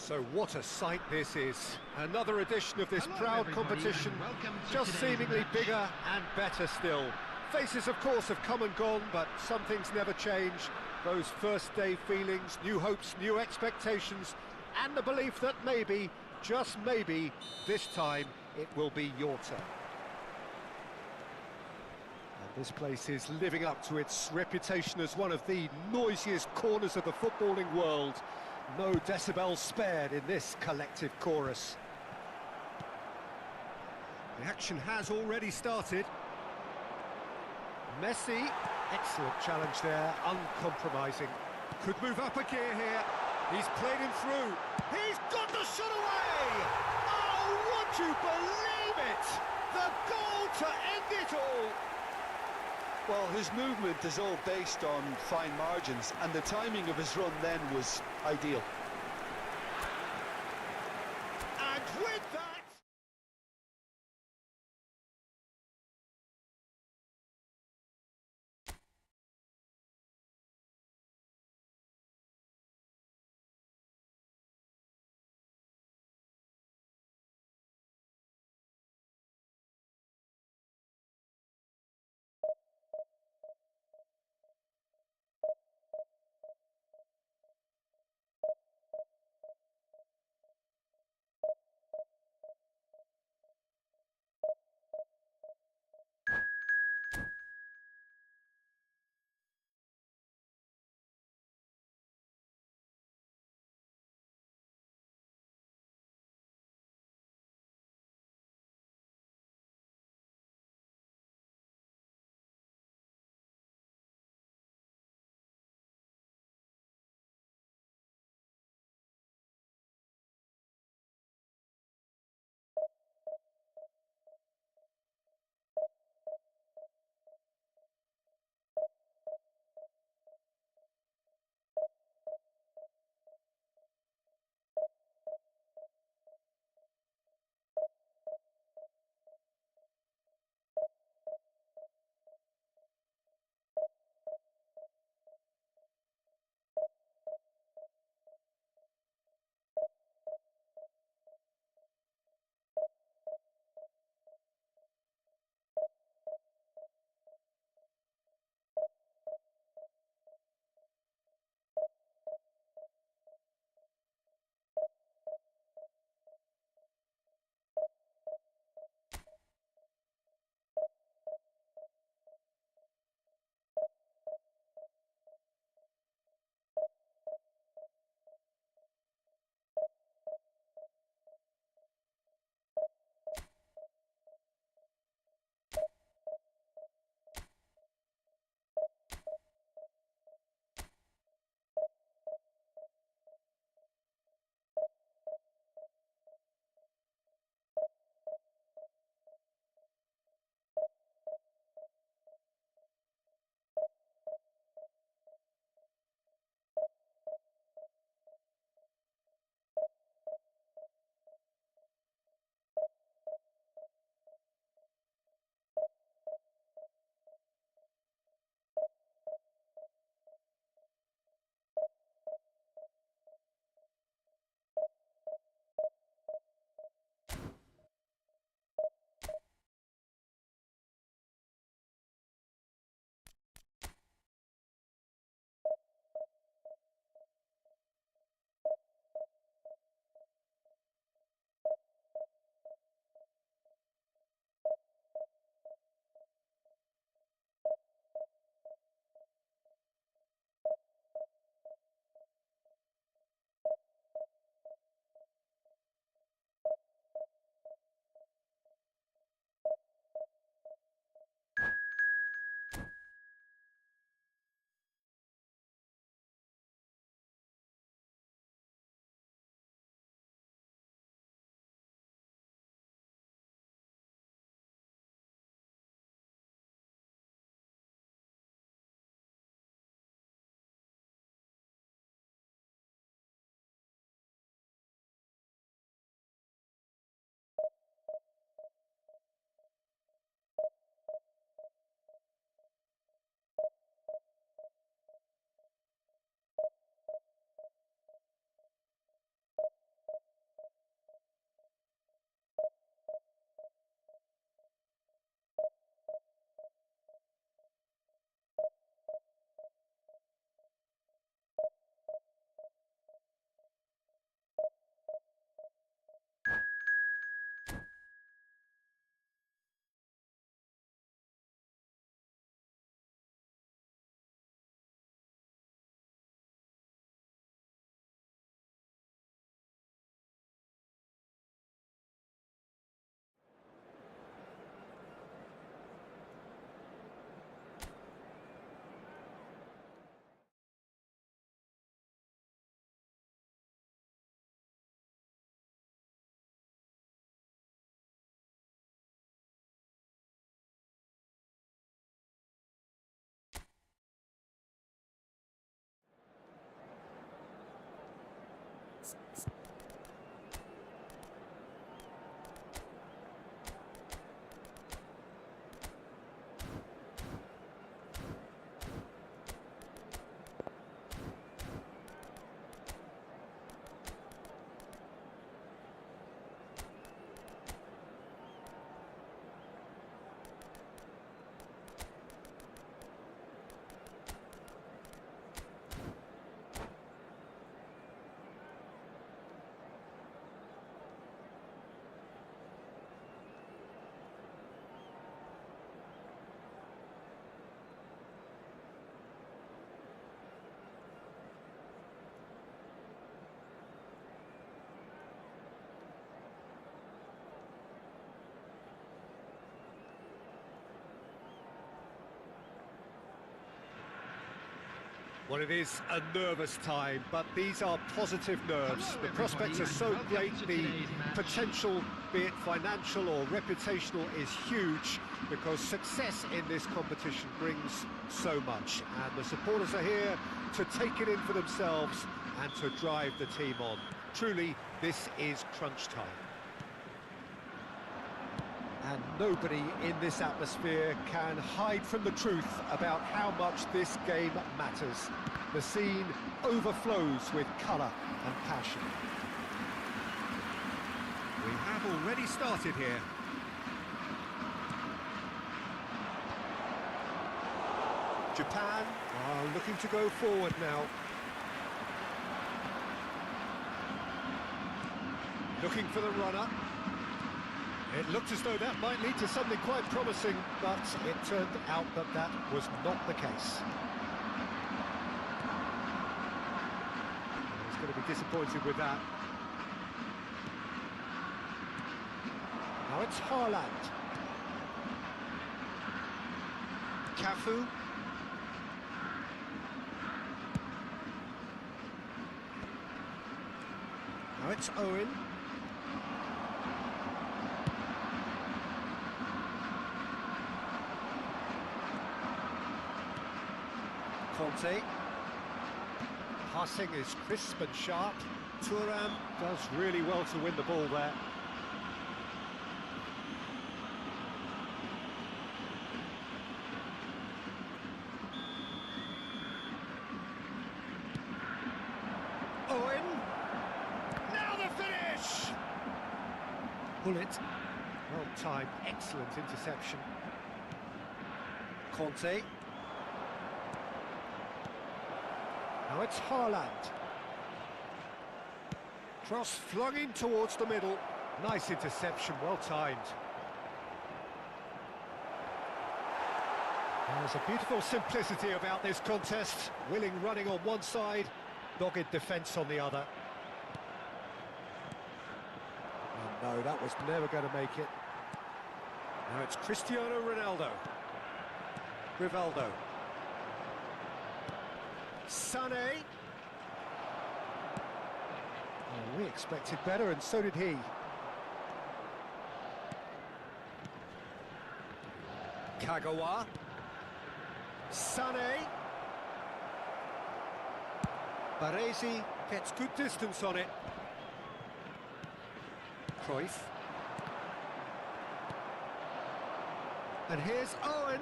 So what a sight this is. Another edition of this proud competition, just seemingly bigger and better still. Faces, of course, have come and gone, but some things never change. Those first day feelings, new hopes, new expectations, and the belief that maybe, just maybe, this time it will be your turn. And this place is living up to its reputation as one of the noisiest corners of the footballing world. No decibels spared in this collective chorus. The action has already started. Messi, excellent challenge there, uncompromising. Could move up a gear here. He's played him through. He's got the shot away! Oh, would you believe it? The goal to end it all! Well, his movement is all based on fine margins, and the timing of his run then was ideal. And with that... Well, it is a nervous time, but these are positive nerves. The prospects are so great, the potential, be it financial or reputational, is huge because success in this competition brings so much. And the supporters are here to take it in for themselves and to drive the team on. Truly, this is crunch time. And nobody in this atmosphere can hide from the truth about how much this game matters. The scene overflows with colour and passion. We have already started here. Japan are looking to go forward now. Looking for the runner. It looked as though that might lead to something quite promising, but it turned out that that was not the case. He's going to be disappointed with that. Now it's Haaland. Cafu. Now it's Owen. Conte. Passing is crisp and sharp. Thuram does really well to win the ball there. Owen. Now the finish! Bullet. Well timed, excellent interception. Conte. Now it's Haaland. Cross flung in towards the middle. Nice interception, well timed. There's a beautiful simplicity about this contest. Willing running on one side, dogged defence on the other. Oh no, that was never going to make it. Now it's Cristiano Ronaldo. Rivaldo. Sané. Oh, we expected better, and so did he. Kagawa. Sané. Baresi gets good distance on it. Cruyff. And here's Owen.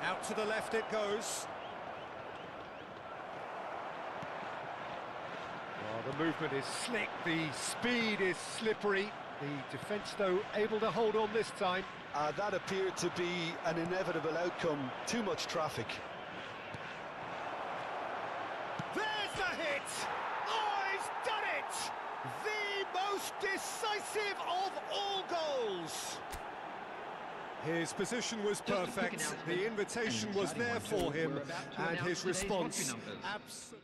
Out to the left it goes. Well, the movement is slick, the speed is slippery. The defence, though, able to hold on this time. That appeared to be an inevitable outcome. Too much traffic. There's the hit! Oh, he's done it! The most decisive of all goals! His position was perfect, the invitation was there for him, and his response absolutely...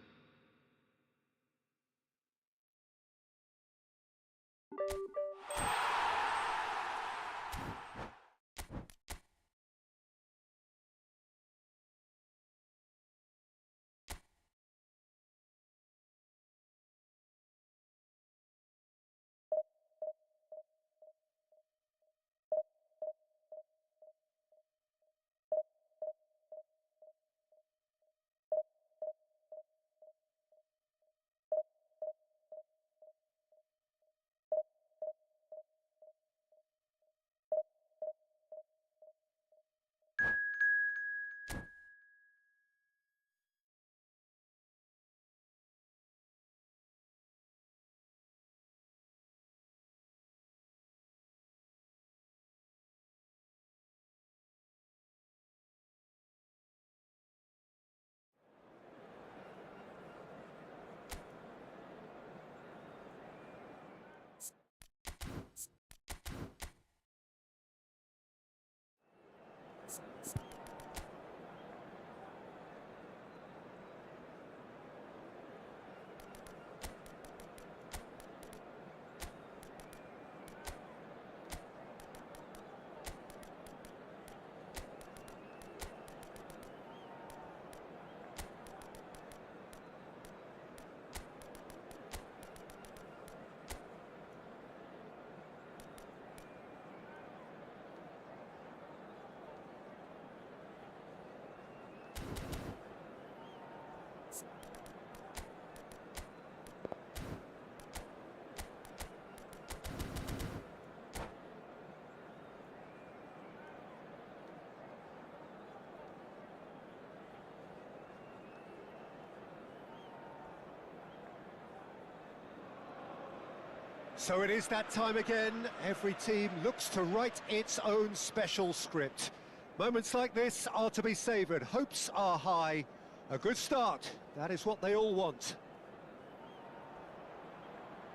So it is that time again. Every team looks to write its own special script. Moments like this are to be savoured. Hopes are high. A good start. That is what they all want.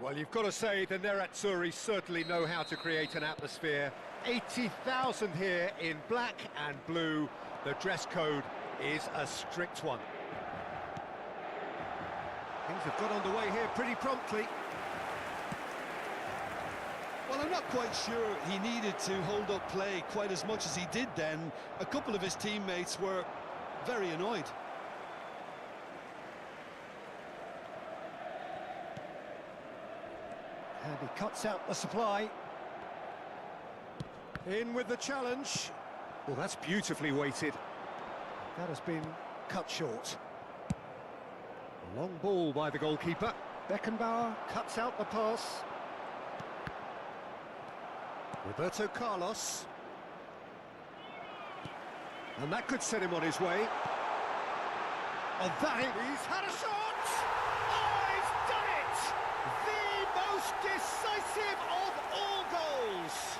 Well, you've got to say the Nerazzurri certainly know how to create an atmosphere. 80,000 here in black and blue. The dress code is a strict one. Things have got underway here pretty promptly. Well, I'm not quite sure he needed to hold up play quite as much as he did then. A couple of his teammates were very annoyed. And he cuts out the supply. In with the challenge. Well, that's beautifully weighted. That has been cut short. A long ball by the goalkeeper. Beckenbauer cuts out the pass. Roberto Carlos. And that could set him on his way. And that he's had a shot! Oh, he's done it! The most decisive of all goals!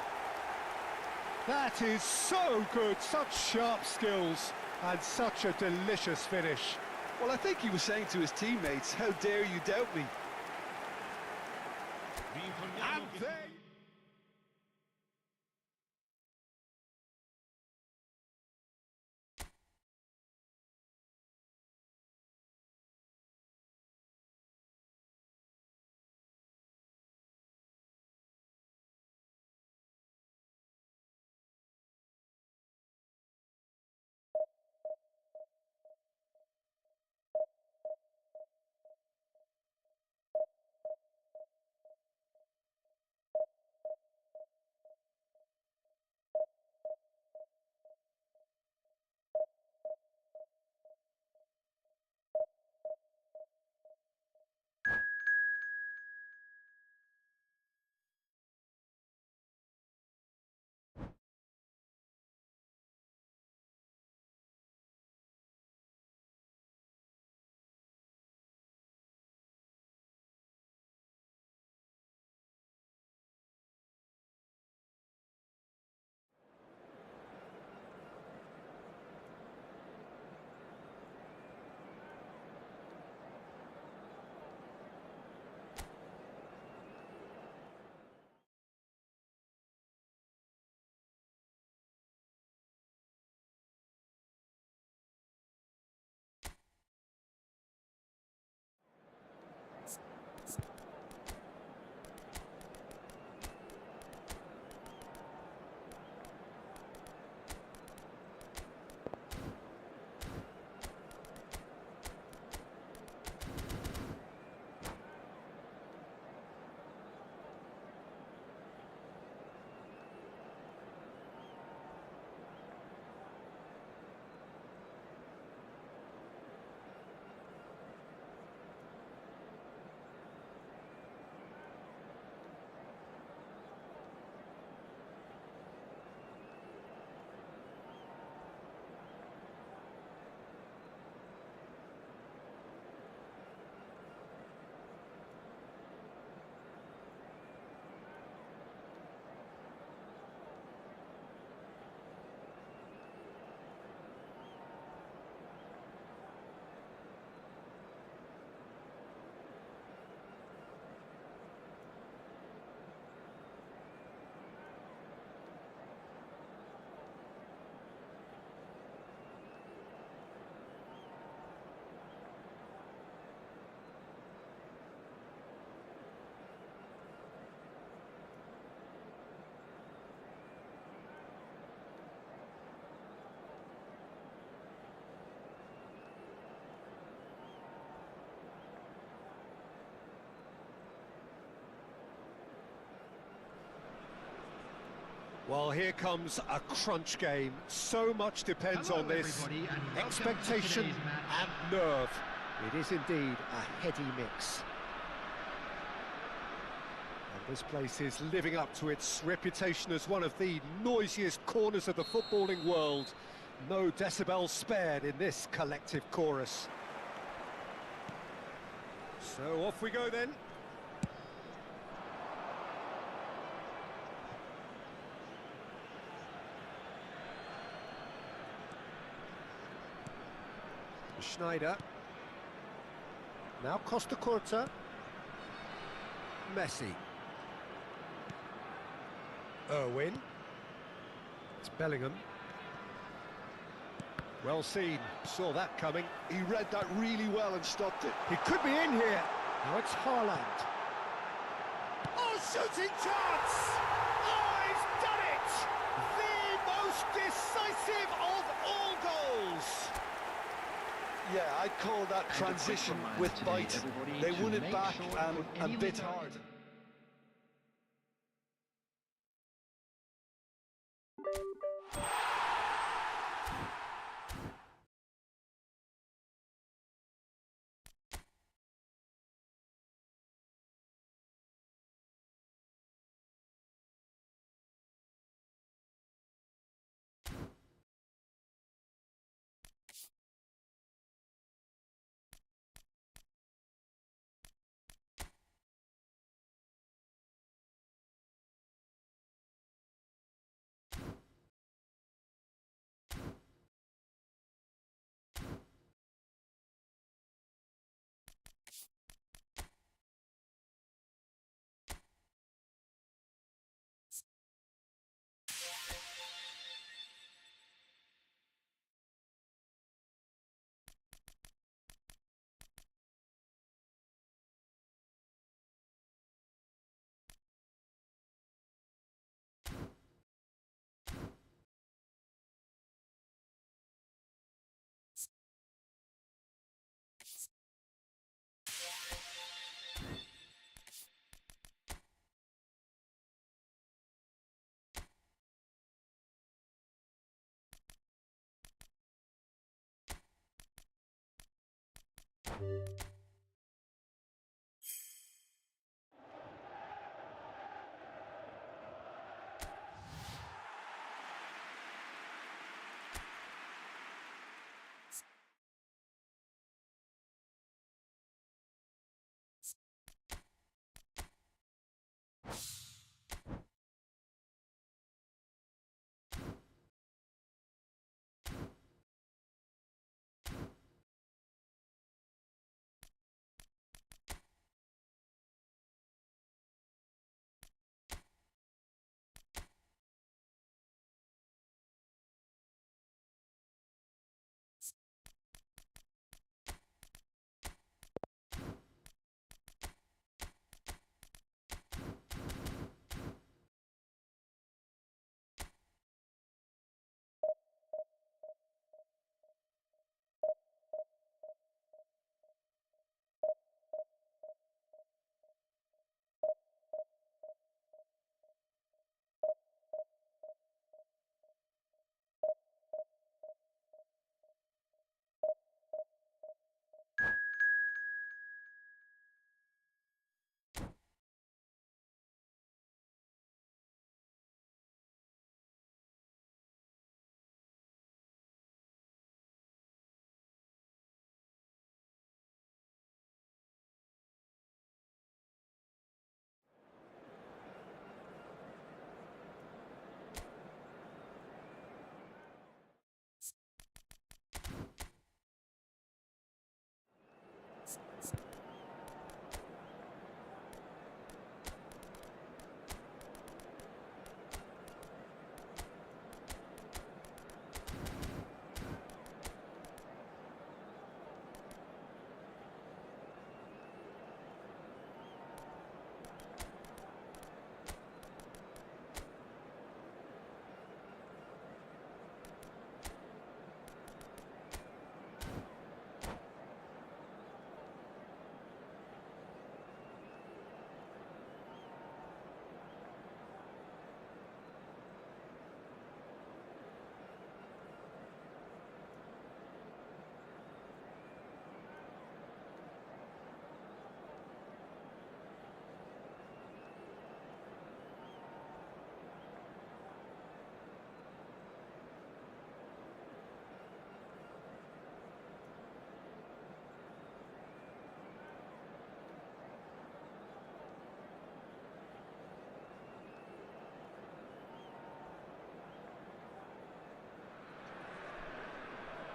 That is so good, such sharp skills, and such a delicious finish. Well, I think he was saying to his teammates, how dare you doubt me? And there... Well, here comes a crunch game. So much depends on this. Expectation and nerve. It is indeed a heady mix. And this place is living up to its reputation as one of the noisiest corners of the footballing world. No decibels spared in this collective chorus. So off we go then. Schneider. Now Costa Curta. Messi. Irwin. It's Bellingham. Well seen, saw that coming. He read that really well and stopped it. He could be in here. Now it's Haaland. Oh, shooting chance! Oh, he's done it! The most decisive of all goals! Yeah, I'd call that transition with bite. They won it back and bit hard.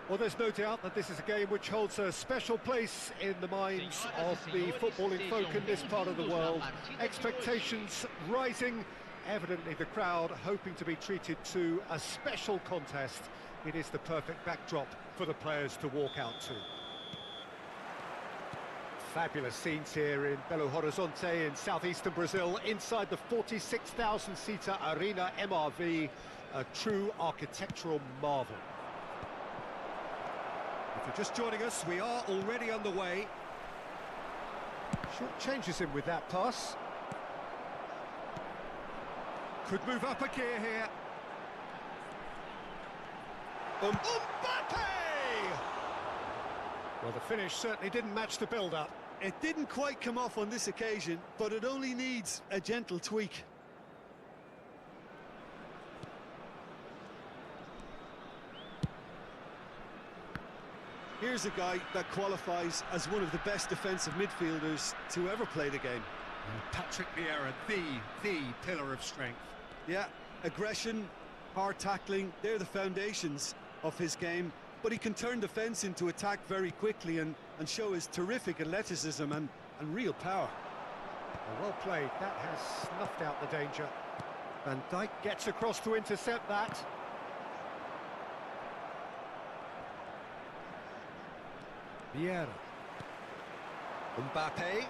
Well, there's no doubt that this is a game which holds a special place in the minds of the footballing folk in this part of the world. Expectations rising, evidently the crowd hoping to be treated to a special contest. It is the perfect backdrop for the players to walk out to. Fabulous scenes here in Belo Horizonte in southeastern Brazil, inside the 46,000-seater Arena MRV, a true architectural marvel. If you're just joining us, we are already underway. Short changes in with that pass. Could move up a gear here. Mbappe! Well, the finish certainly didn't match the build-up. It didn't quite come off on this occasion, but it only needs a gentle tweak. Here's a guy that qualifies as one of the best defensive midfielders to ever play the game. Patrick Vieira, the pillar of strength. Yeah, aggression, hard tackling, they're the foundations of his game, but he can turn defence into attack very quickly and show his terrific athleticism and real power. Well played, that has snuffed out the danger. Van Dijk gets across to intercept that. Vieira. Mbappe.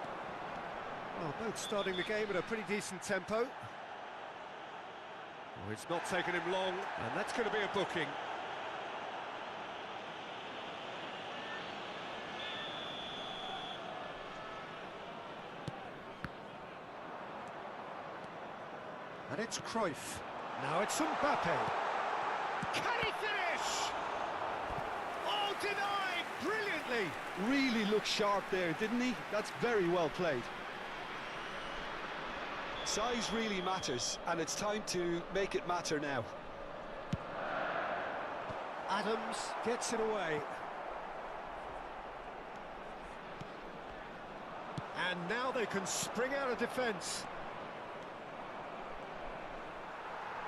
Well, both starting the game at a pretty decent tempo. Oh, it's not taken him long, and that's going to be a booking. And it's Cruyff. Now it's Mbappe. Can he finish? Oh, denied brilliantly. Really looked sharp there, didn't he? That's very well played. Size really matters, and it's time to make it matter now. Adams gets it away. And now they can spring out of defence.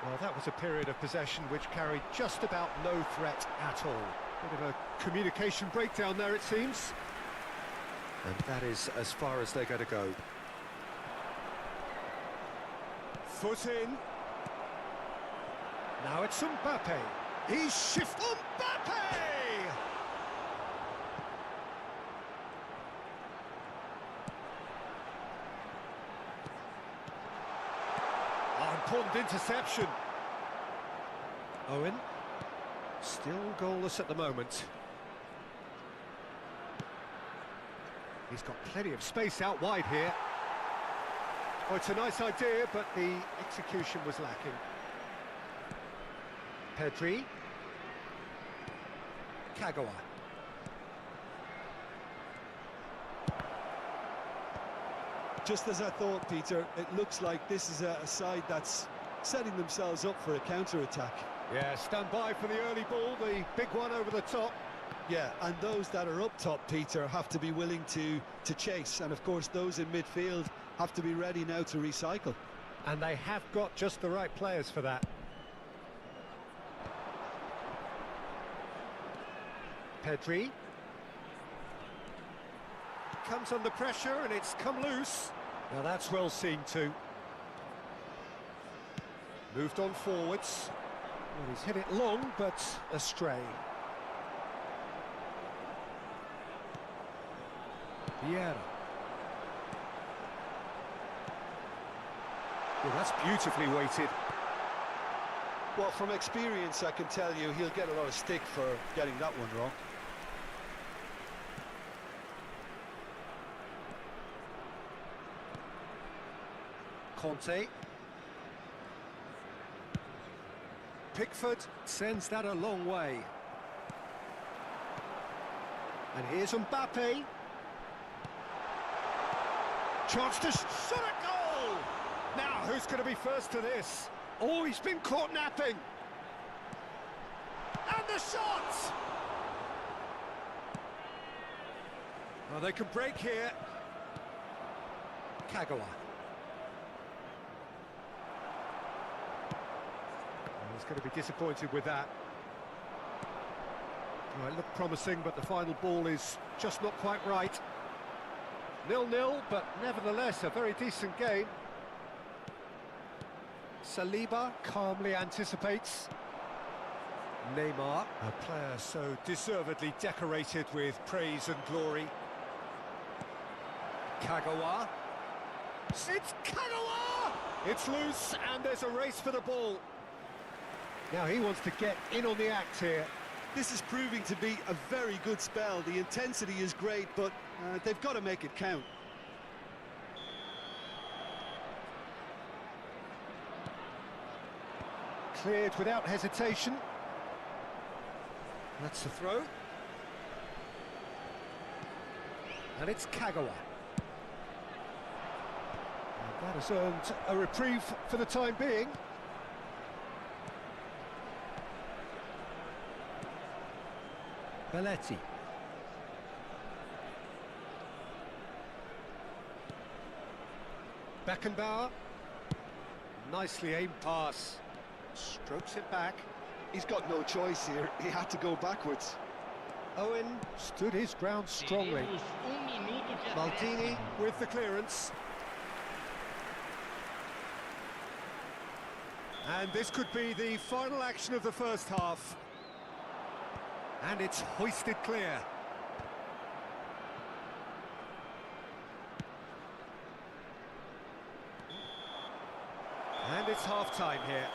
Well, that was a period of possession which carried just about no threat at all. Bit of a communication breakdown there, it seems. And that is as far as they're going to go. Foot in. Now it's Mbappe. He's shifted. Mbappe! Important interception. Owen. Still goalless at the moment. He's got plenty of space out wide here. Oh, it's a nice idea, but the execution was lacking. Pedri. Kagawa. Just as I thought, Peter, it looks like this is a side that's setting themselves up for a counter-attack. Yeah, stand by for the early ball, the big one over the top. Yeah, and those that are up top, Peter, have to be willing to chase. And, of course, those in midfield have to be ready now to recycle. And they have got just the right players for that. Pedri. Comes under pressure and it's come loose. Now that's well seen too. Moved on forwards. Well, he's hit it long, but astray. Vieira. Well, that's beautifully weighted. Well, from experience, I can tell you he'll get a lot of stick for getting that one wrong. Conte. Pickford sends that a long way. And here's Mbappe. Chance to shot a goal! Now, who's going to be first to this? Oh, he's been caught napping. And the shot! Well, they can break here. Kagawa. He's going to be disappointed with that. Well, it looked promising, but the final ball is just not quite right. 0-0, but nevertheless a very decent game. Saliba calmly anticipates. Neymar, a player so deservedly decorated with praise and glory. Kagawa. It's Kagawa! It's loose, and there's a race for the ball. Now he wants to get in on the act here. This is proving to be a very good spell. The intensity is great, but they've got to make it count. Cleared without hesitation. That's the throw. And it's Kagawa. And that has earned a reprieve for the time being. Belletti. Beckenbauer. Nicely aimed pass. Strokes it back. He's got no choice here. He had to go backwards. Owen stood his ground strongly. Maldini with the clearance. And this could be the final action of the first half. And it's hoisted clear. And it's half-time here.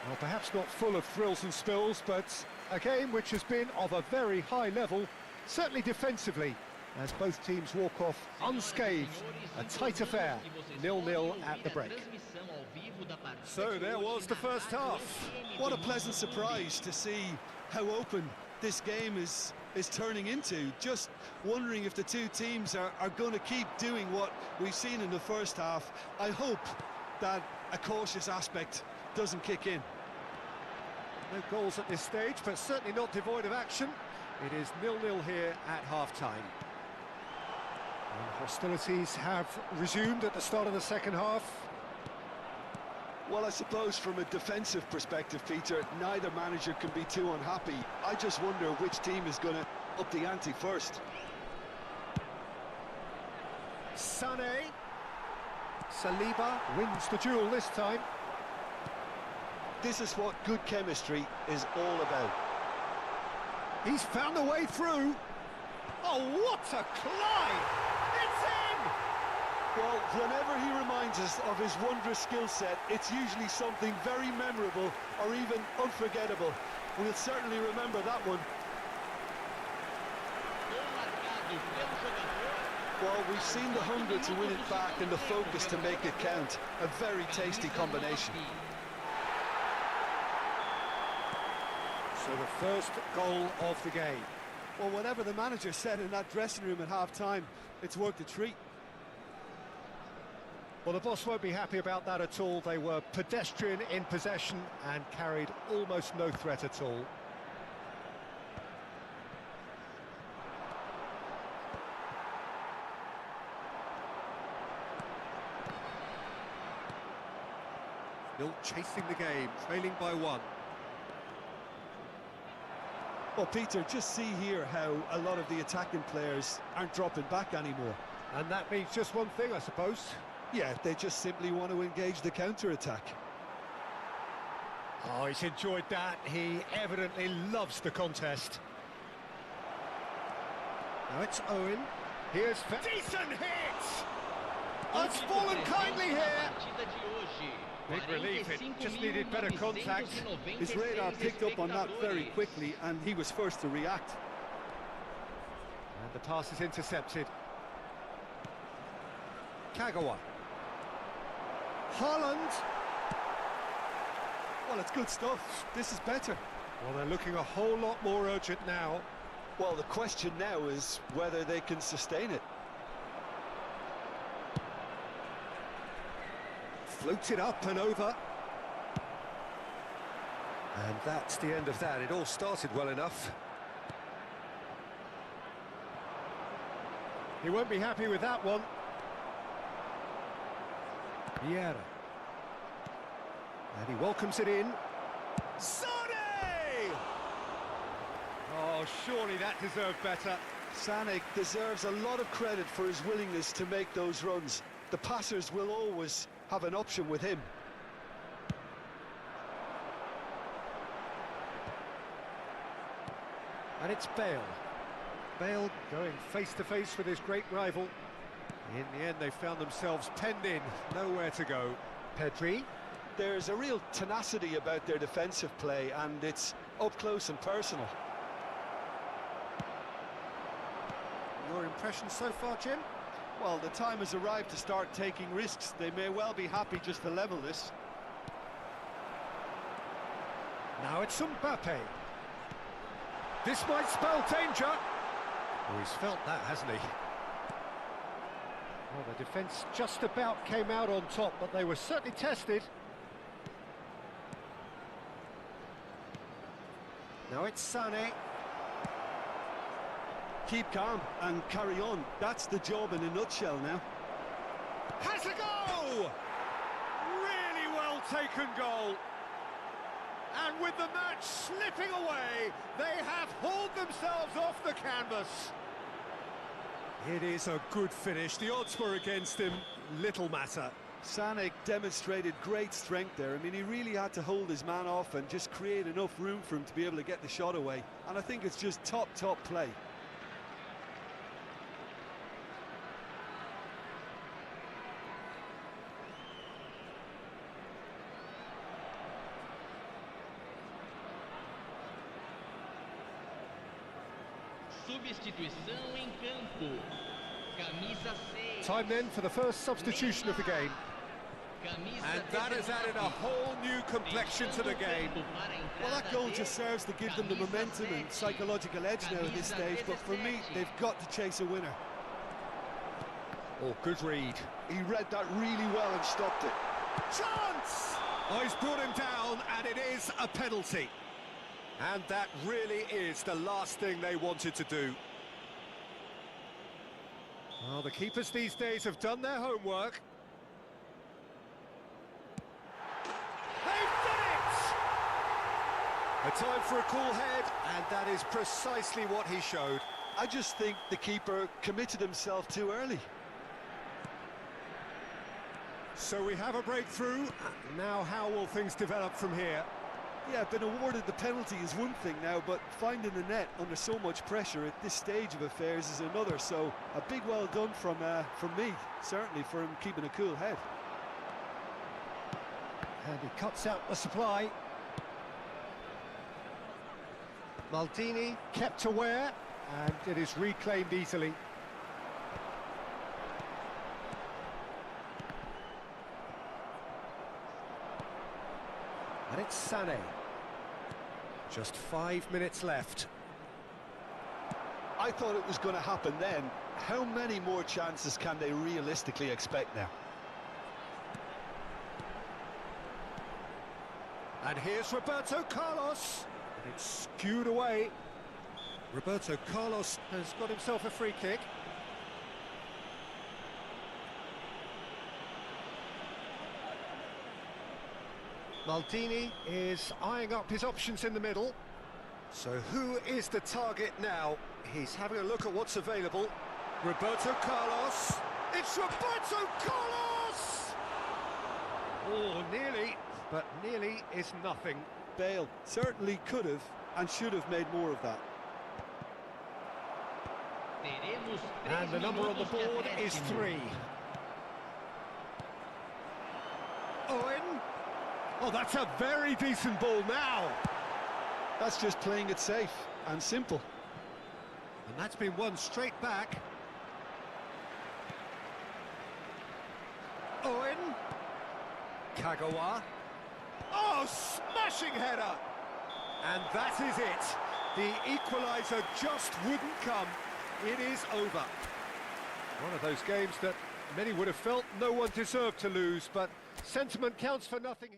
Well, perhaps not full of thrills and spills, but a game which has been of a very high level, certainly defensively, as both teams walk off unscathed. A tight affair, 0-0 at the break. So there was the first half. What a pleasant surprise to see how open this game is turning into. Just wondering if the two teams are going to keep doing what we've seen in the first half. I hope that a cautious aspect doesn't kick in. No goals at this stage, but certainly not devoid of action. It is 0-0 here at half-time. Hostilities have resumed at the start of the second half. Well, I suppose from a defensive perspective, Peter, neither manager can be too unhappy. I just wonder which team is going to up the ante first. Sané. Saliba wins the duel this time. This is what good chemistry is all about. He's found a way through. Oh, what a climb! It's in! Well, whenever he reminds us of his wondrous skill set, it's usually something very memorable or even unforgettable. We'll certainly remember that one. Well, we've seen the hunger to win it back and the focus to make it count. A very tasty combination. So the first goal of the game. Well, whatever the manager said in that dressing room at half-time, it's worked a treat. Well, the boss won't be happy about that at all. They were pedestrian in possession and carried almost no threat at all. Still chasing the game, trailing by one. Well, Peter, just see here how a lot of the attacking players aren't dropping back anymore. And that means just one thing, I suppose. Yeah, they just simply want to engage the counter-attack. Oh, he's enjoyed that. He evidently loves the contest. Now it's Owen. Here's... Decent hit! Oh, it's fallen kindly here. Big relief, it just needed better contact. His radar picked up on that very quickly, and he was first to react. And the pass is intercepted. Kagawa. Haaland. Well, it's good stuff. This is better. Well, they're looking a whole lot more urgent now. Well, the question now is whether they can sustain it. Floats it up and over. And that's the end of that. It all started well enough. He won't be happy with that one. Vieira. And he welcomes it in. Sané! Oh, surely that deserved better. Sané deserves a lot of credit for his willingness to make those runs. The passers will always have an option with him. And it's Bale. Bale going face-to-face with his great rival. In the end, they found themselves penned in, nowhere to go. Pedri. There's a real tenacity about their defensive play, and it's up close and personal. Your impression so far, Jim? Well, the time has arrived to start taking risks. They may well be happy just to level this. Now it's Mbappe. This might spell danger. Oh, he's felt that, hasn't he? Well, the defence just about came out on top, but they were certainly tested. Now it's Sané. Keep calm and carry on. That's the job in a nutshell now. Has a goal! Really well taken goal. And with the match slipping away, they have hauled themselves off the canvas. It is a good finish. The odds were against him. Little matter. Sané demonstrated great strength there. I mean, he really had to hold his man off and just create enough room for him to be able to get the shot away. And I think it's just top play. Substituição em campo. Camisa 6. Time then for the first substitution of the game. And that has added a whole new complexion to the game. Well, that goal just serves to give them the momentum and psychological edge now at this stage, but for me, they've got to chase a winner. Oh, good read. He read that really well and stopped it. Chance! Oh, he's brought him down, and it is a penalty. And that really is the last thing they wanted to do. Well, the keepers these days have done their homework. They've done it! A time for a cool head, and that is precisely what he showed. I just think the keeper committed himself too early. So we have a breakthrough. Now how will things develop from here? Yeah, been awarded the penalty is one thing now, but finding the net under so much pressure at this stage of affairs is another. So a big well done from me, certainly, for him keeping a cool head. And he cuts out the supply. Maldini kept aware, and it is reclaimed easily. And it's Sané. Just 5 minutes left. I thought it was going to happen then. How many more chances can they realistically expect now? And here's Roberto Carlos. And it's skewed away. Roberto Carlos has got himself a free kick. Maldini is eyeing up his options in the middle. So who is the target now? He's having a look at what's available. Roberto Carlos. It's Roberto Carlos! Oh, nearly, but nearly is nothing. Bale certainly could have and should have made more of that. And the number on the board is 3. Owen. Oh, that's a very decent ball now. That's just playing it safe and simple. And that's been won straight back. Owen. Kagawa. Oh, smashing header. And that is it. The equaliser just wouldn't come. It is over. One of those games that many would have felt no one deserved to lose, but sentiment counts for nothing.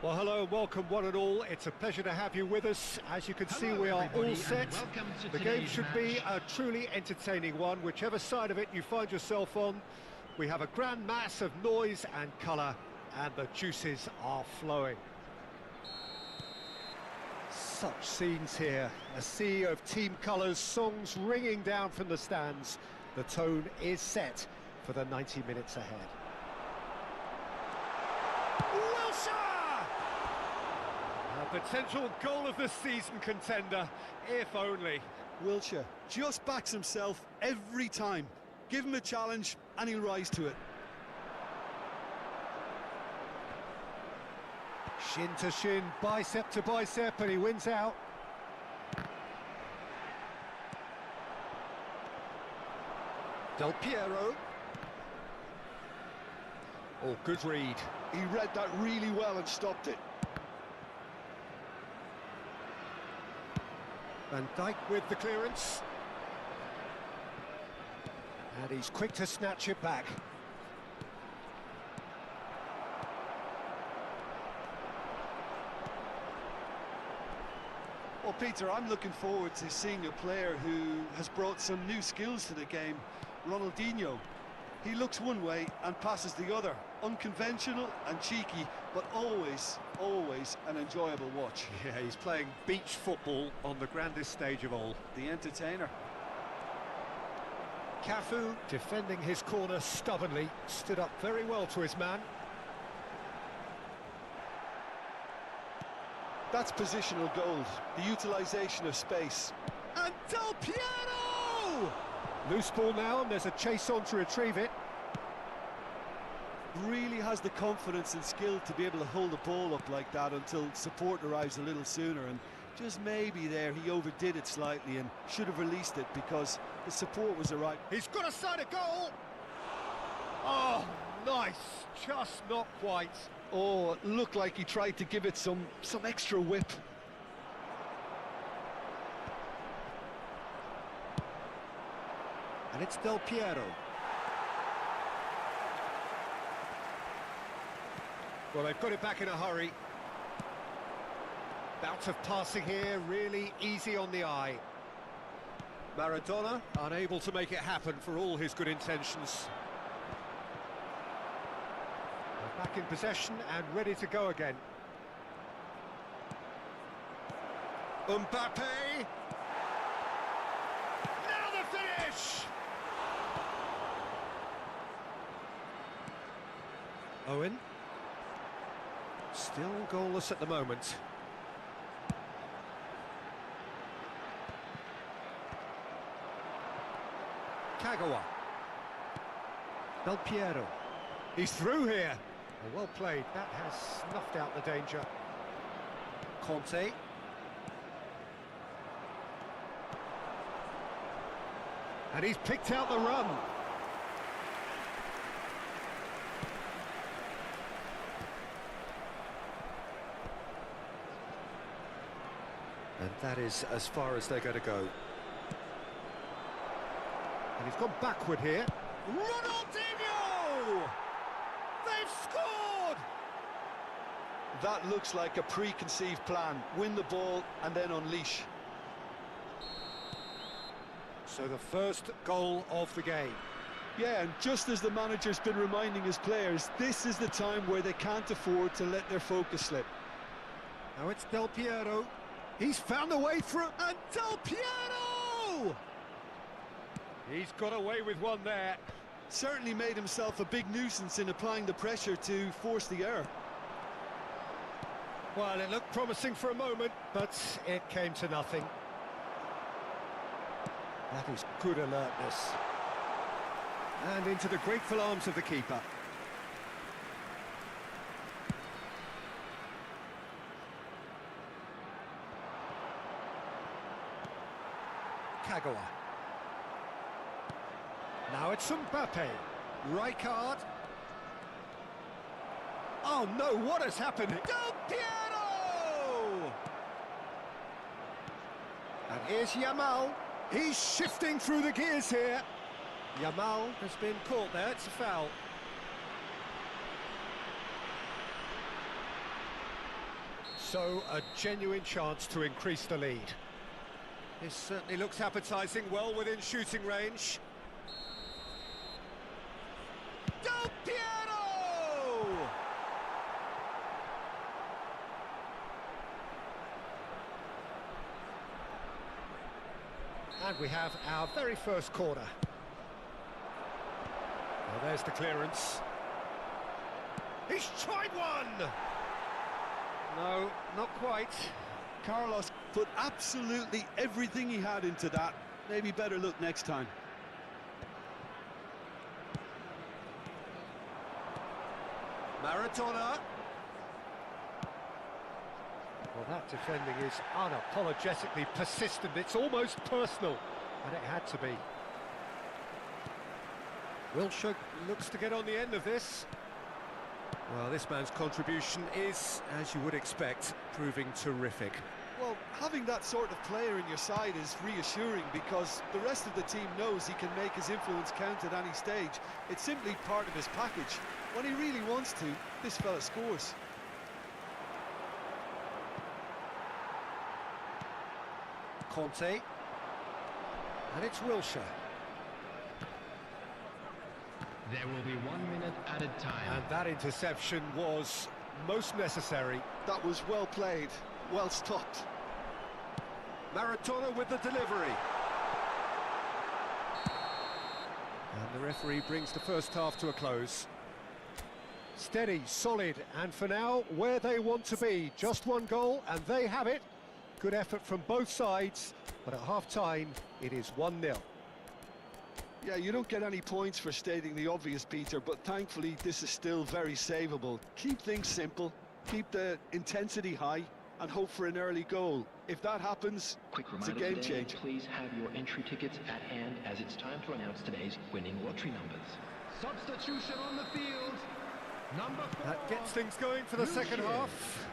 Well, hello and welcome one and all. It's a pleasure to have you with us. As you can see, we are all set. The game should be a truly entertaining one, whichever side of it you find yourself on. We have a grand mass of noise and colour, and the juices are flowing. Such scenes here, a sea of team colours, songs ringing down from the stands. The tone is set for the 90 minutes ahead. A potential goal of the season contender, if only. Wilshere just backs himself every time. Give him a challenge and he'll rise to it. Shin to shin, bicep to bicep, and he wins out. Del Piero. Oh, good read. He read that really well and stopped it. Van Dijk with the clearance. And he's quick to snatch it back. Well, Peter, I'm looking forward to seeing a player who has brought some new skills to the game. Ronaldinho. He looks one way and passes the other. Unconventional and cheeky, but always an enjoyable watch. Yeah, he's playing beach football on the grandest stage of all. The entertainer. Cafu, defending his corner stubbornly, stood up very well to his man. That's positional gold, the utilisation of space. And Del Piero! Loose ball now, and there's a chase on to retrieve it. Really has the confidence and skill to be able to hold the ball up like that until support arrives a little sooner, and just maybe there he overdid it slightly and should have released it because the support was arriving. He's got a side of goal! Oh, nice, just not quite. Oh, it looked like he tried to give it some extra whip. And it's Del Piero. Well, they've got it back in a hurry. Bout of passing here, really easy on the eye. Maradona unable to make it happen for all his good intentions. They're back in possession and ready to go again. Mbappe! Now the finish! Owen. Still goalless at the moment. Kagawa. Del Piero. He's through here. Well played. That has snuffed out the danger. Conte. And he's picked out the run. And that is as far as they're going to go. And he's gone backward here. Ronaldinho! They've scored! That looks like a preconceived plan. Win the ball and then unleash. So the first goal of the game. Yeah, and just as the manager's been reminding his players, this is the time where they can't afford to let their focus slip. Now it's Del Piero. He's found a way through, and Del Piero! He's got away with one there. Certainly made himself a big nuisance in applying the pressure to force the error. Well, it looked promising for a moment, but it came to nothing. That is good alertness. And into the grateful arms of the keeper. Kagawa. Now it's Mbappe. Rijkaard. Oh no, what has happened? Del Piero! And here's Yamal. He's shifting through the gears here. Yamal has been caught there, it's a foul. So, a genuine chance to increase the lead. This certainly looks appetising, well within shooting range. Del Piero! And we have our very first corner. Well, there's the clearance. He's tried one! No, not quite. Carlos put absolutely everything he had into that. Maybe better look next time. Maradona. Well, that defending is unapologetically persistent. It's almost personal, and it had to be. Wilshere looks to get on the end of this. Well, this man's contribution is, as you would expect, proving terrific. Well, having that sort of player in your side is reassuring because the rest of the team knows he can make his influence count at any stage. It's simply part of his package. When he really wants to, this fella scores. Conte. And it's Wilshere. There will be 1 minute added time. And that interception was most necessary. That was well played, well stopped. Maradona with the delivery. And the referee brings the first half to a close. Steady, solid, and for now, where they want to be. Just one goal, and they have it. Good effort from both sides, but at half-time, it is 1-0. Yeah, you don't get any points for stating the obvious, Peter, but thankfully this is still very savable. Keep things simple, keep the intensity high, and hope for an early goal. If that happens, Quick it's a reminder game today, changer. please have your entry tickets at hand as it's time to announce today's winning lottery numbers. Substitution on the field. Number 4. That gets things going for the second half.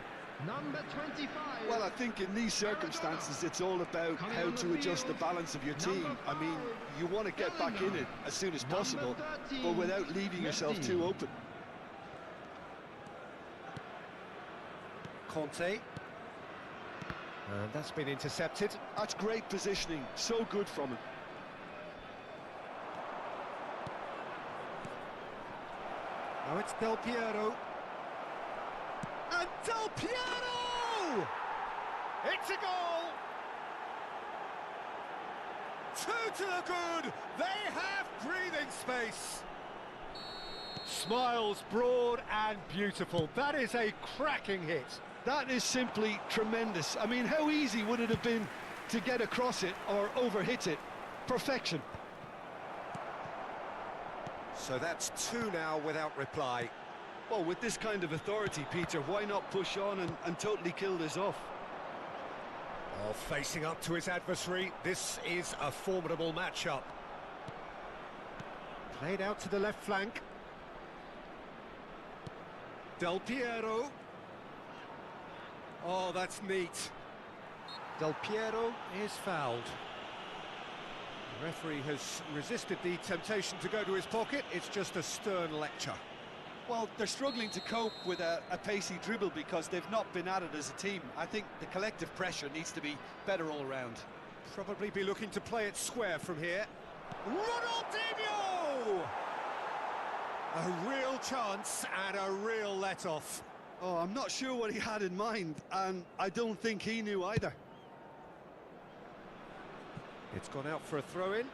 Number 25. Well, I think in these circumstances, it's all about how to adjust the balance of your team. I mean, you want to get back in it as soon as possible, but without leaving yourself too open. Conte. And that's been intercepted. That's great positioning, so good from him. Now it's Del Piero. And Del Piero! It's a goal! 2 to the good! They have breathing space! Smiles broad and beautiful. That is a cracking hit. That is simply tremendous. I mean, how easy would it have been to get across it or overhit it? Perfection. So that's 2 now without reply. Well, with this kind of authority, Peter, why not push on and totally kill this off? Oh, facing up to his adversary, this is a formidable matchup. Played out to the left flank. Del Piero. Oh, that's neat. Del Piero is fouled. The referee has resisted the temptation to go to his pocket. It's just a stern lecture. Well, they're struggling to cope with a pacey dribble because they've not been at it as a team. I think the collective pressure needs to be better all round. Probably be looking to play it square from here. Ronaldinho! A real chance and a real let-off. Oh, I'm not sure what he had in mind, and I don't think he knew either. It's gone out for a throw-in.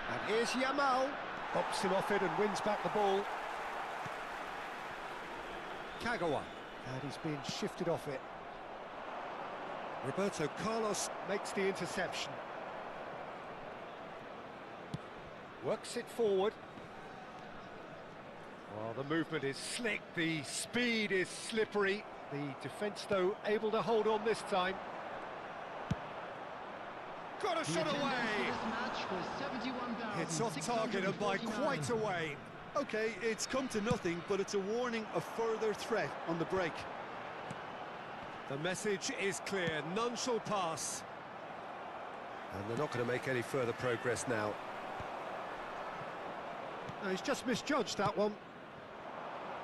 And here's Yamal. Pops him off it and wins back the ball. Kagawa. And he's being shifted off it. Roberto Carlos makes the interception. Works it forward. Well, the movement is slick, the speed is slippery. The defence, though, able to hold on this time. Got a shot away! It's off target and by quite a way. Okay, it's come to nothing, but it's a warning of further threat on the break. The message is clear, none shall pass. And they're not going to make any further progress now. No, he's just misjudged that one.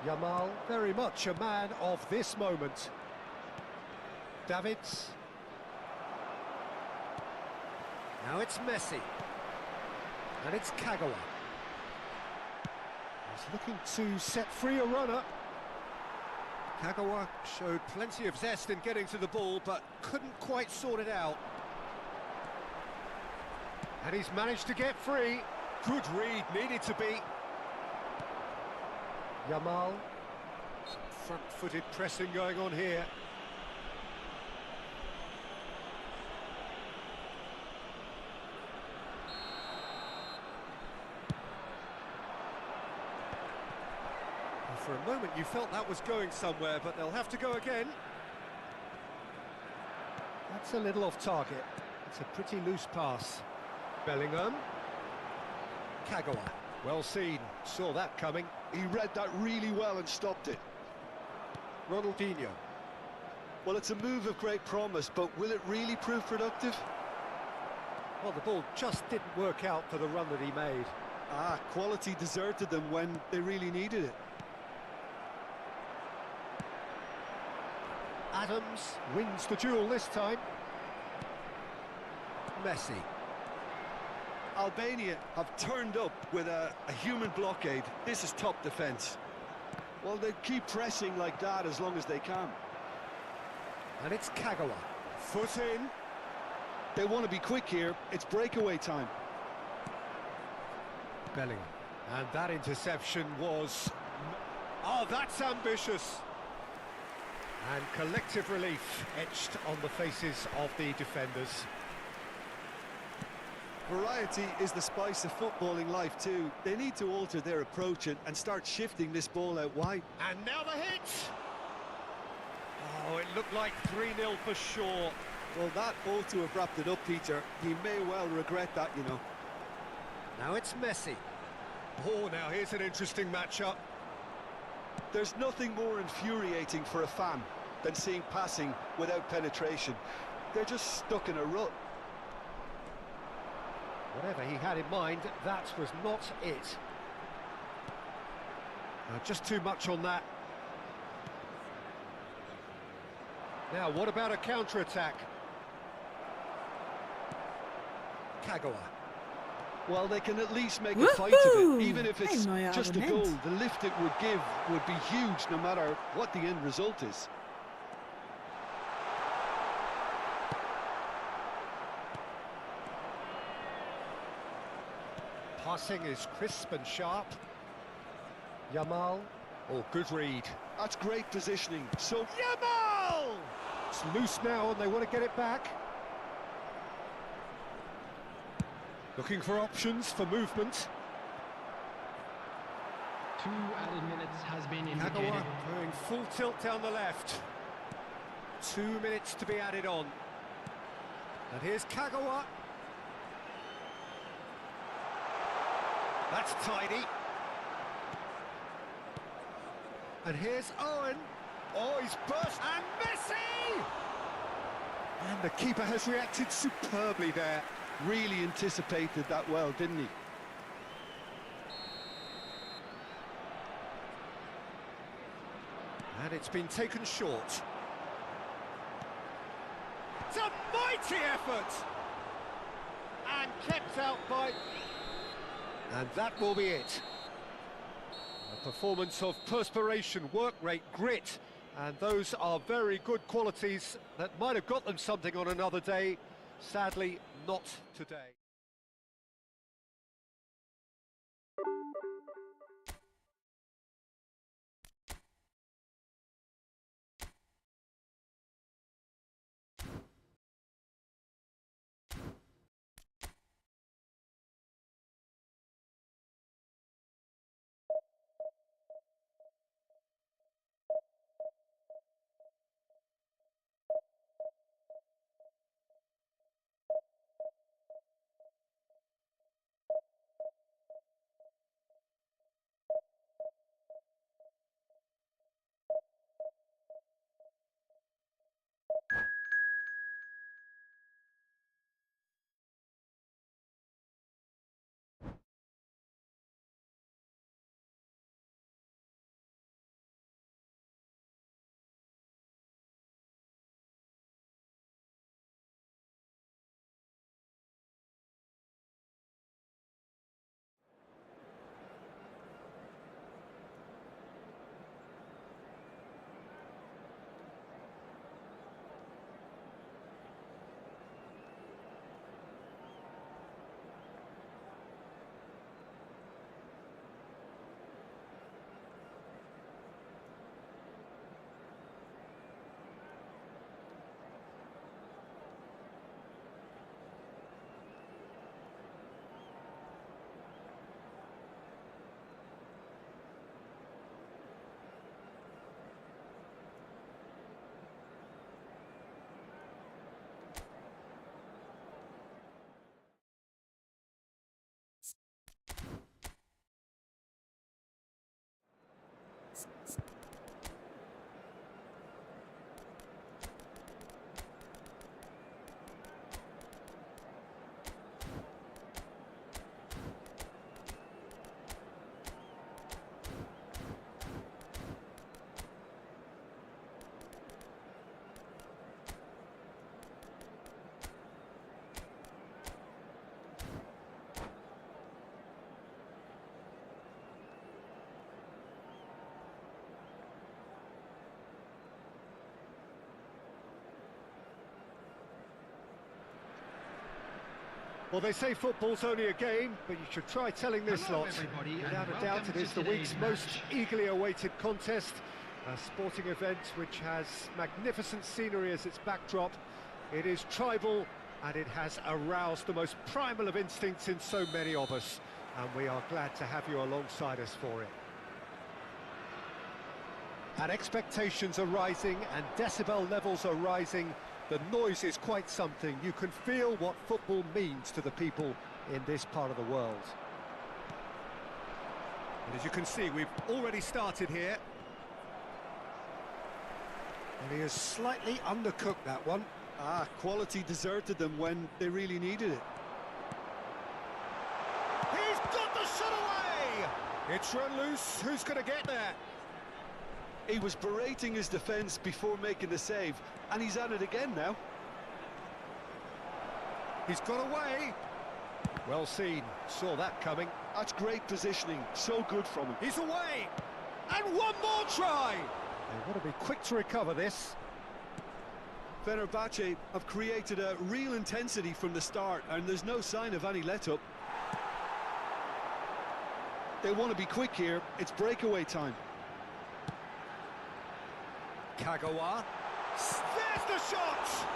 Yamal, very much a man of this moment. Davids. Now it's Messi. And it's Kagawa. He's looking to set free a runner. Kagawa showed plenty of zest in getting to the ball, but couldn't quite sort it out. And he's managed to get free. Good read, needed to be. Yamal. Some front-footed pressing going on here. For a moment you felt that was going somewhere, but they'll have to go again. That's a little off target. It's a pretty loose pass. Bellingham. Kagawa. Well seen. Saw that coming. He read that really well and stopped it. Ronaldinho. Well, it's a move of great promise, but will it really prove productive? Well, the ball just didn't work out for the run that he made. Quality deserted them when they really needed it. Adams wins the duel this time. Messi. Albania have turned up with a human blockade. This is top defence. Well, they keep pressing like that as long as they can. And it's Kagawa. Foot in. They want to be quick here. It's breakaway time. Bellingham. And that interception was... Oh, that's ambitious. And collective relief etched on the faces of the defenders. Variety is the spice of footballing life too. They need to alter their approach and start shifting this ball out wide. And now the hit! Oh, it looked like 3-0 for sure. Well, that ought to have wrapped it up, Peter. He may well regret that, you know. Now it's Messi. Oh, now here's an interesting matchup. There's nothing more infuriating for a fan than seeing passing without penetration. They're just stuck in a rut. Whatever he had in mind, that was not it. Just too much on that. Now, what about a counter-attack? Kagawa. Well, they can at least make a fight of it, even if it's just a goal. The lift it would give would be huge, no matter what the end result is. Passing is crisp and sharp. Yamal. Oh, good read. That's great positioning. So Yamal! It's loose now and they want to get it back. Looking for options for movement. 2 added minutes has been indicated. Kagawa going full tilt down the left. 2 minutes to be added on. And here's Kagawa. That's tidy. And here's Owen. Oh, he's burst. And Messi! And the keeper has reacted superbly there. really anticipated that well, didn't he? And it's been taken short. It's a mighty effort! And kept out by... And that will be it. A performance of perspiration, work rate, grit, and those are very good qualities that might have got them something on another day. Sadly, not today. Well, they say football's only a game, but you should try telling this Hello, lot. everybody, and Without a welcome doubt, it to is the today's week's most match. eagerly awaited contest. A sporting event which has magnificent scenery as its backdrop. It is tribal, and it has aroused the most primal of instincts in so many of us. And we are glad to have you alongside us for it. And expectations are rising, and decibel levels are rising. The noise is quite something. You can feel what football means to the people in this part of the world. And as you can see, we've already started here. And he has slightly undercooked that one. Quality deserted them when they really needed it. He's got the shot away! It's run loose. Who's going to get there? He was berating his defence before making the save, and he's at it again now. He's got away. Well seen. Saw that coming. That's great positioning. So good from him. He's away. And one more try. They've got to be quick to recover this. Fenerbahce have created a real intensity from the start, and there's no sign of any let-up. They want to be quick here. It's breakaway time. Kagawa. There's the shot!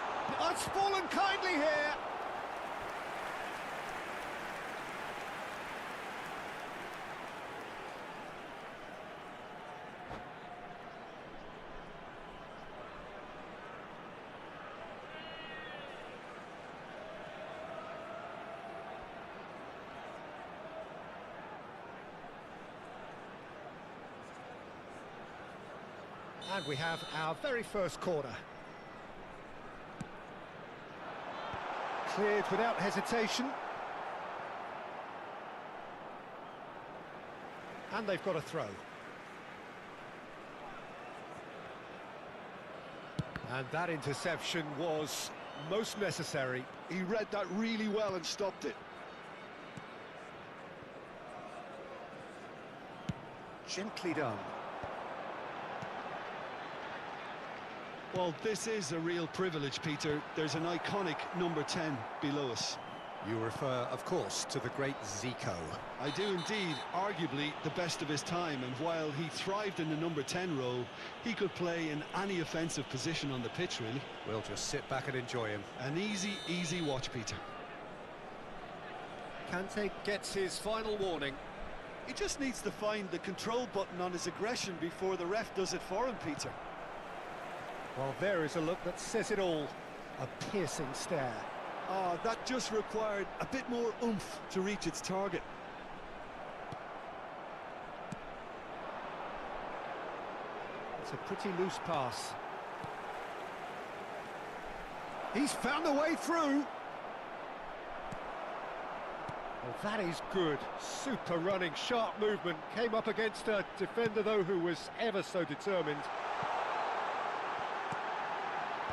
It's fallen kindly here. And we have our very first corner. Cleared without hesitation. And they've got a throw. And that interception was most necessary. He read that really well and stopped it. Gently done. Well, this is a real privilege, Peter. There's an iconic number 10 below us. You refer, of course, to the great Zico. I do indeed, arguably the best of his time, and while he thrived in the number 10 role, he could play in any offensive position on the pitch, really. We'll just sit back and enjoy him. An easy watch, Peter. Kante gets his final warning. He just needs to find the control button on his aggression before the ref does it for him, Peter. Well, there is a look that says it all. A piercing stare. That just required a bit more oomph to reach its target. It's a pretty loose pass. He's found a way through. Well, that is good. Super running, sharp movement. Came up against a defender, though, who was ever so determined.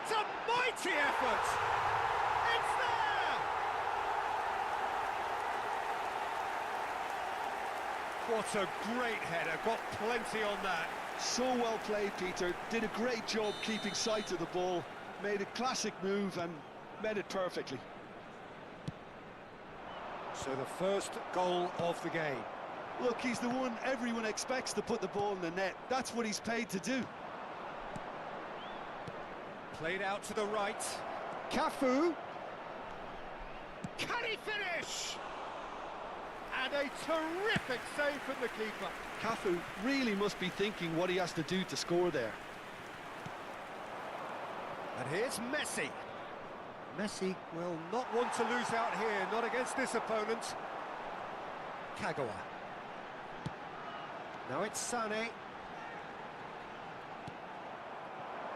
It's a mighty effort! It's there! What a great header, got plenty on that. So well played, Peter. Did a great job keeping sight of the ball. Made a classic move and met it perfectly. So the first goal of the game. Look, he's the one everyone expects to put the ball in the net. That's what he's paid to do. Played out to the right. Cafu. Can he finish? And a terrific save from the keeper. Cafu really must be thinking what he has to do to score there. And here's Messi. Messi will not want to lose out here, not against this opponent. Kagawa. Now it's Sané.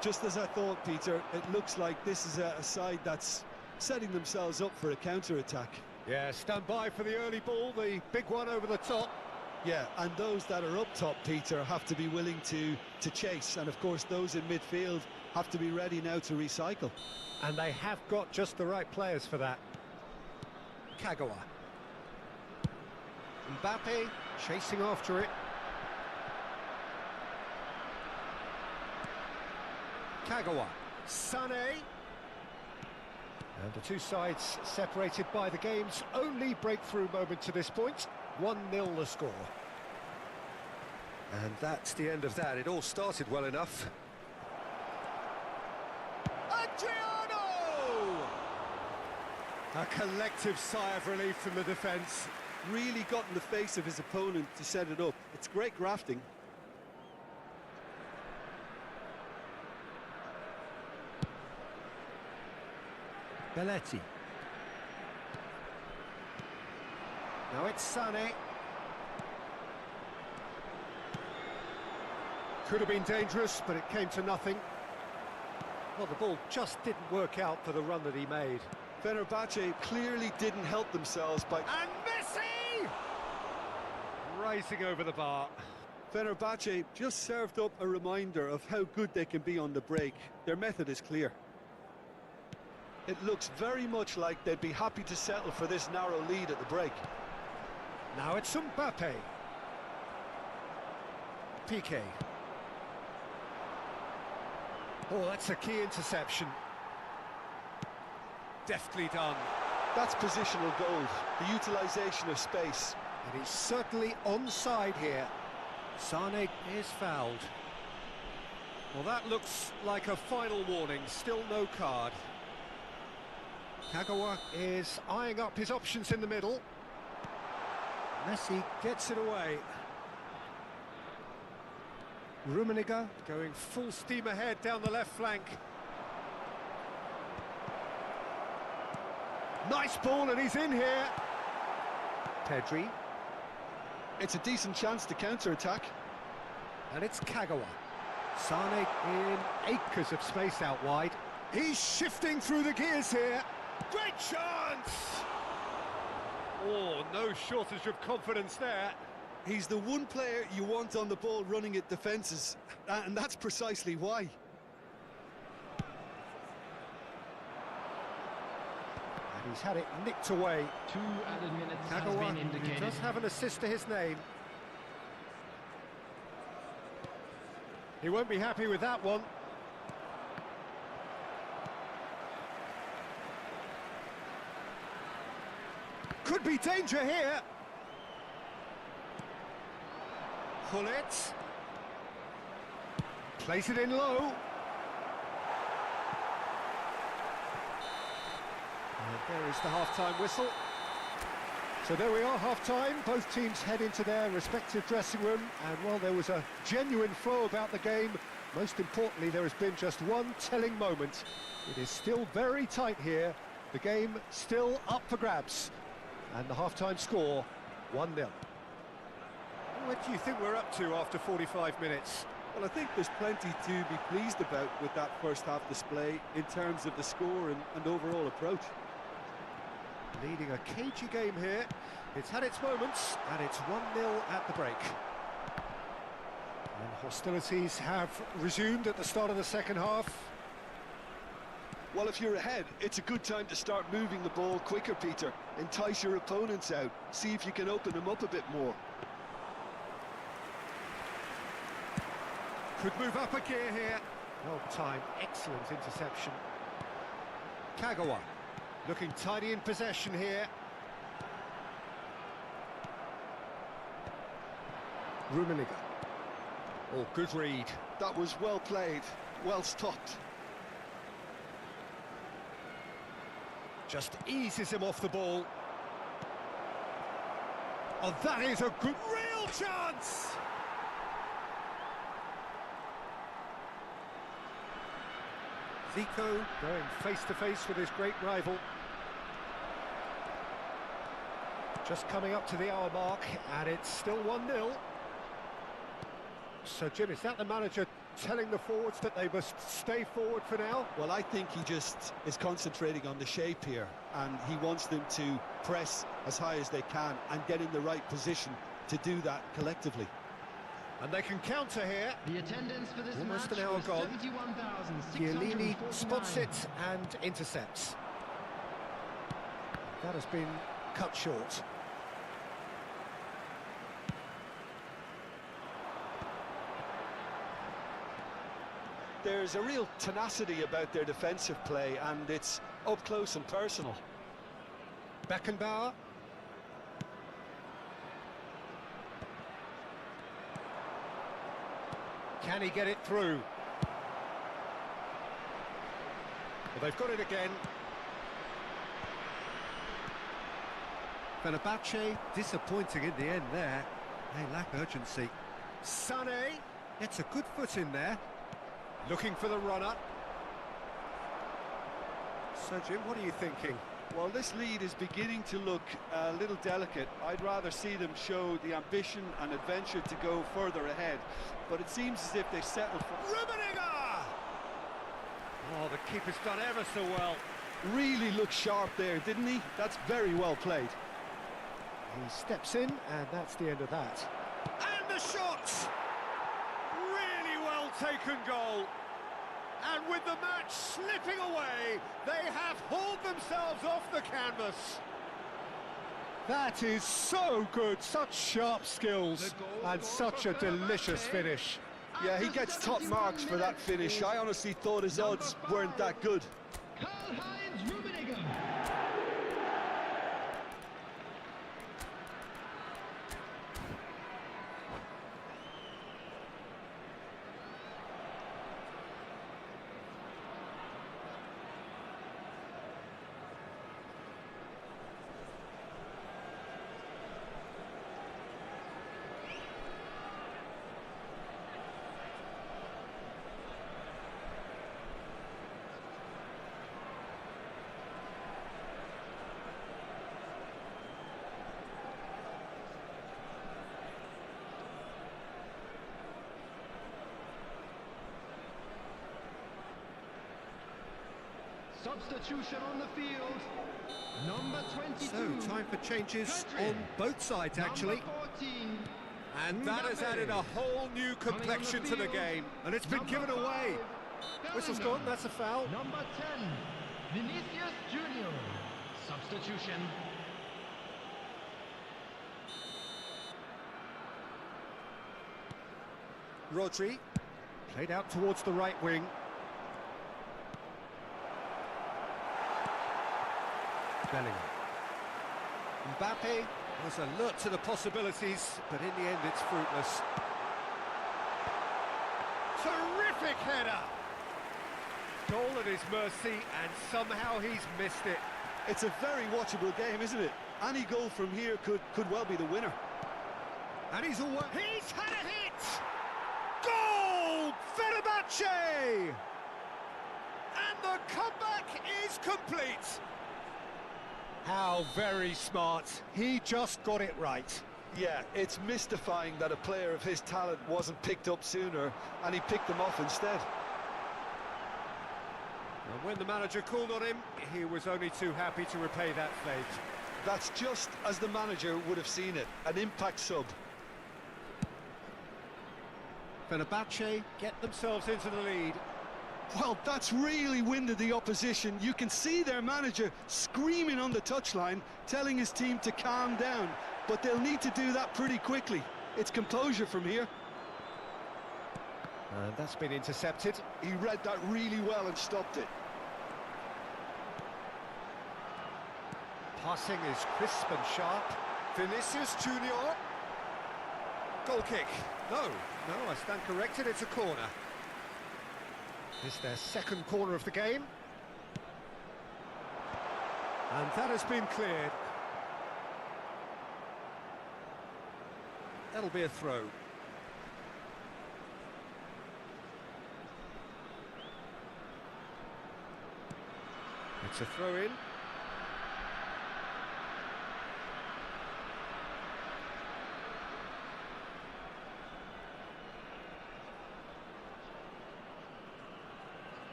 Just as I thought, Peter, it looks like this is a side that's setting themselves up for a counter-attack. Yeah, stand by for the early ball, the big one over the top. Yeah, and those that are up top, Peter, have to be willing to chase. And, of course, those in midfield have to be ready now to recycle. And they have got just the right players for that. Kagawa. Mbappe chasing after it. Kagawa. Sané. And the two sides separated by the game's only breakthrough moment to this point. 1-0 the score. And that's the end of that. It all started well enough. Adriano! A collective sigh of relief from the defence. Really got in the face of his opponent to set it up. It's great grafting. Belletti. Now it's Sané. Could have been dangerous, but it came to nothing. Well, the ball just didn't work out for the run that he made. Fenerbahce clearly didn't help themselves by... And Messi! Racing over the bar. Fenerbahce just served up a reminder of how good they can be on the break. Their method is clear. It looks very much like they'd be happy to settle for this narrow lead at the break. Now it's Mbappe. Piqué. Oh, that's a key interception. Deftly done. That's positional gold, the utilisation of space. And he's certainly onside here. Sané is fouled. Well, that looks like a final warning. Still no card. Kagawa is eyeing up his options in the middle. Messi gets it away. Rummenigge going full steam ahead down the left flank. Nice ball, and he's in here. Pedri. It's a decent chance to counter-attack. And it's Kagawa. Sané in acres of space out wide. He's shifting through the gears here. Great chance! Oh, no shortage of confidence there. He's the one player you want on the ball running at defences, and that's precisely why. And he's had it nicked away. 2 added minutes has Kagawa, been indicated. he does have an assist to his name. He won't be happy with that one. Could be danger here. Hullet. Place it in low. And there is the half-time whistle. So there we are, half-time. Both teams head into their respective dressing room. And while there was a genuine flow about the game, most importantly, there has been just one telling moment. It is still very tight here. The game still up for grabs. And the half-time score, 1-0. What do you think we're up to after 45 minutes? Well, I think there's plenty to be pleased about with that first half display in terms of the score and overall approach. Leading a cagey game here. It's had its moments, and it's 1-0 at the break. And hostilities have resumed at the start of the second half. Well, if you're ahead, it's a good time to start moving the ball quicker, Peter. Entice your opponents out. See if you can open them up a bit more. Could move up a gear here. Well timed, excellent interception. Kagawa, looking tidy in possession here. Rummenigge. Oh, good read. That was well played, well stopped. Just eases him off the ball. Oh, that is a good, real chance! Zico going face-to-face with his great rival. Just coming up to the hour mark, and it's still 1-0. So, Jim, is that the manager telling the forwards that they must stay forward for now? Well, I think he just is concentrating on the shape here, and he wants them to press as high as they can and get in the right position to do that collectively. And they can counter here. The attendance for this Almost match an hour was gone. 71,649. Chiellini spots it and intercepts. That has been cut short. There's a real tenacity about their defensive play, and it's up close and personal. Beckenbauer. Can he get it through? Well, they've got it again. Fenerbahce disappointing in the end there. They lack urgency. Sané gets a good foot in there. Looking for the runner. So, Jim, what are you thinking? Well, this lead is beginning to look a little delicate. I'd rather see them show the ambition and adventure to go further ahead. But it seems as if they settled for... Rummenigge! Oh, the keeper's done ever so well. Really looked sharp there, didn't he? That's very well played. He steps in, and that's the end of that. And the shot! Really well taken goal. And with the match slipping away, they have hauled themselves off the canvas. That is so good, such sharp skills, and such a delicious finish. Yeah, he gets top marks for that finish. I honestly thought his odds weren't that good. Substitution on the field. Number 22. So, time for changes on both sides, actually. 14. And that has added a whole new complexion to the game. And it's been given away. Whistle's gone, that's a foul. Number 10. Vinicius Junior. Substitution. Rodri. Played out towards the right wing. Bellingham. Mbappe was alert to the possibilities, but in the end it's fruitless. Terrific header! Goal at his mercy, and somehow he's missed it. It's a very watchable game, isn't it? Any goal from here could well be the winner. And he's away. He's had a hit! Goal! Fenerbahce! And the comeback is complete. How very smart. He just got it right. Yeah, it's mystifying that a player of his talent wasn't picked up sooner, and he picked them off instead. And when the manager called on him, he was only too happy to repay that faith. That's just as the manager would have seen it, an impact sub. Fenerbahce get themselves into the lead. Well, that's really winded the opposition. You can see their manager screaming on the touchline, telling his team to calm down. But they'll need to do that pretty quickly. It's composure from here. And that's been intercepted. He read that really well and stopped it. Passing is crisp and sharp. Vinicius Junior. Goal kick. No, I stand corrected, it's a corner. It's their second corner of the game. And that has been cleared. That'll be a throw. It's a throw-in.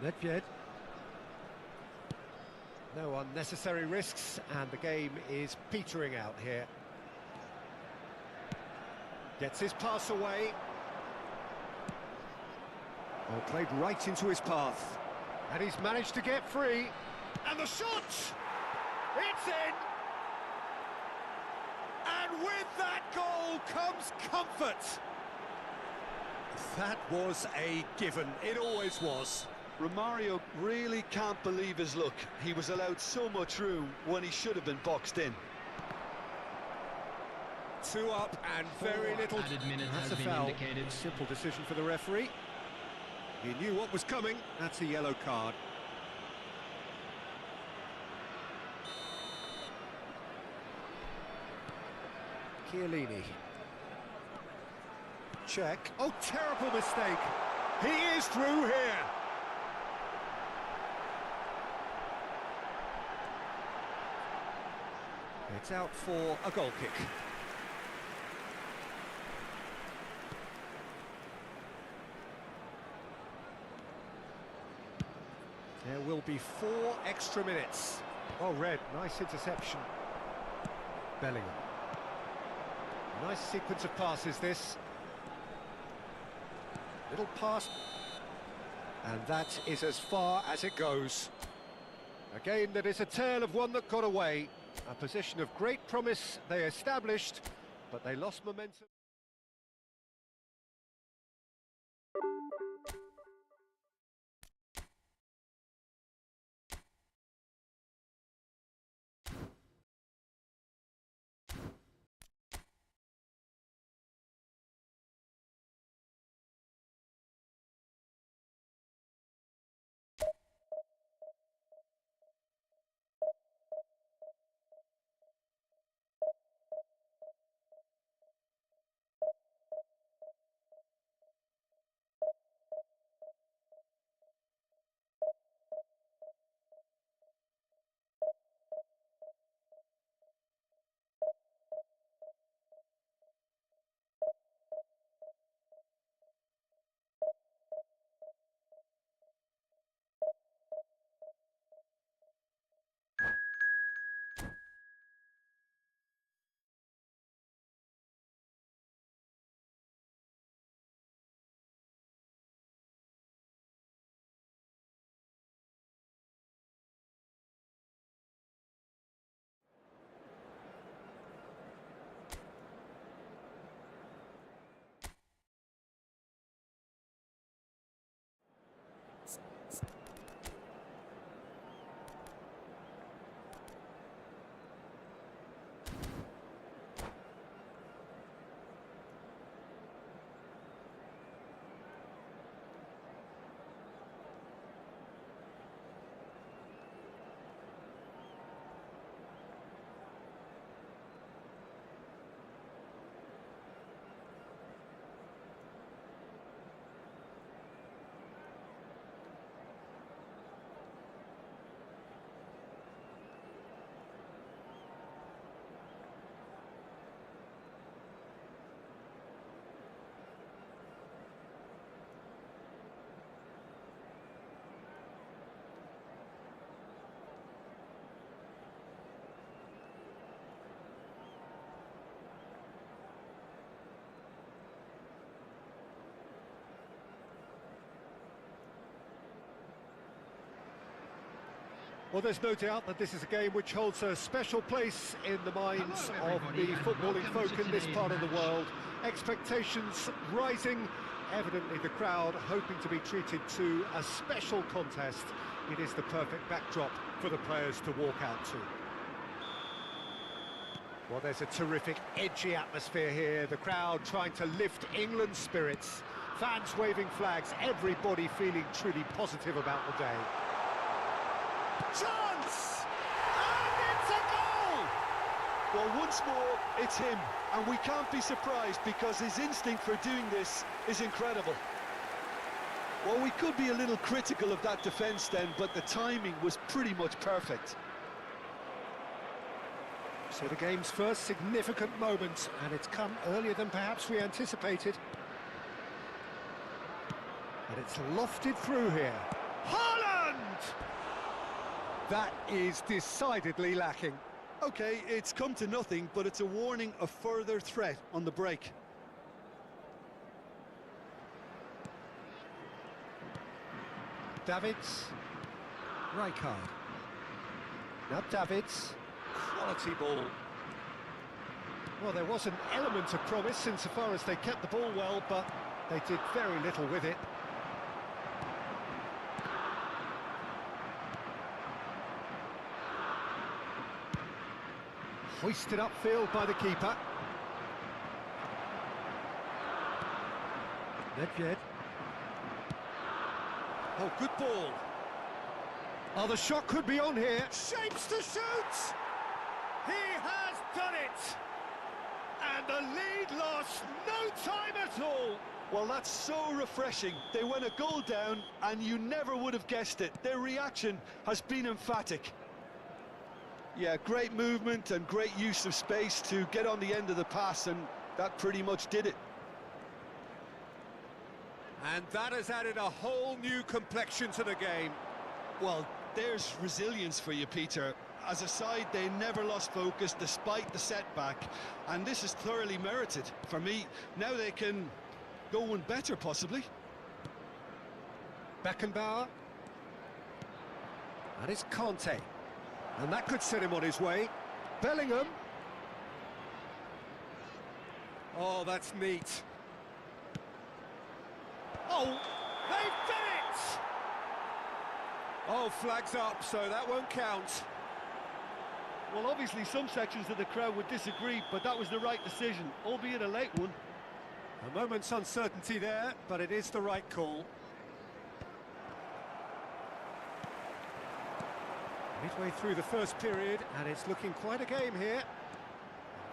Nedved. No unnecessary risks, and the game is petering out here. Gets his pass away. Oh, played right into his path. And he's managed to get free. And the shot! It's in! And with that goal comes comfort. That was a given, it always was. Romario really can't believe his luck. He was allowed so much room when he should have been boxed in. 2 up and very little. Added minute That's has a been foul. indicated. A simple decision for the referee. He knew what was coming. That's a yellow card. Chiellini. Check. Oh, terrible mistake. He is through here. It's out for a goal kick. There will be 4 extra minutes. Oh, Red, nice interception. Bellingham. Nice sequence of passes, this. Little pass. And that is as far as it goes. Again, that is a tale of one that got away. A position of great promise they established, but they lost momentum. Well, there's no doubt that this is a game which holds a special place in the minds of the footballing folk in this part of the world. Expectations rising, evidently the crowd hoping to be treated to a special contest. It is the perfect backdrop for the players to walk out to. Well, there's a terrific, edgy atmosphere here. The crowd trying to lift England's spirits. Fans waving flags, everybody feeling truly positive about the day. Chance! And it's a goal! Well, once more, it's him, and we can't be surprised because his instinct for doing this is incredible. Well, we could be a little critical of that defence then, but the timing was pretty much perfect. So the game's first significant moment, and it's come earlier than perhaps we anticipated. And it's lofted through here. Haaland! That is decidedly lacking. Okay, it's come to nothing, but it's a warning of further threat on the break. Davids. Rijkaard. Now Davids. Quality ball. Well, there was an element of promise insofar as they kept the ball well, but they did very little with it. Hoisted upfield by the keeper. Nedved. Oh, good ball. Oh, the shot could be on here. Shapes to shoot! He has done it! And the lead lost no time at all. Well, that's so refreshing. They went a goal down, and you never would have guessed it. Their reaction has been emphatic. Yeah, great movement and great use of space to get on the end of the pass, and that pretty much did it. And that has added a whole new complexion to the game. Well, there's resilience for you, Peter. As a side, they never lost focus despite the setback, and this is thoroughly merited. For me, now they can go one better, possibly. Beckenbauer. And it's Conte. And that could set him on his way. Bellingham. Oh, that's neat. Oh, they've done it! Oh, flags up, so that won't count. Well, obviously some sections of the crowd would disagree, but that was the right decision, albeit a late one. A moment's uncertainty there, but it is the right call. Midway through the first period, and it's looking quite a game here.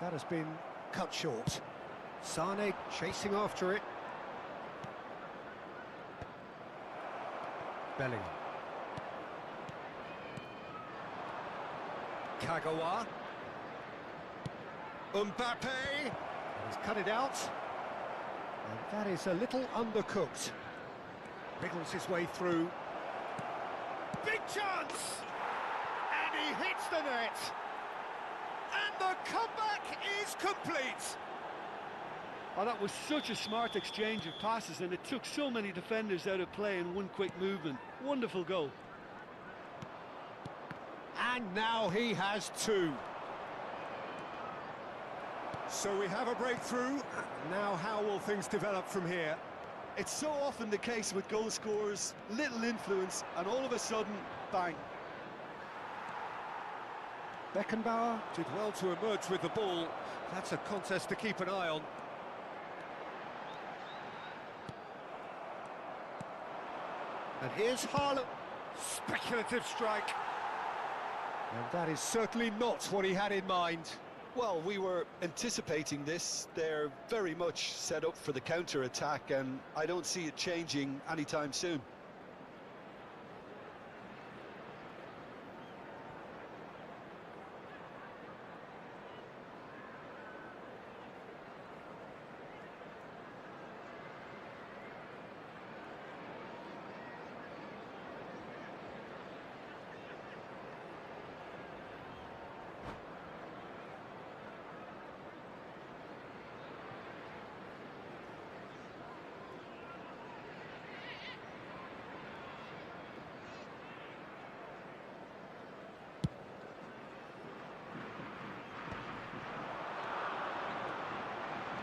That has been cut short. Sane chasing after it. Bellingham. Kagawa. Mbappe. And he's cut it out. And that is a little undercooked. Wriggles his way through. Big chance! And he hits the net. And the comeback is complete. Oh, that was such a smart exchange of passes, and it took so many defenders out of play in one quick movement. Wonderful goal. And now he has two. So we have a breakthrough. Now how will things develop from here? It's so often the case with goal scorers, little influence, and all of a sudden, bang. Beckenbauer did well to emerge with the ball. That's a contest to keep an eye on. And here's Haaland. Speculative strike. And that is certainly not what he had in mind. Well, we were anticipating this. They're very much set up for the counter-attack, and I don't see it changing anytime soon.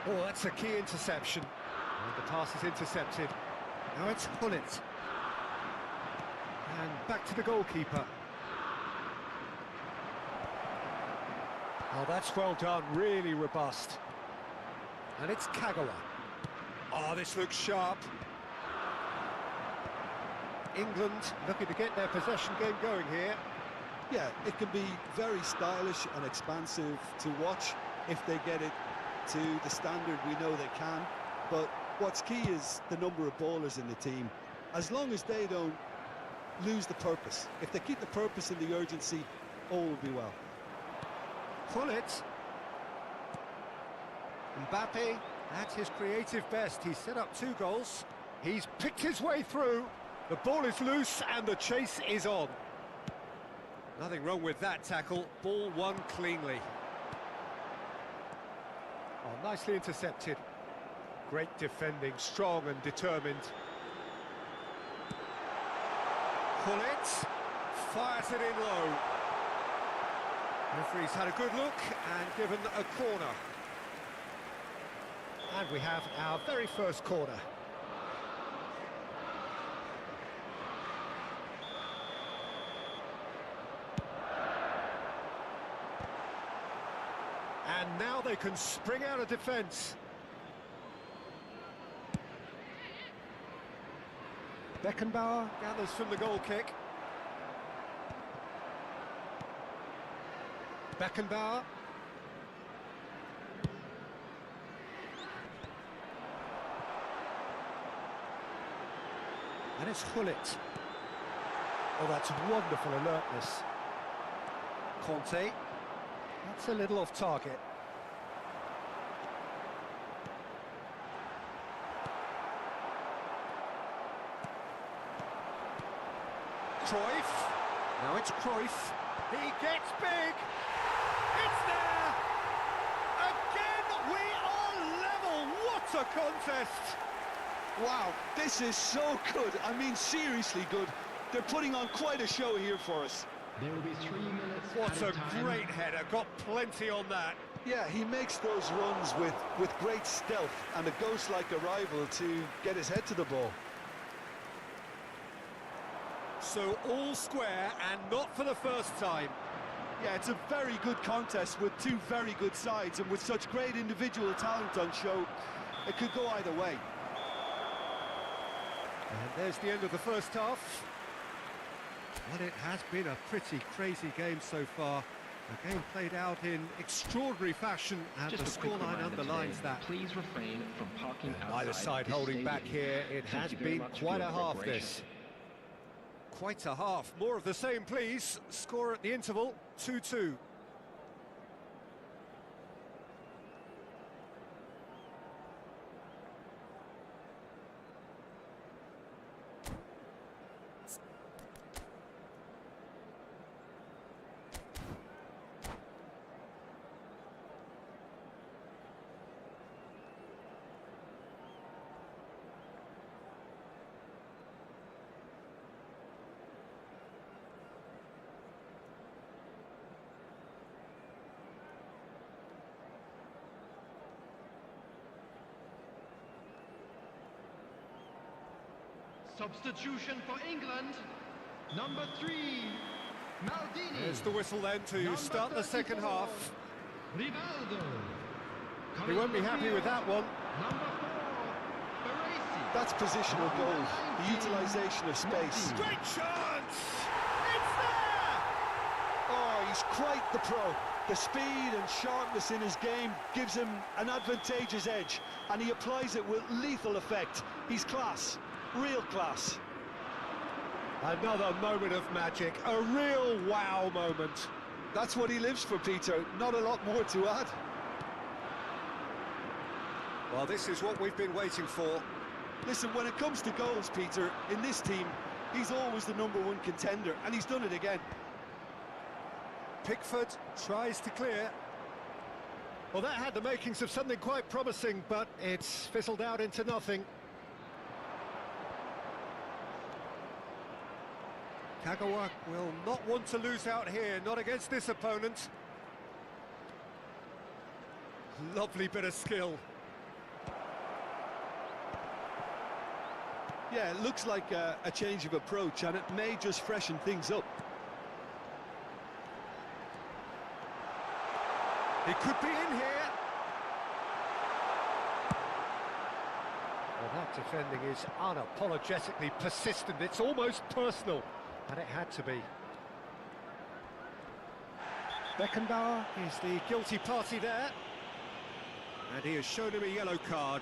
Oh, that's a key interception. And the pass is intercepted. Now it's Gullit. And back to the goalkeeper. Oh, that's well done, really robust. And it's Kagawa. Oh, this looks sharp. England looking to get their possession game going here. Yeah, it can be very stylish and expansive to watch if they get it to the standard we know they can, but what's key is the number of ballers in the team. As long as they don't lose the purpose, if they keep the purpose and the urgency, all will be well. Gullit. Mbappe at his creative best. He's set up 2 goals. He's picked his way through. The ball is loose and the chase is on. Nothing wrong with that tackle. Ball won cleanly. Oh, nicely intercepted. Great defending, strong and determined. Gullit fires it in low. Referee's had a good look and given a corner. And we have our very first corner. And now they can spring out of defence. Beckenbauer gathers from the goal kick. Beckenbauer. And it's Gullit. Oh, that's wonderful alertness. Conte. That's a little off target. Cruyff. Now it's Cruyff. He gets big. It's there. Again, we are level. What a contest. Wow, this is so good. I mean, seriously good. They're putting on quite a show here for us. There will be 3 minutes. What a great header. Got plenty on that. Yeah, he makes those runs with great stealth and a ghost-like arrival to get his head to the ball. So all square, and not for the first time. Yeah, it's a very good contest with two very good sides, and with such great individual talent on show, it could go either way. And there's the end of the first half. Well, it has been a pretty crazy game so far. A game played out in extraordinary fashion, and the scoreline underlines that. Please refrain from parking outside. Either side holding back here. It has been quite a half, this. Quite a half. More of the same, please. Score at the interval, 2-2. Substitution for England, number 3, Maldini. There's the whistle then to Number start the second 34, half. Rivaldo. He won't be happy with that one. Number 4, Baresi. That's positional goal, the utilisation of space. Great chance! It's there! Oh, he's quite the pro. The speed and sharpness in his game gives him an advantageous edge, and he applies it with lethal effect. He's class. Real class. Another moment of magic, a real wow moment. That's what he lives for, Peter. Not a lot more to add. Well, this is what we've been waiting for. Listen, when it comes to goals, Peter, in this team, he's always the #1 contender, and he's done it again. Pickford tries to clear. Well, that had the makings of something quite promising, but it's fizzled out into nothing. Kagawa will not want to lose out here, not against this opponent. Lovely bit of skill. Yeah, it looks like a change of approach, and it may just freshen things up. He could be in here. Well, that defending is unapologetically persistent. It's almost personal. And it had to be. Beckenbauer is the guilty party there. And he has shown him a yellow card.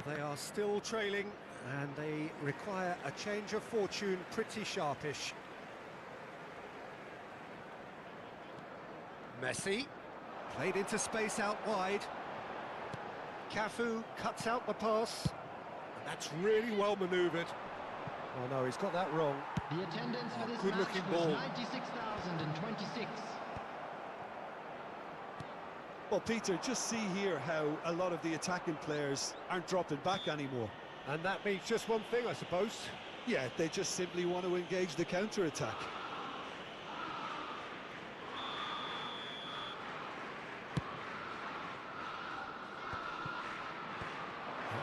They are still trailing, and they require a change of fortune pretty sharpish. Messi, played into space out wide. Cafu cuts out the pass, and that's really well manoeuvred. Oh no, he's got that wrong. The attendance for this Good looking match ball. was 96,026. Well, Peter, just see here how a lot of the attacking players aren't dropping back anymore. And that means just one thing, I suppose. Yeah, they just simply want to engage the counter-attack.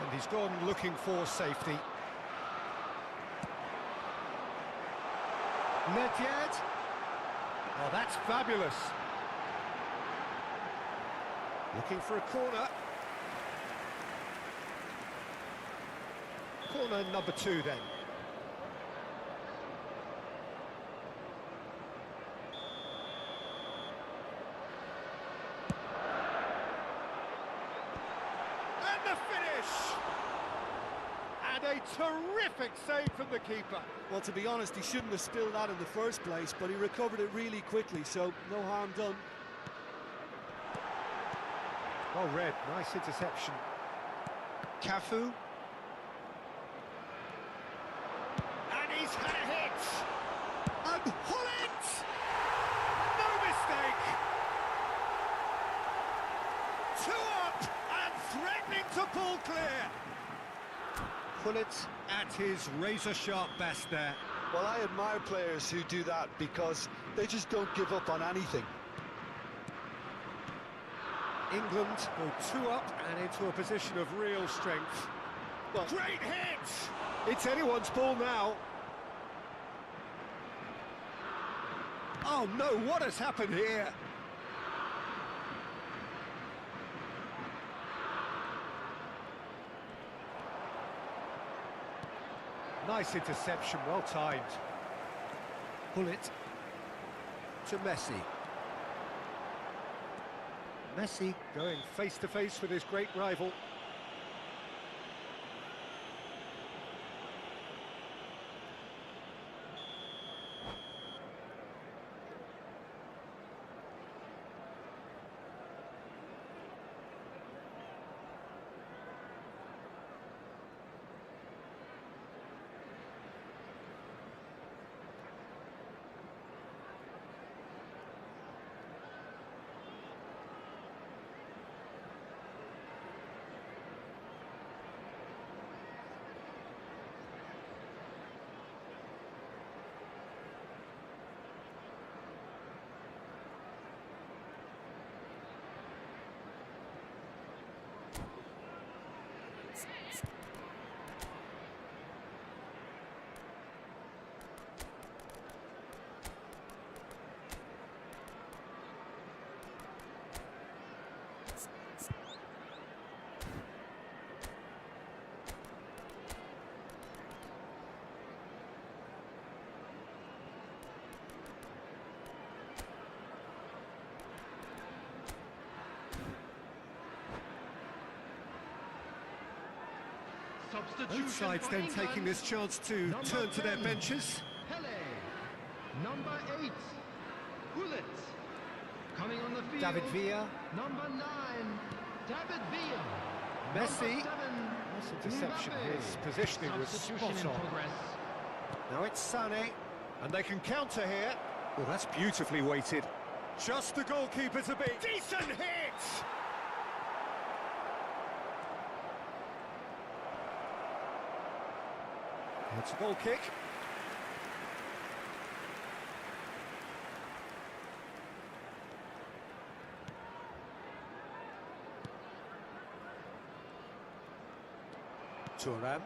And he's gone looking for safety. Not yet. Oh, that's fabulous. Looking for a corner. Corner number 2 then. And the finish! And a terrific save from the keeper. Well, to be honest, he shouldn't have spilled that in the first place, but he recovered it really quickly, so no harm done. Well read, nice interception. Cafu. And he's had a hit! And Hullet! No mistake! 2 up and threatening to pull clear. Hullet at his razor-sharp best there. Well, I admire players who do that because they just don't give up on anything. England go 2 up and into a position of real strength. Well, great hit! It's anyone's ball now. Oh no, what has happened here? Nice interception, well timed. Pull it to Messi. Messi going face to face with his great rival. Both sides then taking this chance to turn to their benches. Pele, number 8, Hullet, coming on the field. David Villa. Number 9, David Villa. Messi. Number 7, Nice interception. Mbappe. His positioning was Substitution spot in on. progress. Now it's Sané, and they can counter here. Well, that's beautifully weighted. Just the goalkeeper to beat. Decent hit! It's a goal kick. Thuram.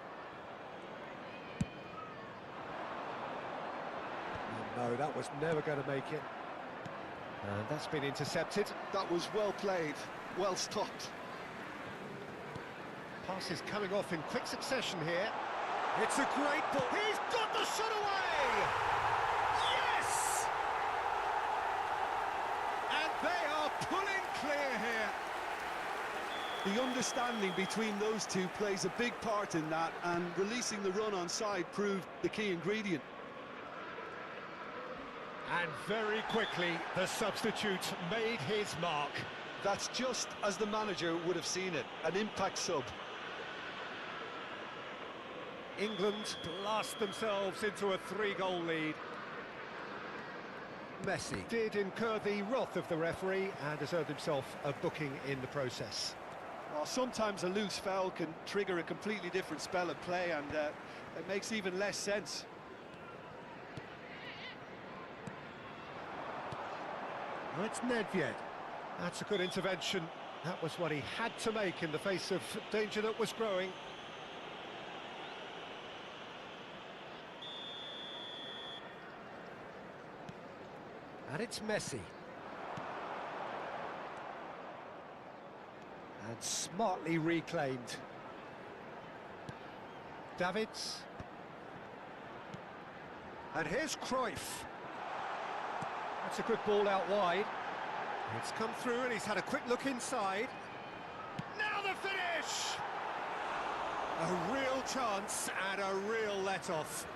No, that was never going to make it. And that's been intercepted. that was well played, well stopped. Passes coming off in quick succession here. It's a great ball. He's got the shot away! Yes! And they are pulling clear here. The understanding between those two plays a big part in that, and releasing the run on side proved the key ingredient. And very quickly, the substitute made his mark. That's just as the manager would have seen it, an impact sub. England blast themselves into a 3-goal lead. Messi did incur the wrath of the referee and has earned himself a booking in the process. Well, sometimes a loose foul can trigger a completely different spell of play, and it makes even less sense. Well, it's Nedved. That's a good intervention. That was what he had to make in the face of danger that was growing. And it's Messi. And smartly reclaimed. Davids. And here's Cruyff. That's a good ball out wide. It's come through and he's had a quick look inside. Now the finish! A real chance and a real let-off.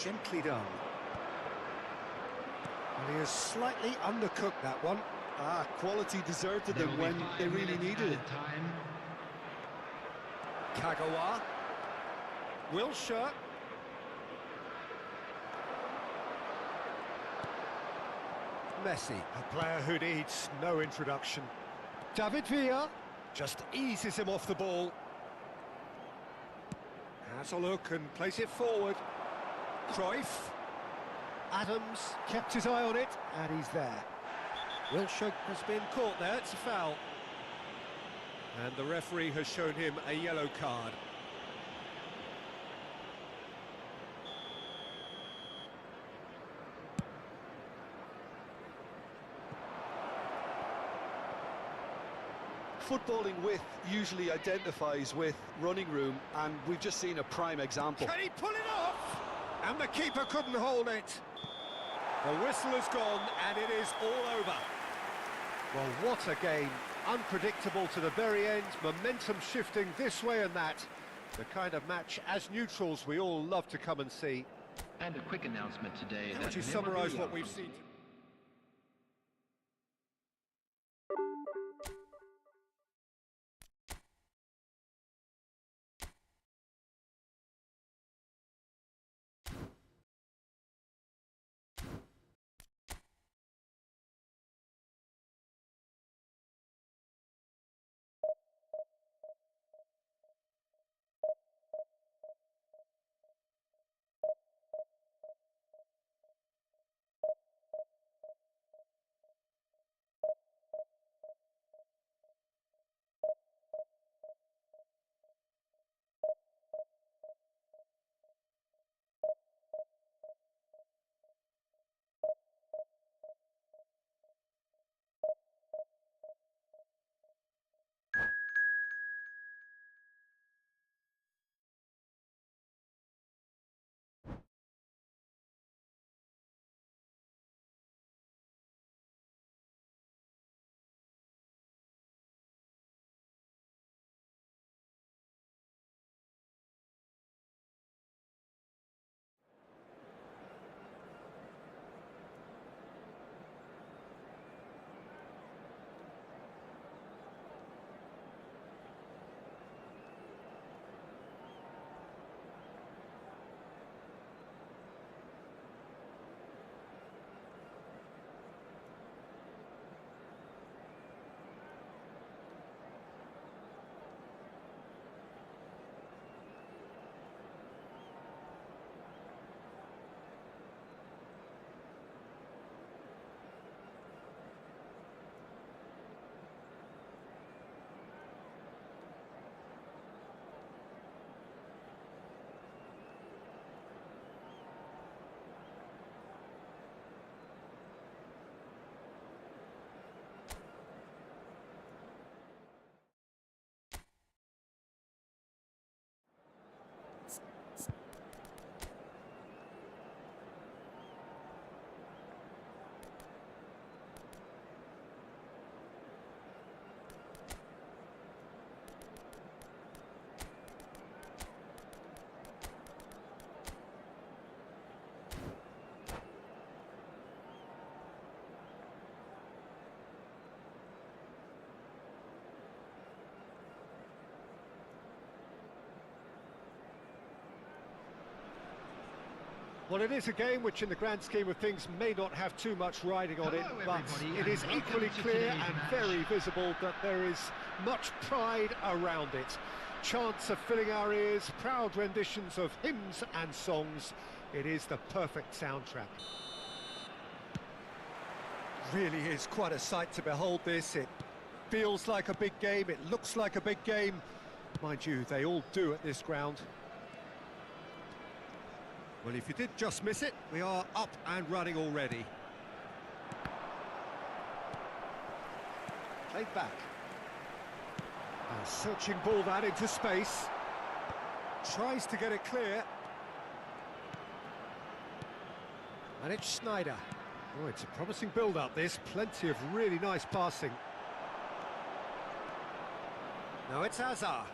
Gently done. And he has slightly undercooked that one. Ah, quality deserted them when they really needed it. Kagawa. Wilshere. Messi, a player who needs no introduction. David Villa just eases him off the ball. Has a look and plays it forward. Cruyff. Adams kept his eye on it, and he's there. Wilshere has been caught there, it's a foul. And the referee has shown him a yellow card. Footballing width usually identifies with running room, and we've just seen a prime example. Can he pull it off? And the keeper couldn't hold it. The whistle has gone, and it is all over. Well, what a game. Unpredictable to the very end, momentum shifting this way and that. The kind of match, as neutrals, we all love to come and see. And a quick announcement today. How would you summarise what we've seen? Well, it is a game which in the grand scheme of things may not have too much riding on it, but it is equally clear and very visible that there is much pride around it. Chants are filling our ears, proud renditions of hymns and songs. It is the perfect soundtrack. Really is quite a sight to behold this. It feels like a big game, it looks like a big game. Mind you, they all do at this ground. Well, if you did just miss it, we are up and running already. Played back. A searching ball that into space. Tries to get it clear. And it's Schneider. Oh, it's a promising build-up, this. Plenty of really nice passing. Now it's Hazard.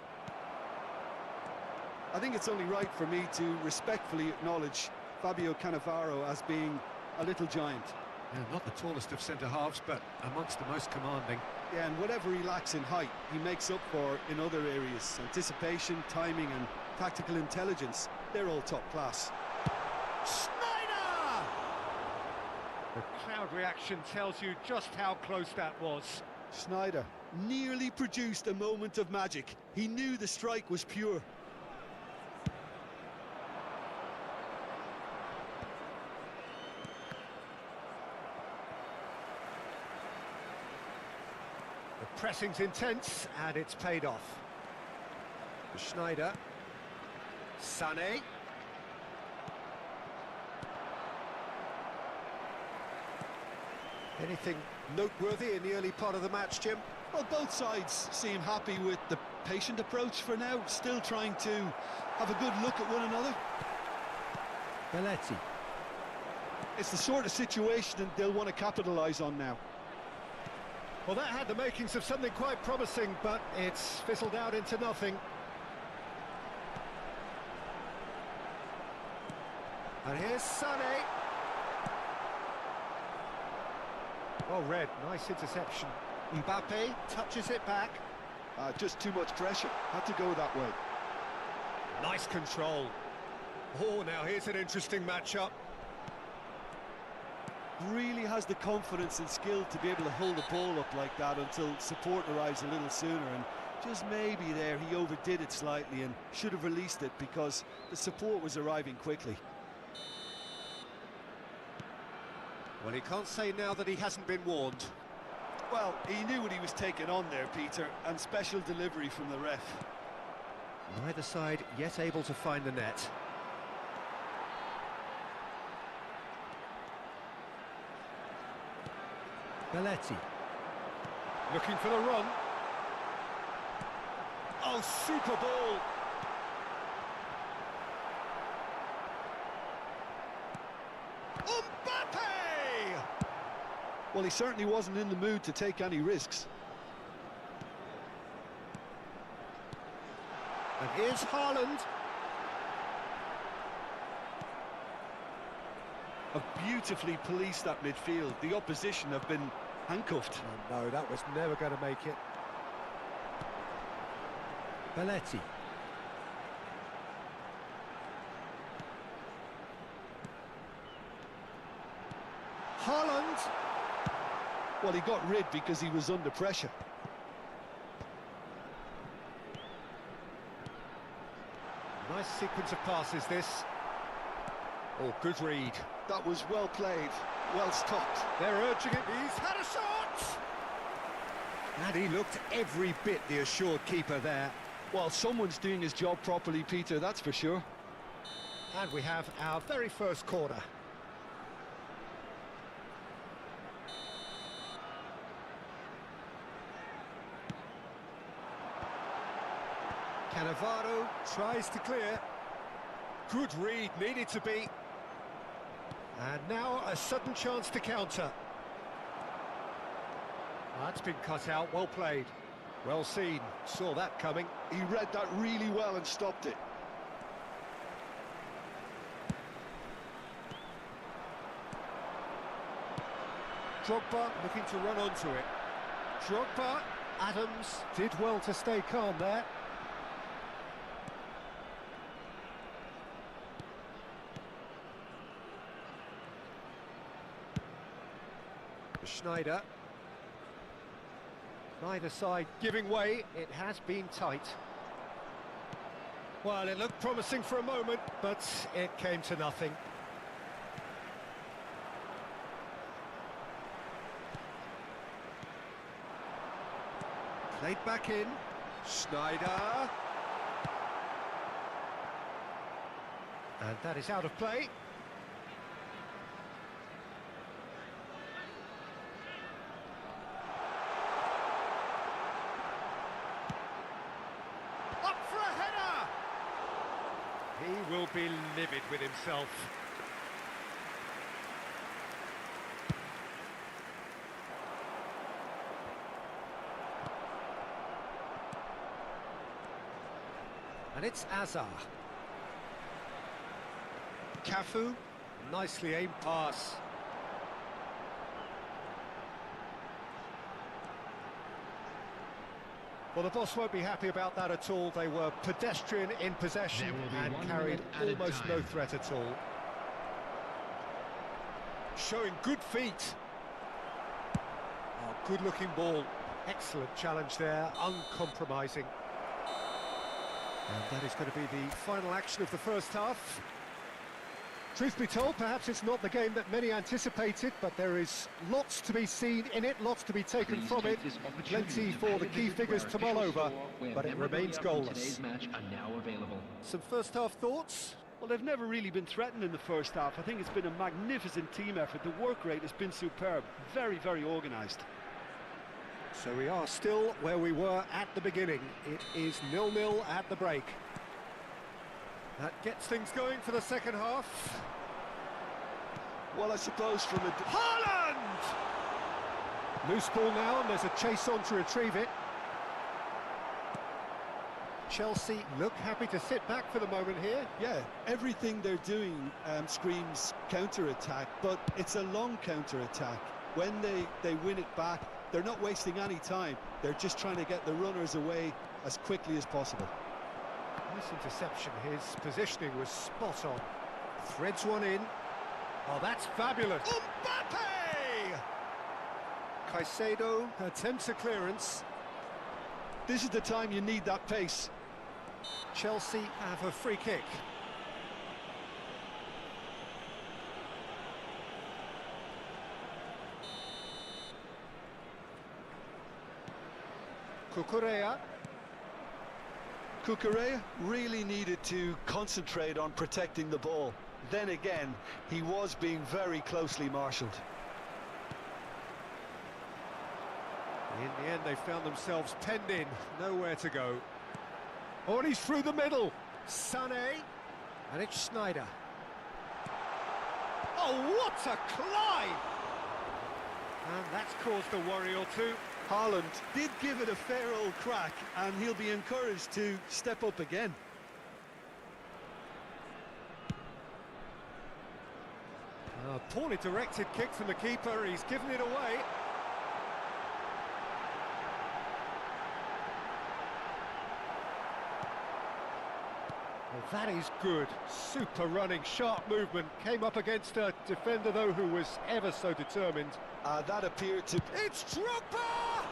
I think it's only right for me to respectfully acknowledge Fabio Cannavaro as being a little giant. Yeah, not the tallest of centre-halves, but amongst the most commanding. Yeah, and whatever he lacks in height, he makes up for in other areas. Anticipation, timing and tactical intelligence, they're all top class. Schneider! The crowd reaction tells you just how close that was. Schneider nearly produced a moment of magic. He knew the strike was pure. The pressing's intense, and it's paid off. Schneider. Sané. Anything noteworthy in the early part of the match, Jim? Well, both sides seem happy with the patient approach for now, still trying to have a good look at one another. Belletti. It's the sort of situation that they'll want to capitalise on now. Well, that had the makings of something quite promising, but it's fizzled out into nothing. And here's Sané. Well read, nice interception. Mbappe touches it back. Just too much pressure, had to go that way. Nice control. Oh, now here's an interesting matchup. Really has the confidence and skill to be able to hold the ball up like that until support arrives a little sooner, and just maybe there he overdid it slightly and should have released it because the support was arriving quickly. Well, he can't say now that he hasn't been warned. Well, he knew what he was taking on there, Peter, and special delivery from the ref. Neither side yet able to find the net. Belletti. Looking for the run. Oh, super ball! Mbappe! Well, he certainly wasn't in the mood to take any risks. And here's Haaland. Have beautifully policed that midfield. The opposition have been handcuffed. Oh, no, that was never going to make it. Belletti. Haaland. Well, he got rid because he was under pressure. Nice sequence of passes, this. Oh, good read. That was well played, well stopped. They're urging it. He's had a shot! And he looked every bit the assured keeper there. Well, someone's doing his job properly, Peter, that's for sure. And we have our very first corner. Cannavaro tries to clear. Good read, needed to be. And now a sudden chance to counter. That's been cut out, well played. Well seen, saw that coming. He read that really well and stopped it. Drogba looking to run onto it. Drogba, Adams did well to stay calm there. Schneider. Neither side giving way, it has been tight. Well, it looked promising for a moment, but it came to nothing. Played back in. Schneider. And that is out of play. Up for a header! He will be livid with himself. And it's Azar. Cafu, nicely aimed pass. Well, the boss won't be happy about that at all. They were pedestrian in possession and carried almost no threat at all. Showing good feet. Oh, good-looking ball. Excellent challenge there, uncompromising. And that is going to be the final action of the first half. Truth be told, perhaps it's not the game that many anticipated, but there is lots to be seen in it, lots to be taken from it. Plenty for the key figures to mull over, but it remains goalless. Some first half thoughts? Well, they've never really been threatened in the first half. I think it's been a magnificent team effort. The work rate has been superb. Very, very organised. So we are still where we were at the beginning. It is 0-0 at the break. That gets things going for the second half. Well, I suppose from a... Haaland! Loose ball now, and there's a chase on to retrieve it. Chelsea look happy to sit back for the moment here. Yeah, everything they're doing screams counter-attack, but it's a long counter-attack. When they win it back, they're not wasting any time. They're just trying to get the runners away as quickly as possible. Nice interception. His positioning was spot on. Threads one in. Oh, that's fabulous. Mbappe! Caicedo attempts a clearance. This is the time you need that pace. Chelsea have a free kick. Cucurella really needed to concentrate on protecting the ball. Then again, he was being very closely marshalled. In the end, they found themselves penned in, nowhere to go. Oh, and he's through the middle. Sané, and it's Schneider. Oh, what a climb! And that's caused a worry or two. Haaland did give it a fair old crack, and he'll be encouraged to step up again. A poorly directed kick from the keeper, he's given it away. Well, that is good. Super running, sharp movement. Came up against a defender, though, who was ever so determined. That appeared to... It's Drogba!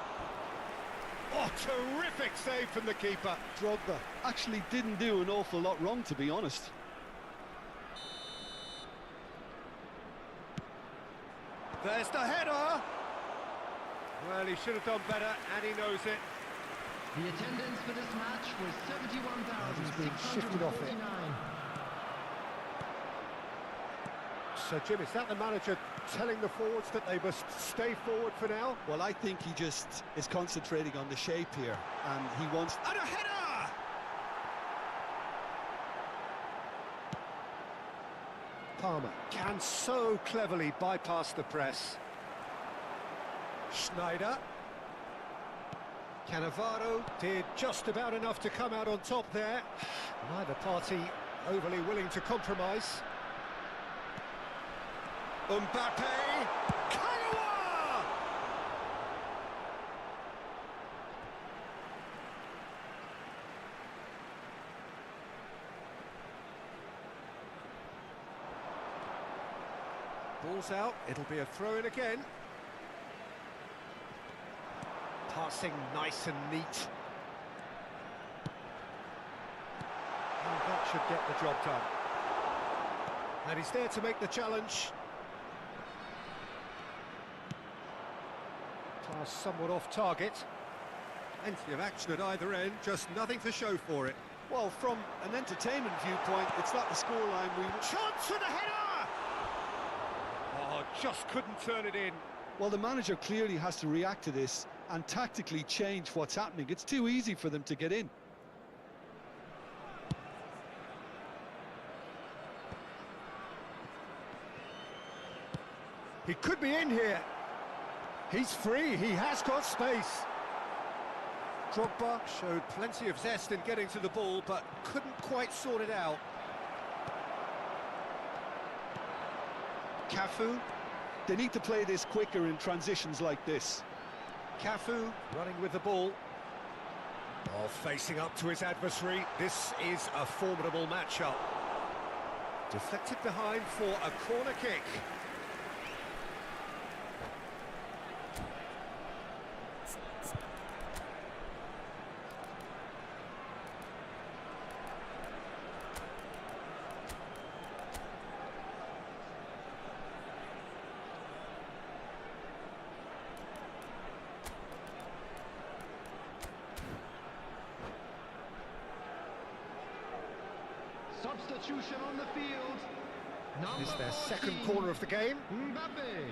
Oh, terrific save from the keeper. Drogba actually didn't do an awful lot wrong, to be honest. There's the header! Well, he should have done better, and he knows it. The attendance for this match was 71,649. So, Jim, is that the manager telling the forwards that they must stay forward for now? Well, I think he just is concentrating on the shape here, and he wants... And a header! Palmer can so cleverly bypass the press. Schneider. Cannavaro did just about enough to come out on top there. Neither party overly willing to compromise. Mbappe! Kagawa! Ball's out, it'll be a throw-in again. Passing nice and neat. And that should get the job done. And he's there to make the challenge. Pass somewhat off target. Plenty of action at either end, just nothing to show for it. Well, from an entertainment viewpoint, it's not the scoreline we... Chance for the header! Oh, just couldn't turn it in. Well, the manager clearly has to react to this and tactically change what's happening. It's too easy for them to get in. He could be in here. He's free, he has got space. Drogba showed plenty of zest in getting to the ball, but couldn't quite sort it out. Cafu. They need to play this quicker in transitions like this. Cafu running with the ball. Oh, facing up to his adversary. This is a formidable matchup. Deflected behind for a corner kick. Substitution on the field. This is their 14, second corner of the game. Mbappe.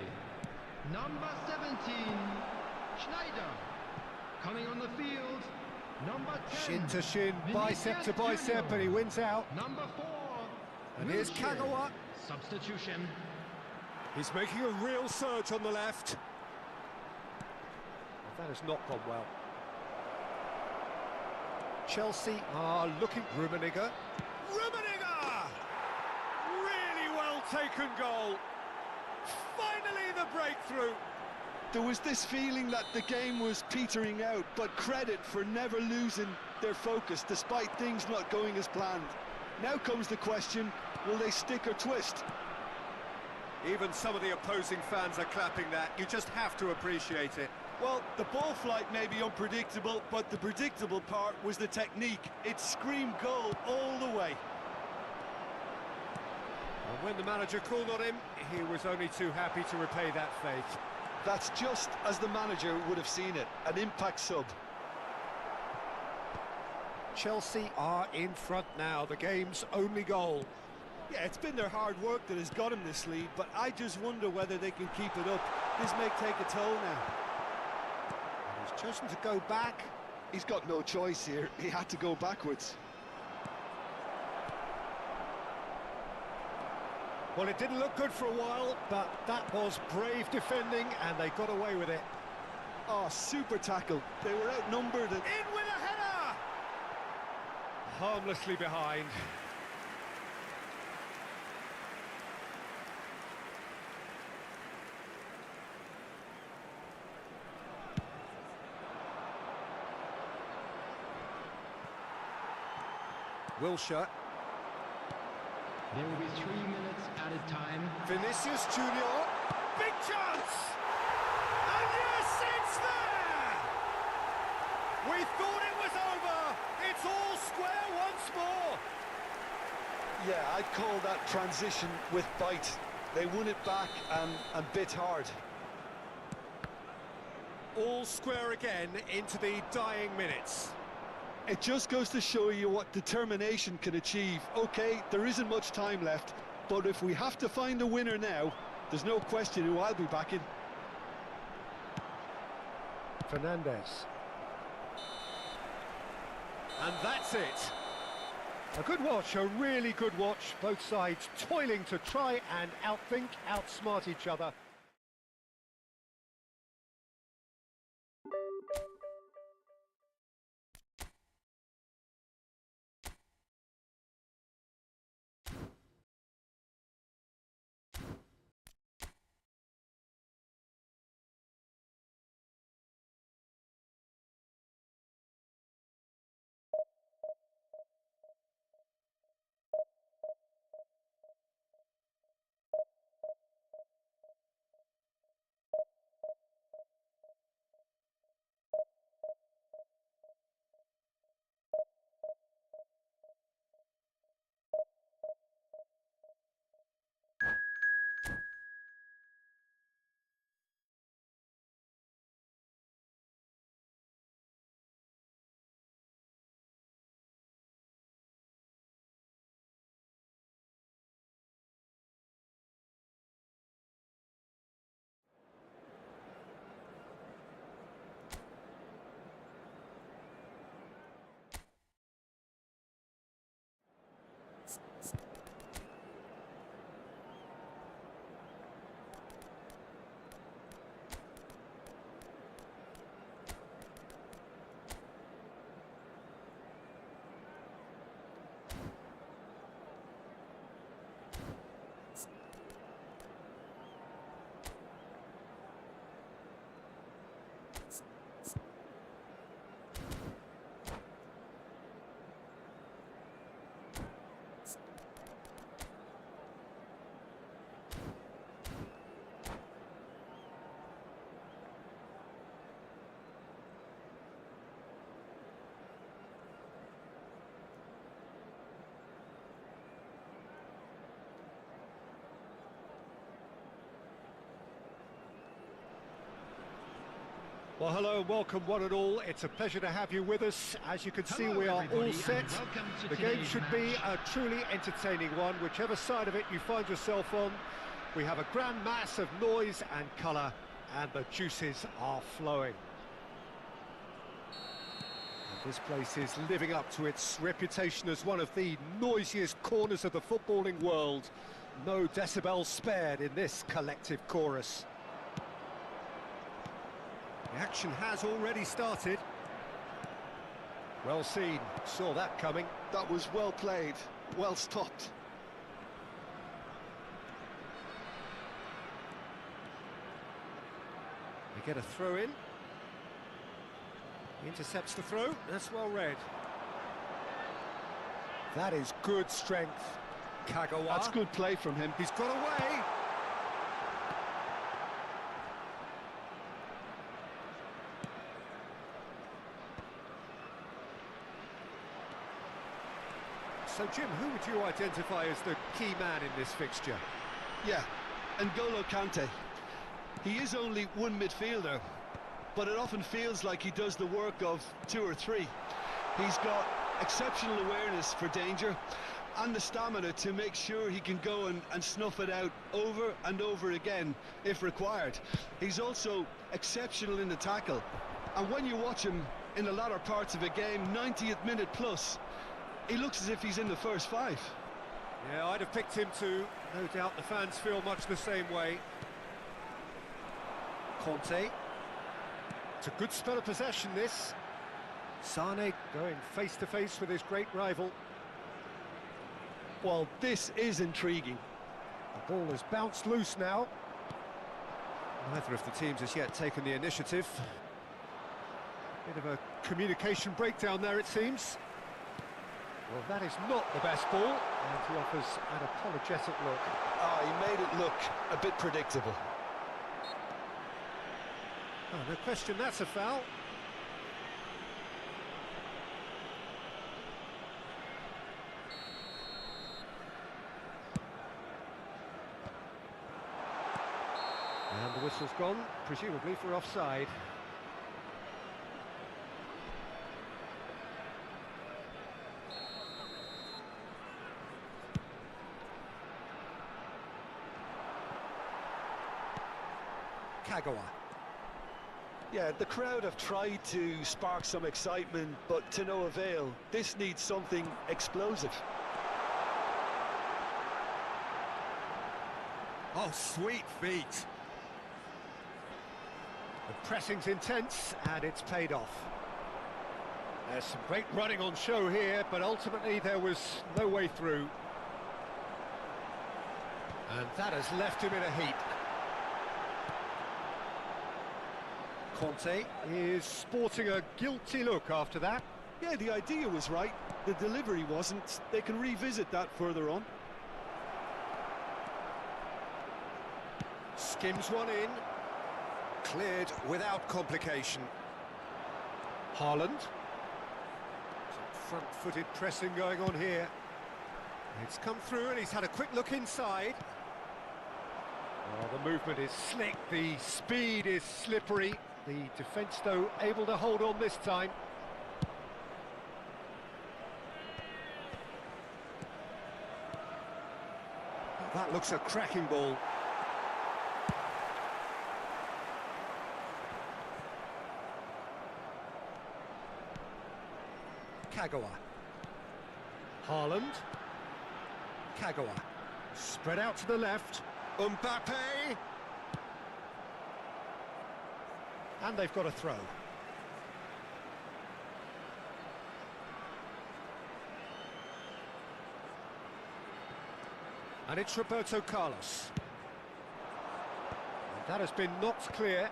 Number 17, Schneider. Coming on the field, number 10. Shin to shin, bicep to Vinicius bicep, Junior. and he wins out. Number 4. And here's Wilshere. Kagawa. Substitution. He's making a real surge on the left. That has not gone well. Chelsea are looking... Rummenigge. Rummenigge! Really well taken goal. Finally the breakthrough. There was this feeling that the game was petering out, but credit for never losing their focus despite things not going as planned. Now comes the question, will they stick or twist? Even some of the opposing fans are clapping that. You just have to appreciate it. Well, the ball flight may be unpredictable, but the predictable part was the technique. It screamed goal all the way. And when the manager called on him, he was only too happy to repay that faith. That's just as the manager would have seen it, an impact sub. Chelsea are in front now, the game's only goal. Yeah, it's been their hard work that has got him this lead, but I just wonder whether they can keep it up. This may take a toll now. He's chosen to go back. He's got no choice here. He had to go backwards. Well, it didn't look good for a while, but that was brave defending, and they got away with it. Oh, super tackle. They were outnumbered. And... In with a header! Harmlessly behind. Wilshere. There will be 3 minutes added time. Vinicius Junior. Big chance! And yes, it's there! We thought it was over. It's all square once more. Yeah, I'd call that transition with bite. They won it back and bit hard. All square again into the dying minutes. It just goes to show you what determination can achieve. Okay, there isn't much time left, but if we have to find a winner now, there's no question who I'll be backing. Fernandez. And that's it. A good watch, a really good watch. Both sides toiling to try and outthink, outsmart each other. Well, hello and welcome one and all. It's a pleasure to have you with us. As you can see, we are all set. The game should be a truly entertaining one, whichever side of it you find yourself on. We have a grand mass of noise and colour, and the juices are flowing. And this place is living up to its reputation as one of the noisiest corners of the footballing world. No decibels spared in this collective chorus. The action has already started. Well seen, saw that coming. That was well played, well stopped. They get a throw in. He intercepts the throw, that's well read. That is good strength. Kagawa. That's good play from him. He's got away. So, Jim, who would you identify as the key man in this fixture? Yeah, N'Golo Kante. He is only one midfielder, but it often feels like he does the work of two or three. He's got exceptional awareness for danger and the stamina to make sure he can go and snuff it out over and over again if required. He's also exceptional in the tackle, and when you watch him in the latter parts of a game, 90th minute plus, he looks as if he's in the first five. Yeah, I'd have picked him too. No doubt the fans feel much the same way. Conte. It's a good spell of possession, this. Sane going face-to-face with his great rival. Well, this is intriguing. The ball has bounced loose now. Neither of the teams has yet taken the initiative. Bit of a communication breakdown there, it seems. Well, that is not the best ball, and he offers an apologetic look. Oh, he made it look a bit predictable. Oh, no question, that's a foul. And the whistle's gone, presumably for offside. Kagawa. Yeah, the crowd have tried to spark some excitement, but to no avail. This needs something explosive. Oh, sweet feet. The pressing's intense, and it's paid off. There's some great running on show here, but ultimately there was no way through. And that has left him in a heap. Conte is sporting a guilty look after that. Yeah, the idea was right, the delivery wasn't. They can revisit that further on. Skims one in. Cleared without complication. Haaland. Some front-footed pressing going on here. It's come through and he's had a quick look inside. Oh, the movement is slick, the speed is slippery. The defence, though, able to hold on this time. That looks a cracking ball. Kagawa. Haaland. Kagawa. Spread out to the left. Mbappe. And they've got a throw. And it's Roberto Carlos. And that has been knocked clear.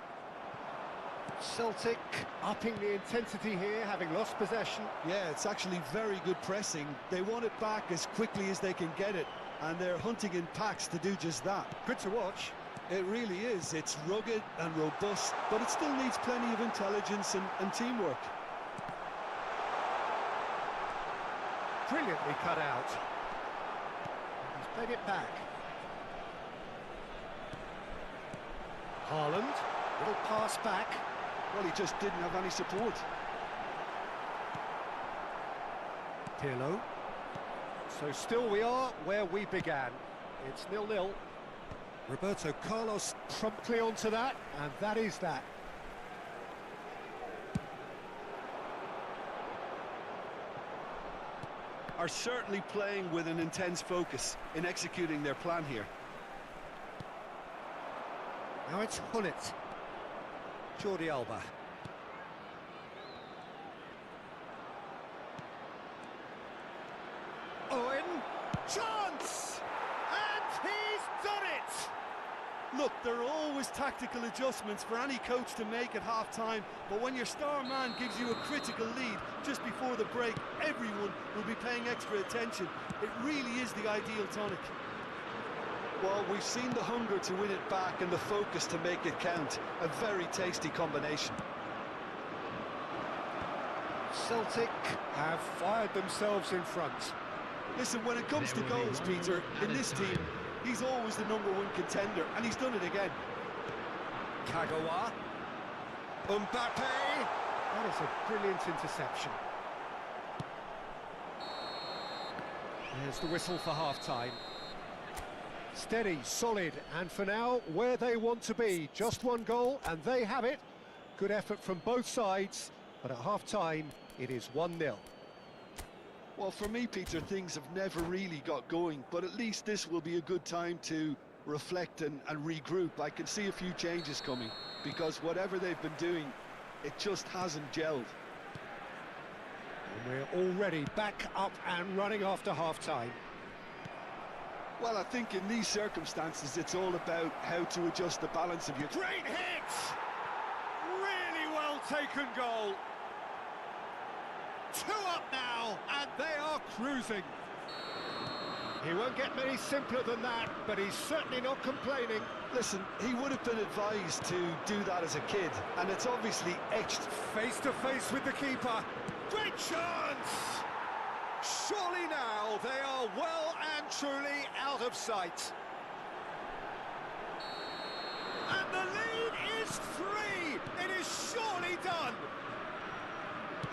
Celtic upping the intensity here, having lost possession. Yeah, it's actually very good pressing. They want it back as quickly as they can get it, and they're hunting in packs to do just that. Good to watch. It really is. It's rugged and robust, but it still needs plenty of intelligence and teamwork. Brilliantly cut out. He's played it back. Haaland, little pass back. Well, he just didn't have any support. Pirlo. So still we are where we began. It's 0-0. Roberto Carlos promptly onto that, and that is that. Are certainly playing with an intense focus in executing their plan here. Now it's Hullet. Jordi Alba. Owen. Chance! And he's done it! Look, there are always tactical adjustments for any coach to make at half-time, but when your star man gives you a critical lead just before the break, everyone will be paying extra attention. It really is the ideal tonic. Well, we've seen the hunger to win it back and the focus to make it count. A very tasty combination. Celtic have fired themselves in front. Listen, when it comes to goals, Peter, in this team, he's always the #1 contender, and he's done it again. Kagawa. Mbappe. That is a brilliant interception. There's the whistle for half-time. Steady, solid, and for now, where they want to be. Just one goal, and they have it. Good effort from both sides, but at half-time, it is 1-0. Well, for me, Peter, things have never really got going, but at least this will be a good time to reflect and regroup. I can see a few changes coming, because whatever they've been doing, it just hasn't gelled. And we're already back up and running after half-time. Well, I think in these circumstances, it's all about how to adjust the balance of your... Great hit! Really well taken goal. 2 up now, and they are cruising. He won't get many simpler than that, but he's certainly not complaining. Listen, he would have been advised to do that as a kid, and it's obviously etched. Face to face with the keeper. Great chance! Surely now they are well and truly out of sight. And the lead is 3! It is surely done!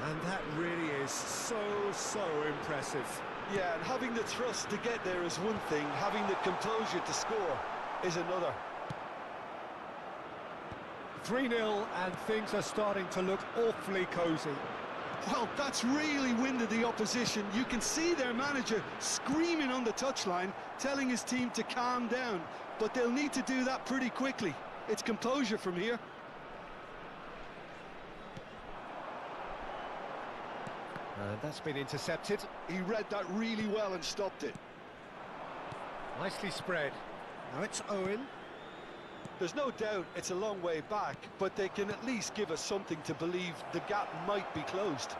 And that really is so impressive. Yeah, and having the trust to get there is one thing, having the composure to score is another. 3-0, and things are starting to look awfully cosy. Well, that's really winded the opposition. You can see their manager screaming on the touchline, telling his team to calm down, but they'll need to do that pretty quickly. It's composure from here. That's been intercepted. He read that really well and stopped it. Nicely spread. Now it's Owen. There's no doubt it's a long way back, but they can at least give us something to believe the gap might be closed.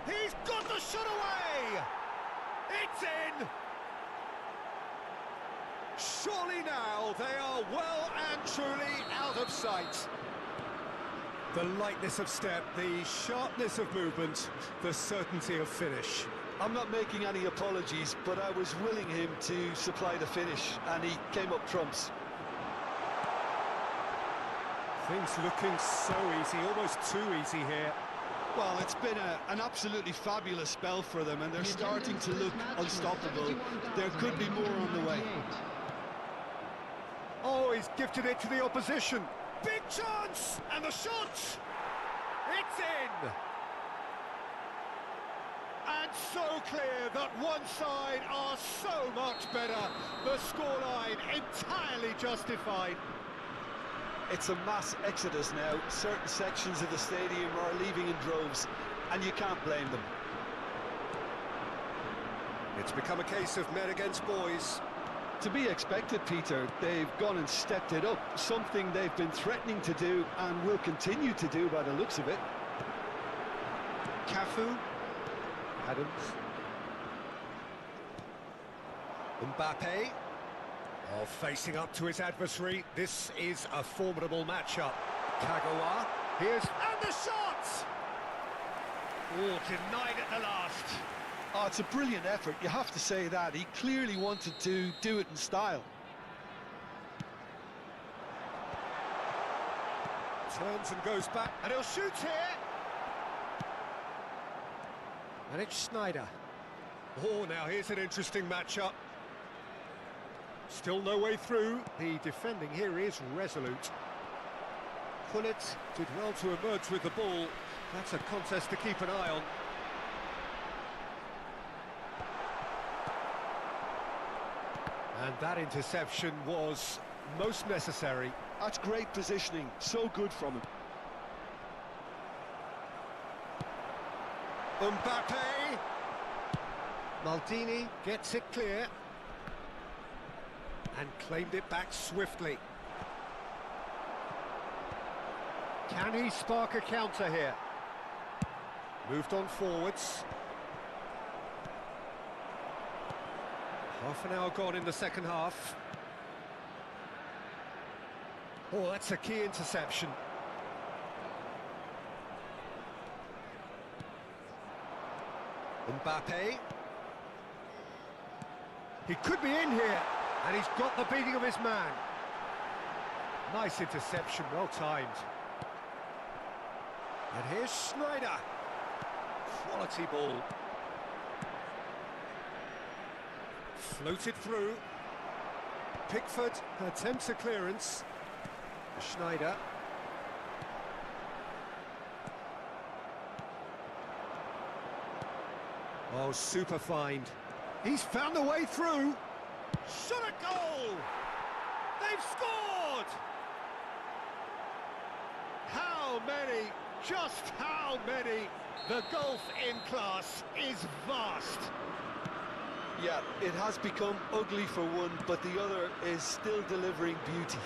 He's got the shot away! It's in! Surely now they are well and truly out of sight. The lightness of step, the sharpness of movement, the certainty of finish. I'm not making any apologies, but I was willing him to supply the finish, and he came up trumps. Things looking so easy, almost too easy here. Well, it's been an absolutely fabulous spell for them, and they're starting to look unstoppable. There could be more on the way. Oh, he's gifted it to the opposition. Big chance! And the shot! It's in! And so clear that one side are so much better. The scoreline entirely justified. It's a mass exodus now. Certain sections of the stadium are leaving in droves, and you can't blame them. It's become a case of men against boys. To be expected, Peter. They've gone and stepped it up, something they've been threatening to do and will continue to do by the looks of it. Cafu. Adams. Mbappe. Oh, facing up to his adversary. This is a formidable matchup. Kagawa. Here's... and the shot! Oh, denied at the last. Oh, it's a brilliant effort, you have to say that. He clearly wanted to do it in style. Turns and goes back, and he'll shoot here. And it's Sneijder. Oh, now here's an interesting matchup. Still no way through. The defending here is resolute. Gullit did well to emerge with the ball. That's a contest to keep an eye on. And that interception was most necessary. That's great positioning, so good from him. Mbappe! Maldini gets it clear. And claimed it back swiftly. Can he spark a counter here? Moved on forwards. Half an hour gone in the second half. Oh, that's a key interception. Mbappe. He could be in here, and he's got the beating of his man. Nice interception, well timed. And here's Sneijder. Quality ball. Floated through. Pickford attempts a clearance. Sneijder. Oh, super find. He's found a way through. Shot a goal! They've scored! How many? Just how many? The gulf in class is vast. Yeah, it has become ugly for one, but the other is still delivering beauty.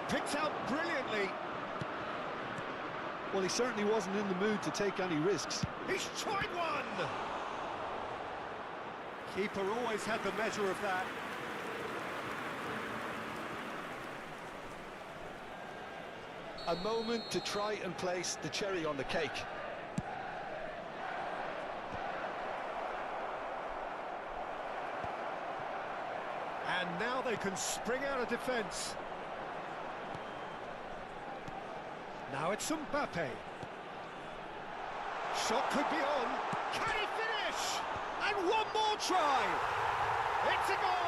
Picked out brilliantly. Well, he certainly wasn't in the mood to take any risks. He's tried one! Keeper always had the measure of that. A moment to try and place the cherry on the cake. And now they can spring out of defence. Now it's Mbappe. Shot could be on. Can he finish? And one more try. It's a goal.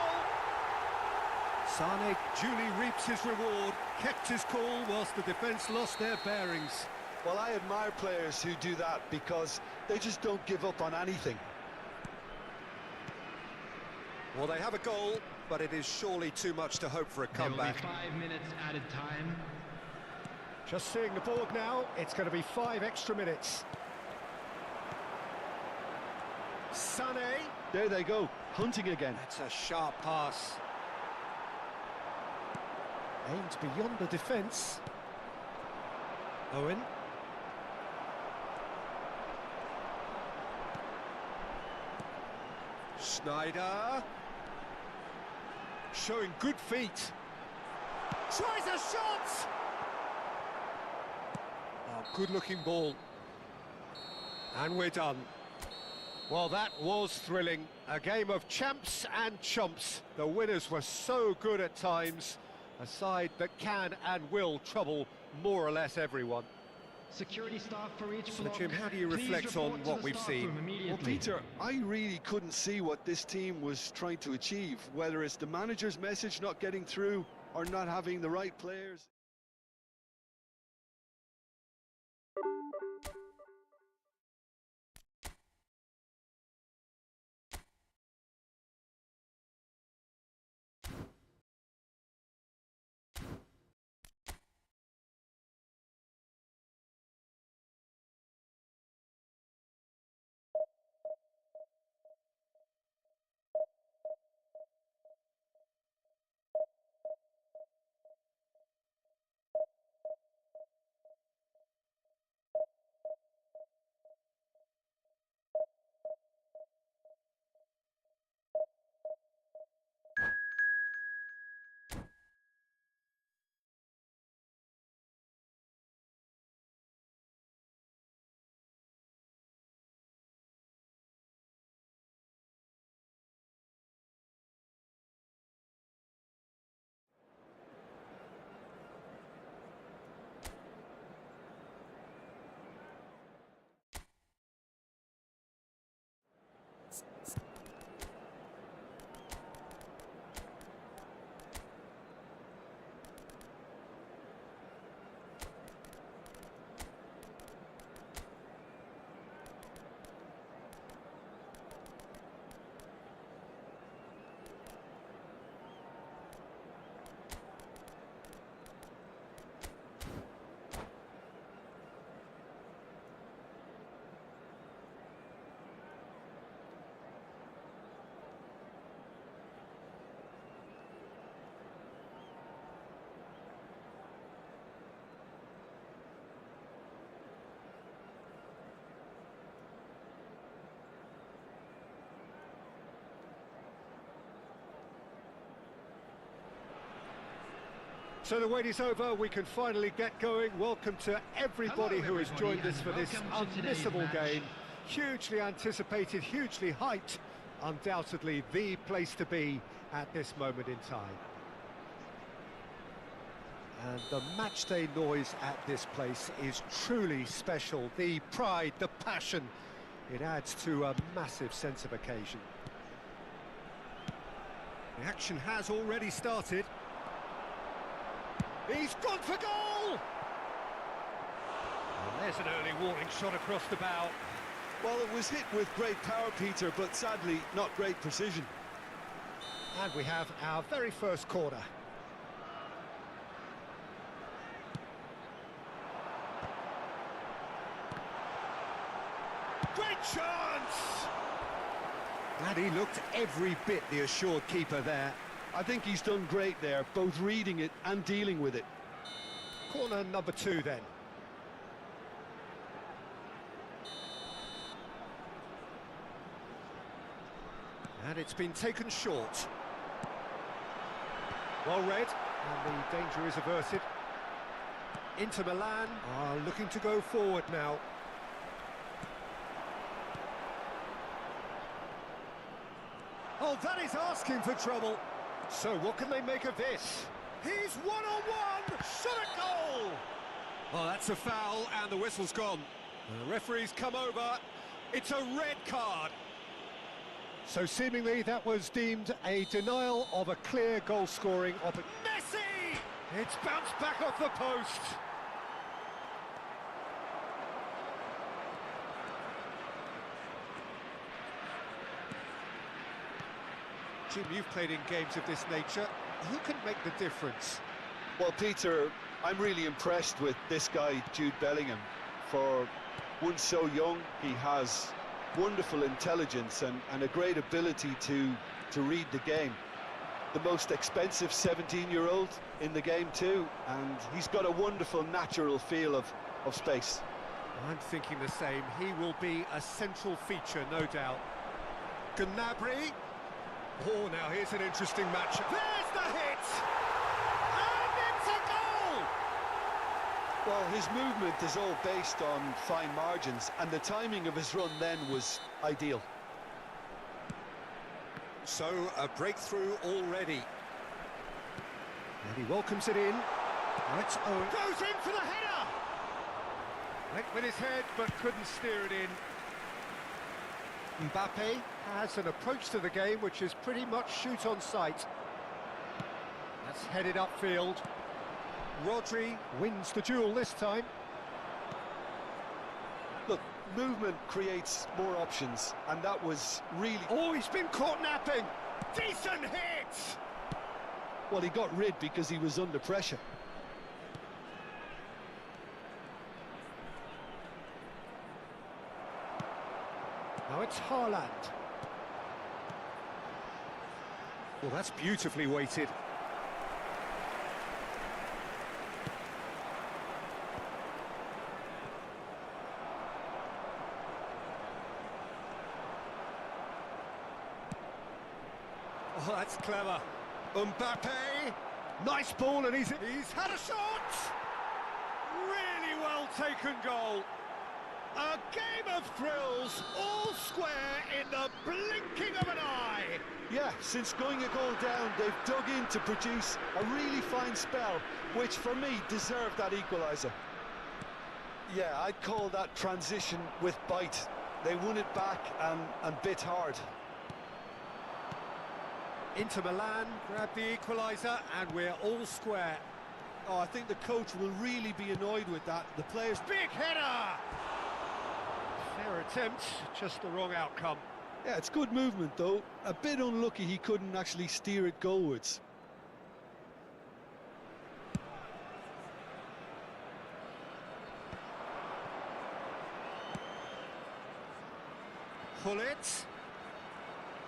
Sane duly reaps his reward, kept his cool whilst the defence lost their bearings. Well, I admire players who do that because they just don't give up on anything. Well, they have a goal, but it is surely too much to hope for a comeback. There will be 5 minutes added time. Just seeing the board now, it's going to be 5 extra minutes. Sane. There they go, hunting again. That's a sharp pass. Aimed beyond the defence. Owen. Sneijder. Showing good feet. Tries a shot! Oh, good-looking ball. And we're done. Well, that was thrilling. A game of champs and chumps. The winners were so good at times. A side that can and will trouble more or less everyone. Security staff for each So, block. Jim, how do you Please reflect on report to what the we've staff seen? room Well, immediately. Peter, I really couldn't see what this team was trying to achieve, whether it's the manager's message not getting through or not having the right players. So the wait is over, we can finally get going. Welcome to everybody who has joined us for this unmissable game. Hugely anticipated, hugely hyped. Undoubtedly the place to be at this moment in time. And the matchday noise at this place is truly special. The pride, the passion, it adds to a massive sense of occasion. The action has already started. He's gone for goal! And there's an early warning shot across the bow. Well, it was hit with great power, Peter, but sadly not great precision. And we have our very first corner. Great chance! And he looked every bit the assured keeper there. I think he's done great there, both reading it and dealing with it. Corner number 2 then. And it's been taken short. Well read, and the danger is averted. Inter Milan are looking to go forward now. Oh, that is asking for trouble. So what can they make of this? He's one-on-one! Shot a goal! Well, that's a foul, and the whistle's gone. The referee's come over. It's a red card. So seemingly that was deemed a denial of a clear goal-scoring opportunity. Messi! It's bounced back off the post. Jim, you've played in games of this nature. Who can make the difference? Well, Peter, I'm really impressed with this guy, Jude Bellingham. For one so young, he has wonderful intelligence and a great ability to read the game. The most expensive 17-year-old in the game too, and he's got a wonderful natural feel of space. I'm thinking the same. He will be a central feature, no doubt. Gnabry. Oh, now here's an interesting match. There's the hit! And it's a goal! Well, his movement is all based on fine margins, and the timing of his run then was ideal. So, a breakthrough already. And he welcomes it in. That's Owen. Goes in for the header! Went with his head, but couldn't steer it in. Mbappe has an approach to the game which is pretty much shoot on sight. That's headed upfield. Rodri wins the duel this time. Look, movement creates more options, and that was really... Oh, he's been caught napping! Decent hit! Well, he got rid because he was under pressure. Now it's Haaland. Well, that's beautifully weighted. Oh, that's clever. Mbappe. Nice ball, and he's had a shot! Really well taken goal. A game of thrills, all square in the blinking of an eye. Yeah, since going a goal down, they've dug in to produce a really fine spell, which for me deserved that equaliser. Yeah, I'd call that transition with bite. They won it back and bit hard. Inter Milan grab the equaliser, and we're all square. Oh, I think the coach will really be annoyed with that. The players... Big header! Fair attempt, just the wrong outcome. Yeah, it's good movement, though. A bit unlucky he couldn't actually steer it goalwards.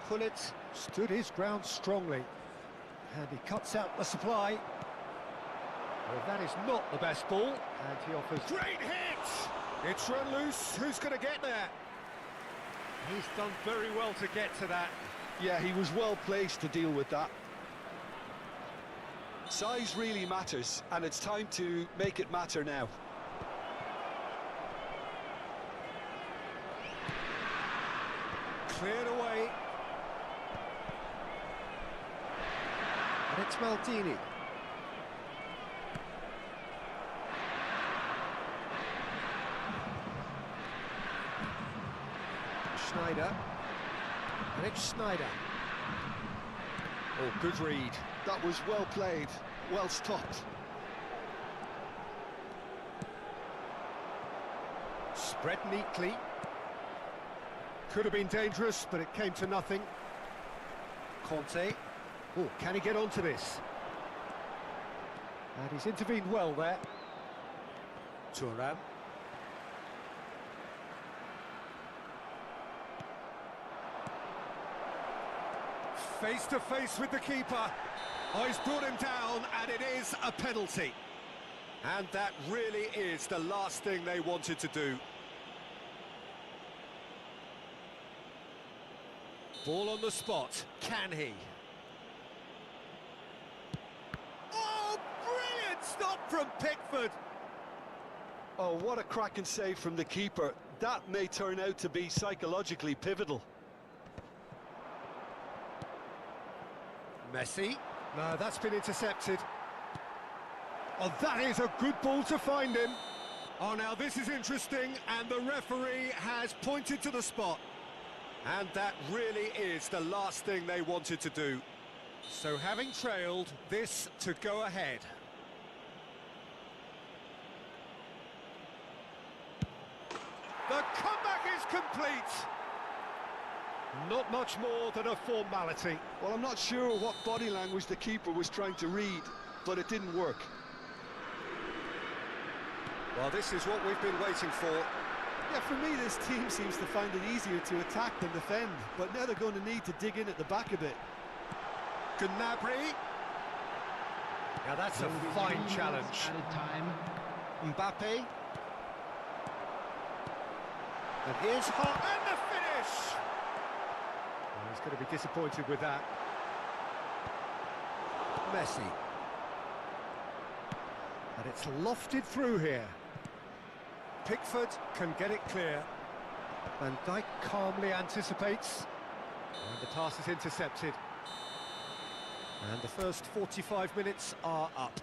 Gullit stood his ground strongly, and he cuts out the supply. Well, that is not the best ball, and he offers... Great hit! It's run loose. Who's going to get there? He's done very well to get to that. Yeah, he was well placed to deal with that. Size really matters, and it's time to make it matter now. Cleared away. And it's Maldini. Schneider. And it's Schneider. Oh, good read. That was well played, well stopped. Spread neatly. Could have been dangerous, but it came to nothing. Conte. Oh, can he get onto this? And he's intervened well there. Thuram. Face to face with the keeper. Oh, he's brought him down, and it is a penalty. And that really is the last thing they wanted to do. Ball on the spot. Can he? Oh, brilliant stop from Pickford. Oh, what a cracking save from the keeper. That may turn out to be psychologically pivotal. Messi. No, that's been intercepted. Oh, that is a good ball to find him. Oh, now this is interesting, and the referee has pointed to the spot. And that really is the last thing they wanted to do. So having trailed, this to go ahead. The comeback is complete. Not much more than a formality. Well, I'm not sure what body language the keeper was trying to read, but it didn't work. Well, this is what we've been waiting for. Yeah, for me, this team seems to find it easier to attack than defend, but now they're going to need to dig in at the back a bit. Gnabry. Now that's a fine challenge. Mbappe. And here's Hart, and the finish! Well, he's going to be disappointed with that. Messi. And it's lofted through here. Pickford can get it clear. Van Dijk calmly anticipates. And the pass is intercepted. And the first 45 minutes are up.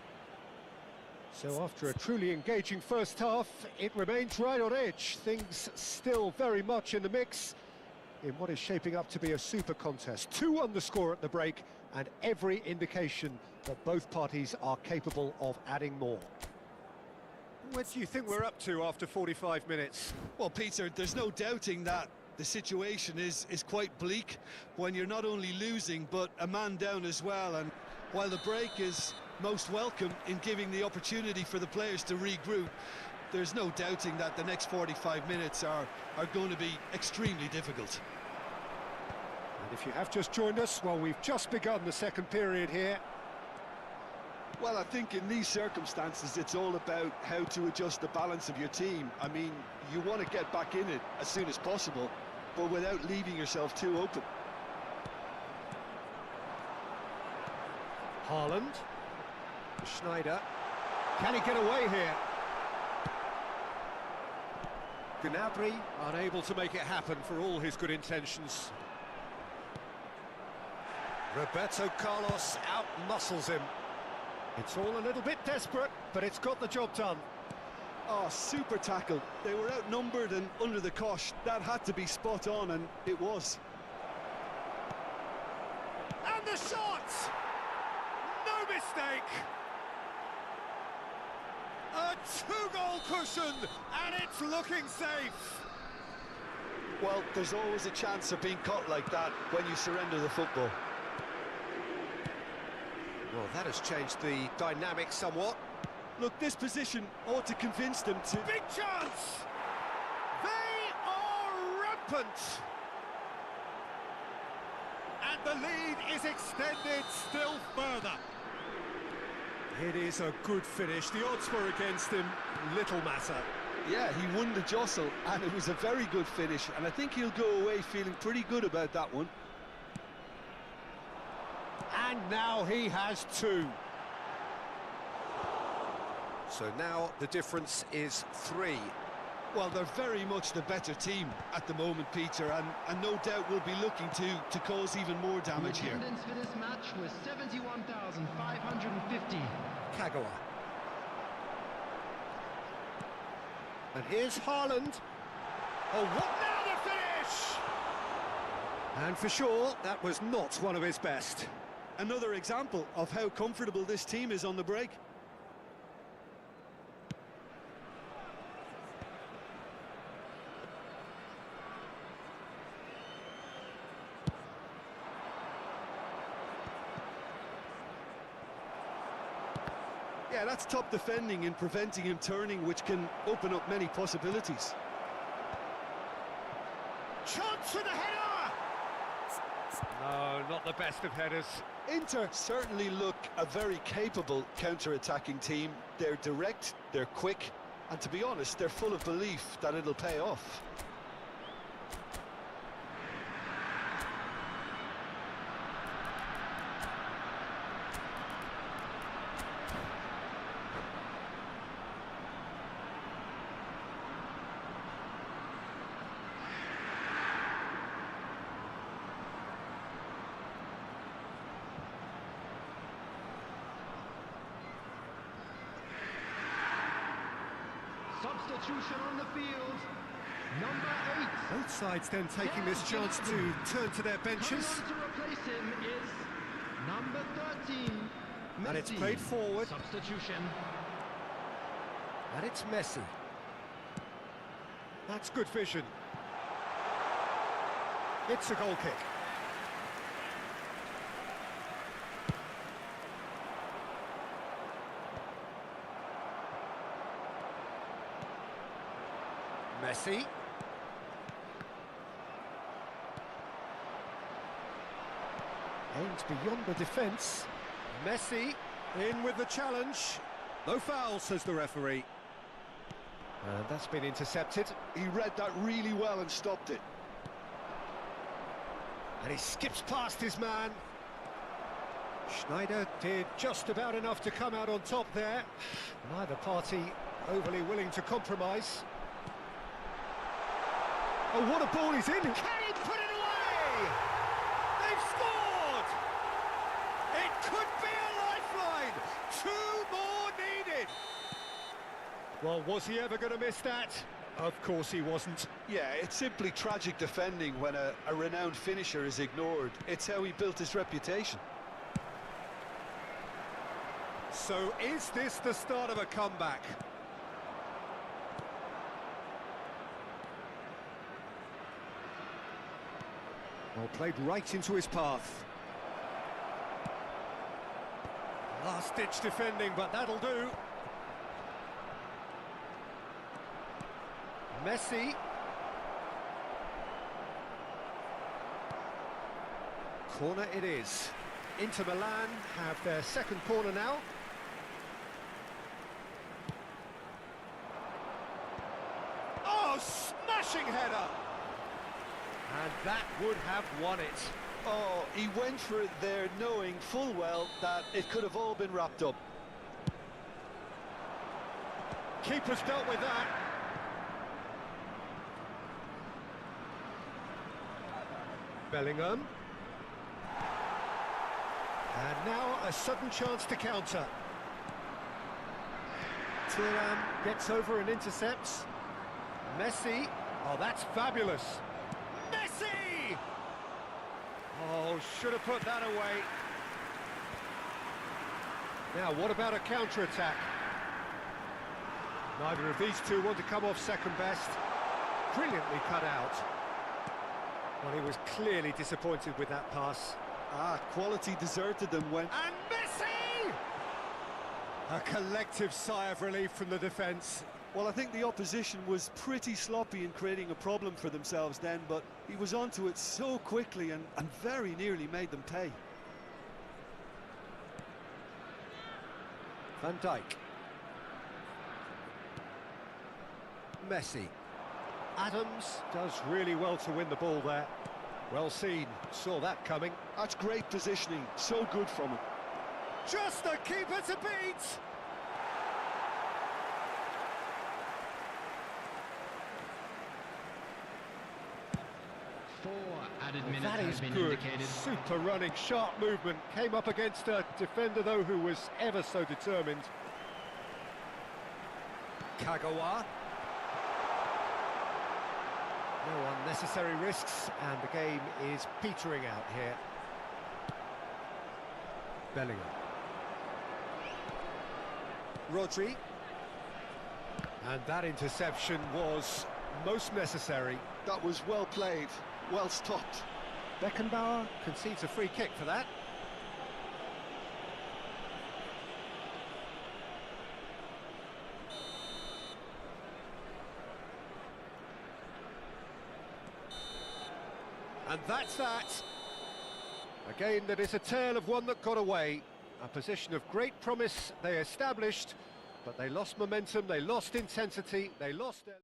So after a truly engaging first half, it remains right on edge. Things still very much in the mix in what is shaping up to be a super contest. 2 on the score at the break, and every indication that both parties are capable of adding more. What do you think we're up to after 45 minutes? Well, Peter, there's no doubting that the situation is quite bleak when you're not only losing, but a man down as well. And while the break is most welcome in giving the opportunity for the players to regroup, there's no doubting that the next 45 minutes are going to be extremely difficult. And if you have just joined us, well, we've just begun the second period here. Well, I think in these circumstances, it's all about how to adjust the balance of your team. I mean, you want to get back in it as soon as possible, but without leaving yourself too open. Haaland. Schneider. Can he get away here? Gnabry unable to make it happen for all his good intentions. Roberto Carlos out-muscles him. It's all a little bit desperate, but it's got the job done. Oh, super tackle. They were outnumbered and under the cosh. That had to be spot on, and it was. And the shot! No mistake! A two-goal cushion, and it's looking safe. Well, there's always a chance of being caught like that when you surrender the football. Well, that has changed the dynamic somewhat. Look, this position ought to convince them to... Big chance! They are rampant! And the lead is extended still further. It is a good finish. The odds were against him. Little matter. Yeah, he won the jostle, and it was a very good finish, and I think he'll go away feeling pretty good about that one. And now he has two. So now the difference is 3. Well, they're very much the better team at the moment, Peter, and no doubt will be looking to cause even more damage here. Attendance for this match was 71,550. Kagawa. And here's Haaland. Oh, what now the finish! And for sure, that was not one of his best. Another example of how comfortable this team is on the break. Yeah, that's top defending and preventing him turning, which can open up many possibilities. Chance for the header! No, not the best of headers. Inter certainly look a very capable counter-attacking team. They're direct, they're quick, and to be honest, they're full of belief that it'll pay off. Substitution on the field, number 8. Both sides then taking this chance to turn to their benches. Coming on to replace him is number 13, Messi. And it's played forward. Substitution. And it's Messi. That's good vision. It's a goal kick. Messi. Aims beyond the defence. Messi in with the challenge. No foul, says the referee. And that's been intercepted. He read that really well and stopped it. And he skips past his man. Schneider did just about enough to come out on top there. Neither party overly willing to compromise. Oh, what a ball he's in! Can he put it away? They've scored! It could be a lifeline! 2 more needed! Well, was he ever going to miss that? Of course he wasn't. Yeah, it's simply tragic defending when a renowned finisher is ignored. It's how he built his reputation. So is this the start of a comeback? Oh, played right into his path. Last-ditch defending, but that'll do. Messi. Corner it is. Inter Milan have their second corner now. Oh, smashing header! And that would have won it. Oh, he went for it there, knowing full well that it could have all been wrapped up. Keeper's dealt with that. Bellingham. And now a sudden chance to counter. Thuram gets over and intercepts. Messi. Oh, that's fabulous. Messi! Oh, should have put that away. Now, what about a counter-attack? Neither of these two want to come off second best. Brilliantly cut out. Well, he was clearly disappointed with that pass. Quality deserted them when... And Messi! A collective sigh of relief from the defence. Well, I think the opposition was pretty sloppy in creating a problem for themselves then, but he was onto it so quickly and very nearly made them pay. Van Dijk. Messi. Adams does really well to win the ball there. Well seen, saw that coming. That's great positioning, so good from him. Just the keeper to beat! Added minutes That is have been good, indicated. super running, sharp movement. Came up against a defender, though, who was ever so determined. Kagawa. No unnecessary risks, and the game is petering out here. Bellingham. Rodri. And that interception was most necessary. That was well played, well stopped. Beckenbauer concedes a free kick for that. And that's that. A game that is a tale of one that got away. A position of great promise they established, but they lost momentum, they lost intensity, they lost their...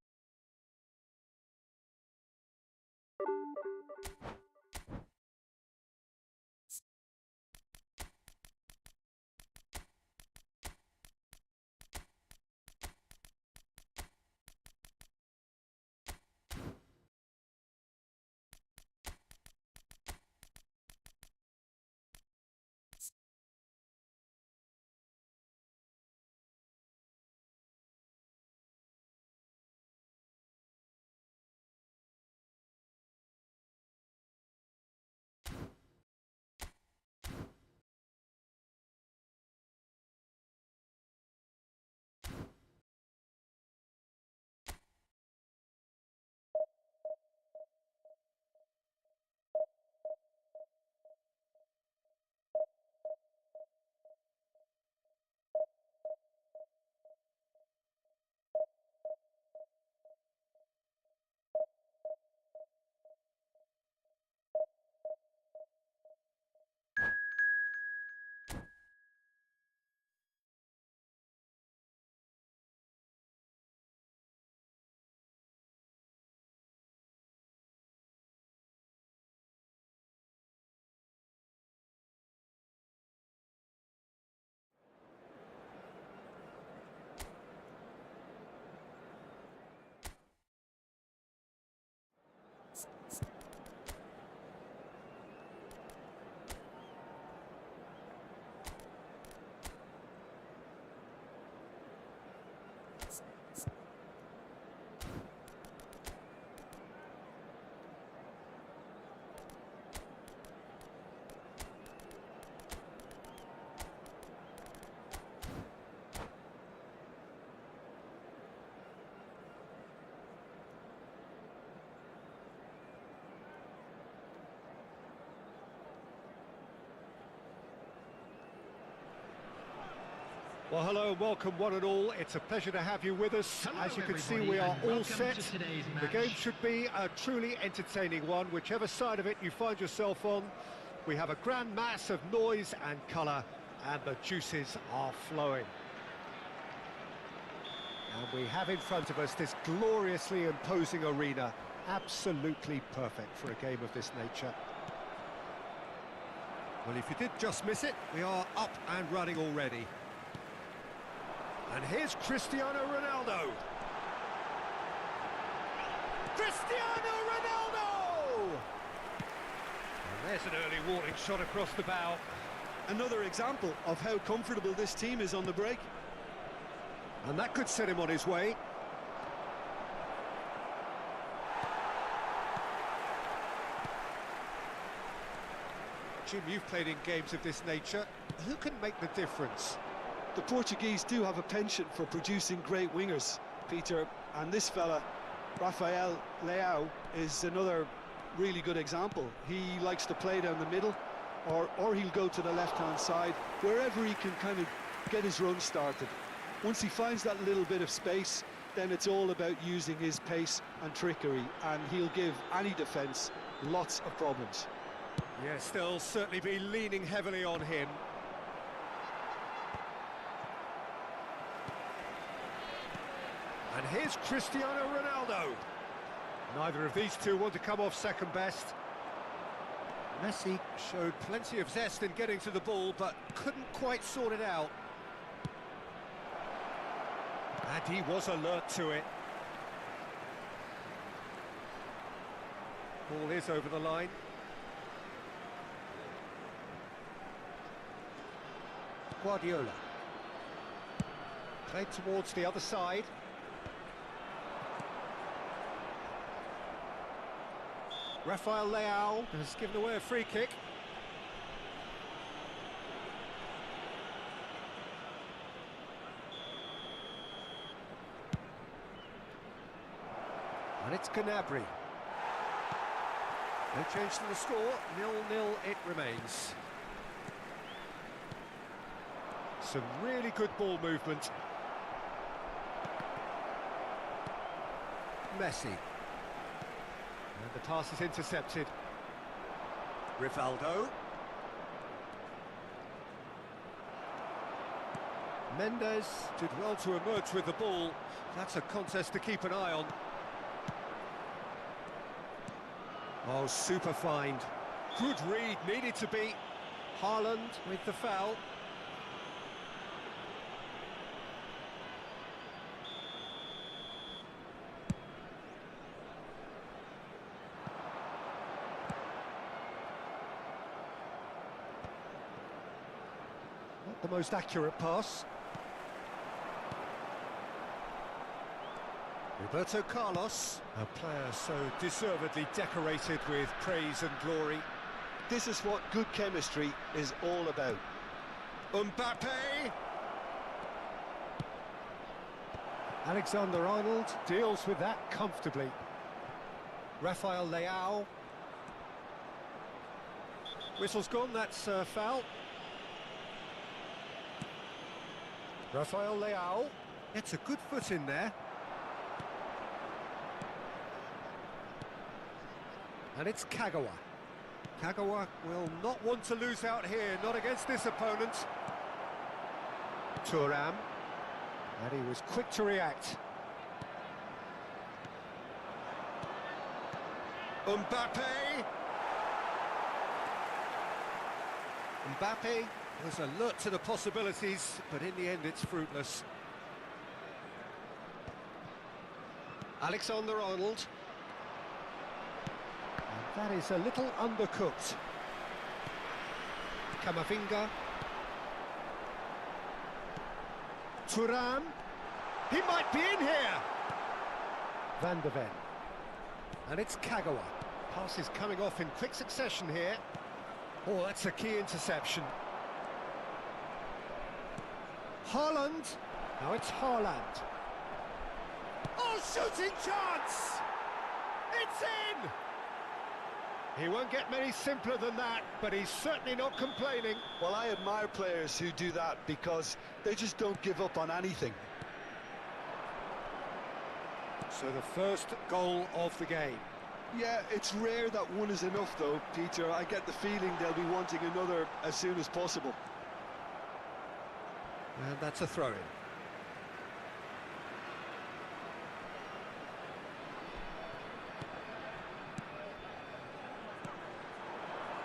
Well, hello and welcome one and all. It's a pleasure to have you with us. Hello, as you can see, everybody, we are and all welcome set. to today's The match. game should be a truly entertaining one, whichever side of it you find yourself on. We have a grand mass of noise and colour, and the juices are flowing. And we have in front of us this gloriously imposing arena, absolutely perfect for a game of this nature. Well, if you did just miss it, we are up and running already. And here's Cristiano Ronaldo. Cristiano Ronaldo! And there's an early warning shot across the bow. Another example of how comfortable this team is on the break. And that could set him on his way. Jim, you've played in games of this nature. Who can make the difference? The Portuguese do have a penchant for producing great wingers, Peter, and this fella, Rafael Leao, is another really good example. He likes to play down the middle, or he'll go to the left-hand side, wherever he can kind of get his run started. Once he finds that little bit of space, then it's all about using his pace and trickery, and he'll give any defence lots of problems. Yes, they'll certainly be leaning heavily on him. And here's Cristiano Ronaldo. Neither of these two want to come off second best. Messi showed plenty of zest in getting to the ball, but couldn't quite sort it out. And he was alert to it. Ball is over the line. Guardiola. Played towards the other side. Rafael Leao has given away a free kick. And it's Gnabry. No change to the score, 0-0 it remains. Some really good ball movement. Messi. And the pass is intercepted. Rivaldo. Mendes did well to emerge with the ball. That's a contest to keep an eye on. Oh, super find. Good read, needed to be. Haaland with the foul. Not the most accurate pass. Roberto Carlos, a player so deservedly decorated with praise and glory. This is what good chemistry is all about. Mbappe! Alexander-Arnold deals with that comfortably. Rafael Leao. Whistle's gone, that's a foul. Rafael Leao gets a good foot in there. And it's Kagawa. Kagawa will not want to lose out here, not against this opponent. Thuram. And he was quick to react. Mbappe! Mbappe was alert to the possibilities, but in the end it's fruitless. Alexander-Arnold. And that is a little undercooked. Camavinga. Thuram. He might be in here! Van de Ven. And it's Kagawa. Pass is coming off in quick succession here. Oh, that's a key interception. Haaland. Now it's Haaland. Oh, shooting chance! It's in! He won't get many simpler than that, but he's certainly not complaining. Well, I admire players who do that because they just don't give up on anything. So the first goal of the game. Yeah, it's rare that one is enough though, Peter. I get the feeling they'll be wanting another as soon as possible. And that's a throw-in.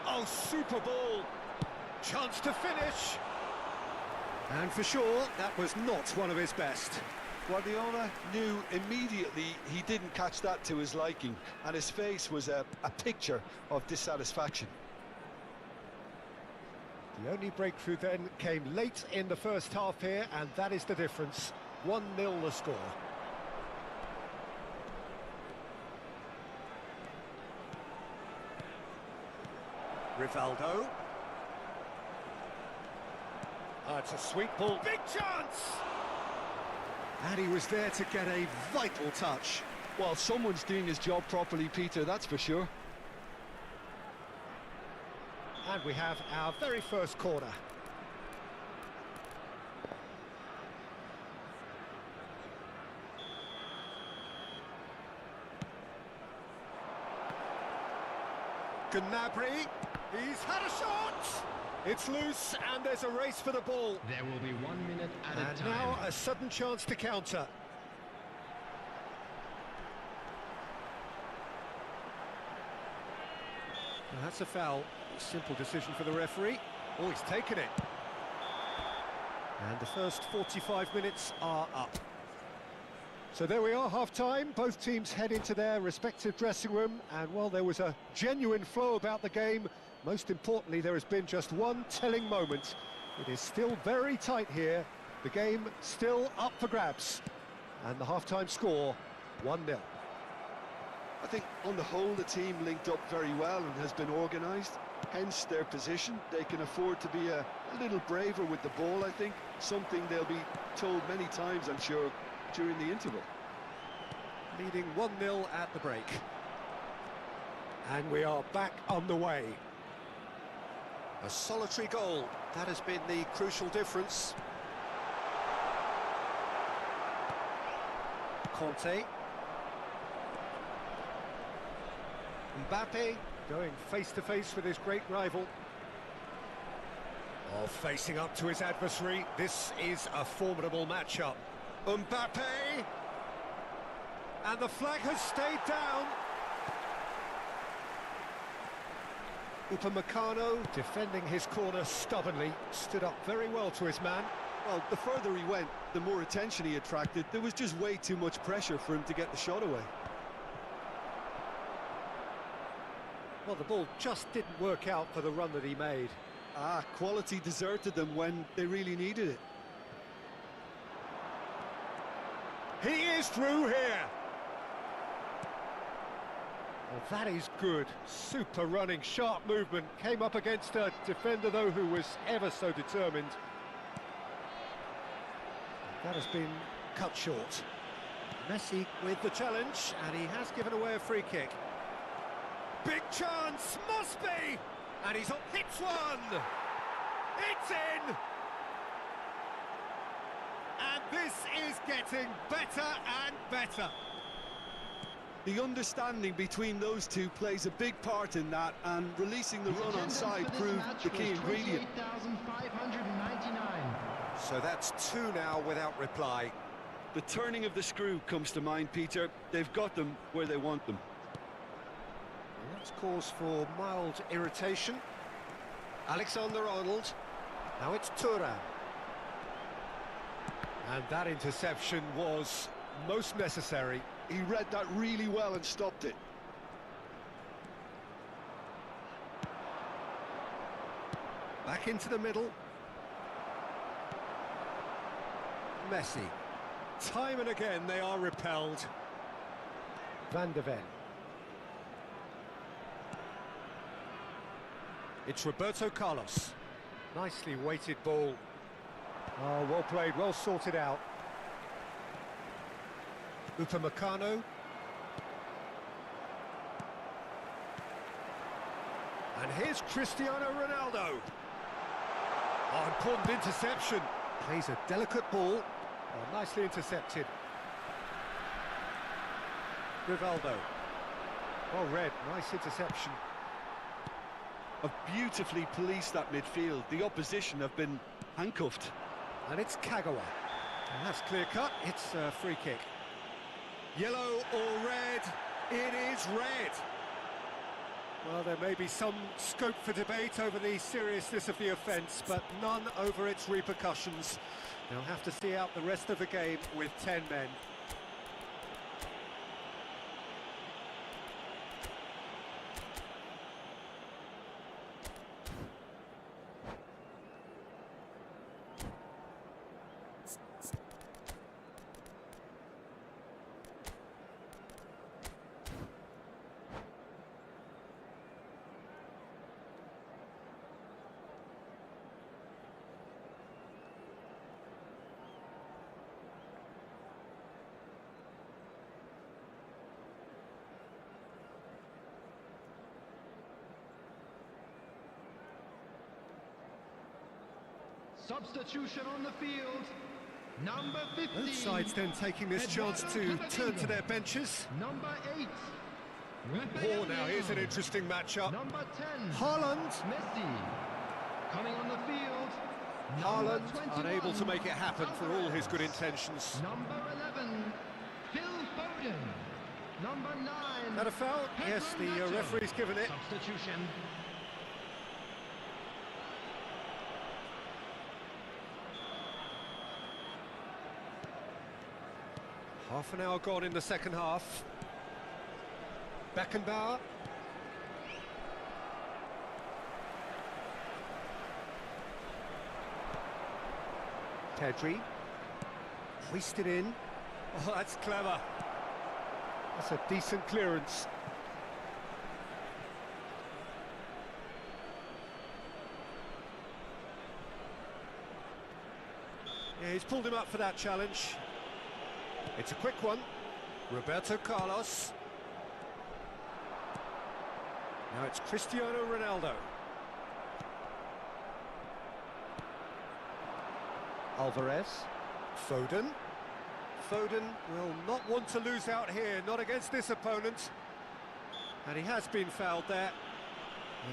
Oh, super ball. Chance to finish. And for sure, that was not one of his best. Guardiola knew immediately he didn't catch that to his liking, and his face was a picture of dissatisfaction. The only breakthrough then came late in the first half here, and that is the difference. 1-0 the score. Rivaldo. Oh, it's a sweet ball. Big chance! And he was there to get a vital touch. Well, someone's doing his job properly, Peter, that's for sure. And we have our very first corner. Gnabry, he's had a shot! It's loose, and there's a race for the ball. There will be 1 minute at a time. And now a sudden chance to counter. Now that's a foul. Simple decision for the referee. Oh, he's taken it. And the first 45 minutes are up. So there we are, half-time. Both teams head into their respective dressing room, and while there was a genuine flow about the game, most importantly, there has been just one telling moment. It is still very tight here. The game still up for grabs. And the half-time score, 1-0. I think on the whole the team linked up very well and has been organised, hence their position. They can afford to be a little braver with the ball, I think, something they'll be told many times, I'm sure, during the interval. Leading 1-0 at the break. And we are back on the way. A solitary goal, that has been the crucial difference. Conte. Mbappe going face-to-face with his great rival. Oh, facing up to his adversary. This is a formidable matchup. Mbappe! And the flag has stayed down. Upamecano defending his corner stubbornly, stood up very well to his man. Well, the further he went, the more attention he attracted. There was just way too much pressure for him to get the shot away. Well, the ball just didn't work out for the run that he made. Quality deserted them when they really needed it. He is through here. Well, that is good. Super running, sharp movement. Came up against a defender, though, who was ever so determined. That has been cut short. Messi with the challenge, and he has given away a free kick. Big chance, must be! And he's hits one! It's in! And this is getting better and better. The understanding between those two plays a big part in that, and releasing the run on side proved the key ingredient. 28,599. So that's two now without reply. The turning of the screw comes to mind, Peter. They've got them where they want them. Well, that's cause for mild irritation. Alexander-Arnold. Now it's Thuram. And that interception was most necessary. He read that really well and stopped it. Back into the middle. Messi. Time and again they are repelled. Van de Ven. It's Roberto Carlos. Nicely weighted ball. Oh, well played, well sorted out. Upamecano. And here's Cristiano Ronaldo. Oh, important interception. Plays a delicate ball. Oh, nicely intercepted. Rivaldo. Well read, nice interception. Have beautifully policed that midfield. The opposition have been handcuffed. And it's Kagawa. And that's clear cut, it's a free kick. Yellow or red? It is red. Well, there may be some scope for debate over the seriousness of the offence, but none over its repercussions. They'll have to see out the rest of the game with 10 men. Substitution on the field. Number 15. Both sides then taking this chance to turn to their benches. Number 8. Oh, now here's an interesting matchup. Number 10. Haaland. Messi. Coming on the field. Haaland unable to make it happen for all his good intentions. Number 11. Phil Foden. Number 9. Had a foul? Yes, the referee's given it. Substitution. Half an hour gone in the second half. Beckenbauer. Pedri. Hoisted in. Oh, that's clever. That's a decent clearance. Yeah, he's pulled him up for that challenge. It's a quick one. Roberto Carlos. Now it's Cristiano Ronaldo. Alvarez. Foden. Foden will not want to lose out here, not against this opponent. And he has been fouled there.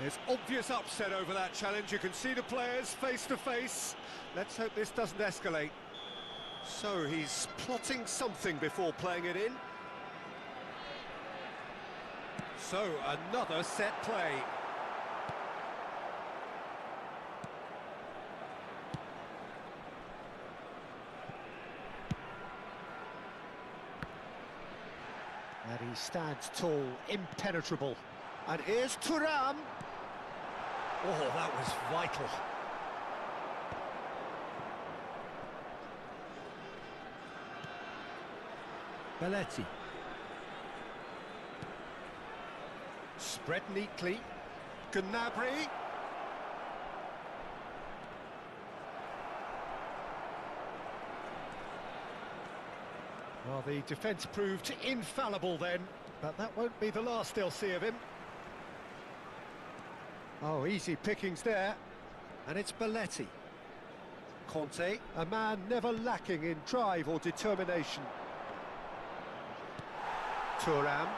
There's obvious upset over that challenge. You can see the players face to face. Let's hope this doesn't escalate. So he's plotting something before playing it in. So another set play. And he stands tall, impenetrable. And here's Thuram. Oh, that was vital. Belletti. Spread neatly. Gnabry. Well, the defence proved infallible then, but that won't be the last they'll see of him. Oh, easy pickings there. And it's Belletti. Conte, a man never lacking in drive or determination. Thuram.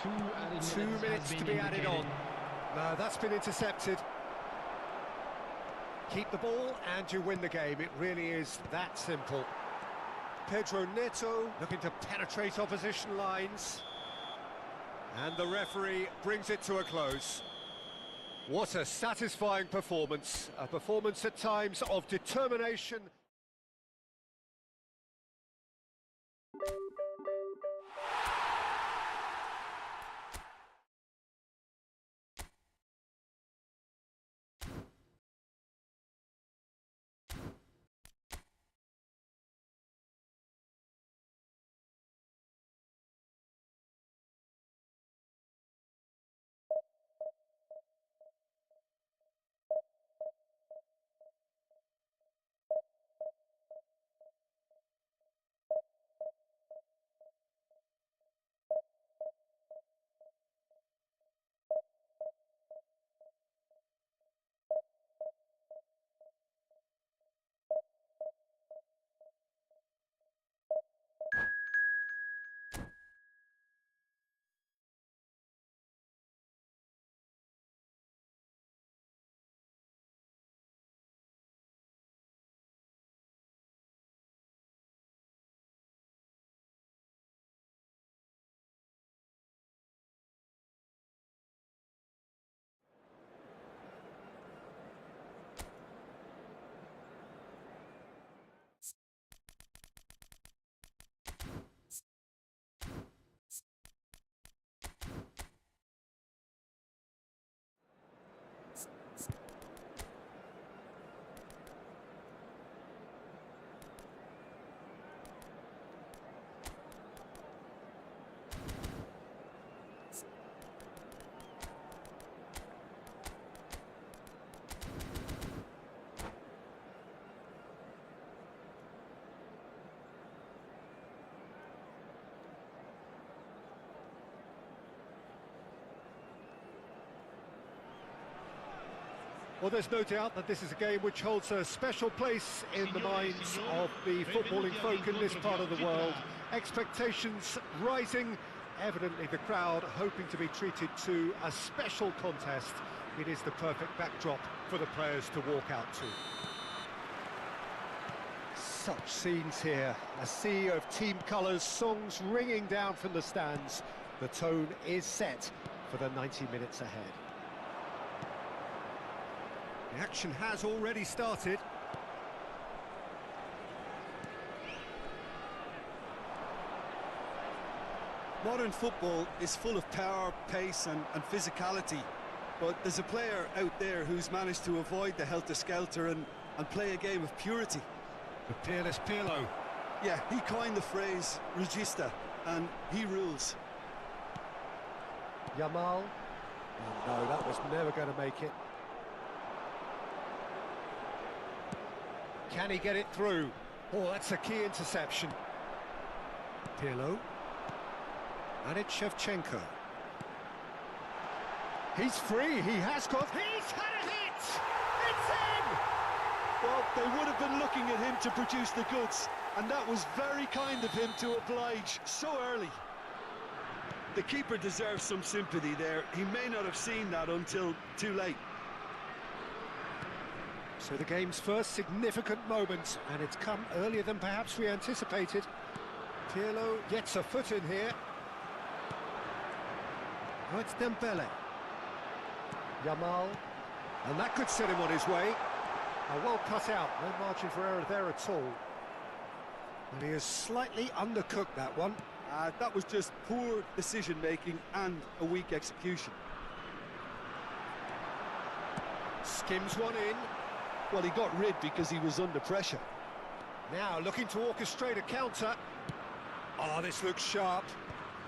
2 minutes to be added on. No, that's been intercepted. Keep the ball and you win the game. It really is that simple. Pedro Neto looking to penetrate opposition lines. And the referee brings it to a close. What a satisfying performance. A performance at times of determination. Well, there's no doubt that this is a game which holds a special place in the minds of the footballing folk in this part of the world. Expectations rising, evidently the crowd hoping to be treated to a special contest. It is the perfect backdrop for the players to walk out to. Such scenes here, a sea of team colours, songs ringing down from the stands. The tone is set for the 90 minutes ahead. The action has already started. Modern football is full of power, pace and physicality, but there's a player out there who's managed to avoid the helter-skelter and play a game of purity. The peerless Pirlo. Yeah, he coined the phrase regista, and he rules. Yamal. Oh no, that was never going to make it. Can he get it through? Oh, that's a key interception. Pirlo. And it's Shevchenko. He's free, he has got... He's had a hit! It's in! Well, they would have been looking at him to produce the goods, and that was very kind of him to oblige so early. The keeper deserves some sympathy there. He may not have seen that until too late. So the game's first significant moment, and it's come earlier than perhaps we anticipated. Pirlo gets a foot in here. Oh, it's Dembele. Yamal. And that could set him on his way. Well cut out, no margin for error there at all. And he has slightly undercooked that one. That was just poor decision-making and a weak execution. Skims one in. Well, he got rid because he was under pressure. Now looking to orchestrate a counter. Oh, this looks sharp.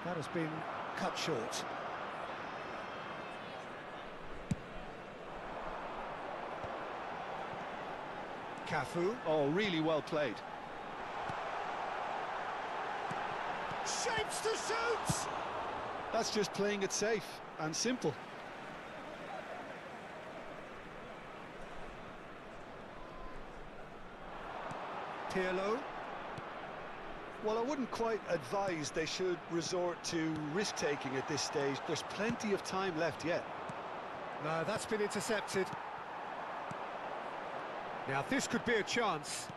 That has been cut short. Cafu. Oh, really well played. Shapes to shoot! That's just playing it safe and simple. Pirlo. Well, I wouldn't quite advise they should resort to risk-taking at this stage. There's plenty of time left yet. No, that's been intercepted. Now, this could be a chance.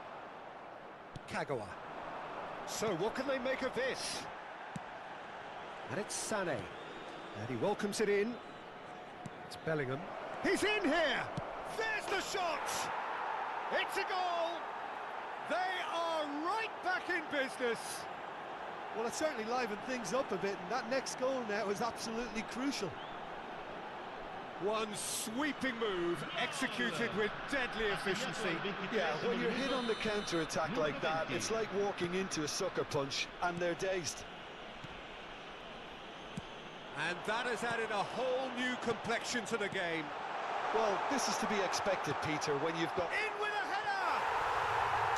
Kagawa. So, what can they make of this? And it's Sané. And he welcomes it in. It's Bellingham. He's in here! There's the shot! It's a goal! They are right back in business! Well, it certainly livened things up a bit, and that next goal now is absolutely crucial. One sweeping move, executed with deadly efficiency. Yeah, when you're hit on the counter-attack like that, it's like walking into a sucker punch, and they're dazed. And that has added a whole new complexion to the game. Well, this is to be expected, Peter, when you've got... In with a header!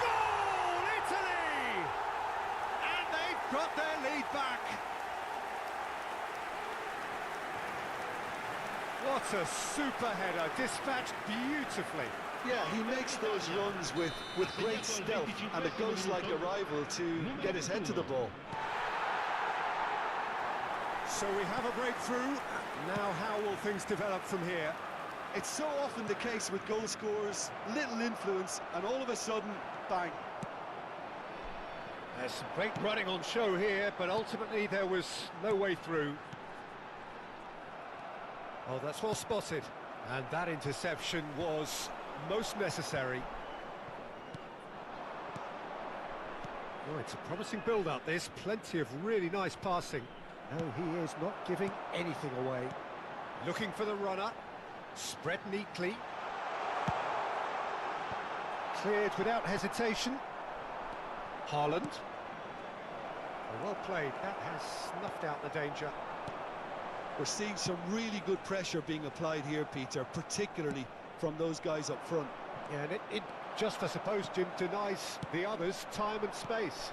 Goal, Italy! And they've got their lead back. What a super header, dispatched beautifully. Yeah, he makes those runs with great stealth and a ghost-like arrival to get his head to the ball. So we have a breakthrough. Now how will things develop from here? It's so often the case with goal scorers, little influence, and all of a sudden, bang. There's some great running on show here, but ultimately there was no way through. Oh, that's well spotted. And that interception was most necessary. Oh, it's a promising build-up, this. Plenty of really nice passing. No, he is not giving anything away. Looking for the runner. Spread neatly. Cleared without hesitation. Haaland. Oh, well played. That has snuffed out the danger. We're seeing some really good pressure being applied here, Peter, particularly from those guys up front. Yeah, and it just, I suppose, Jim, denies the others time and space.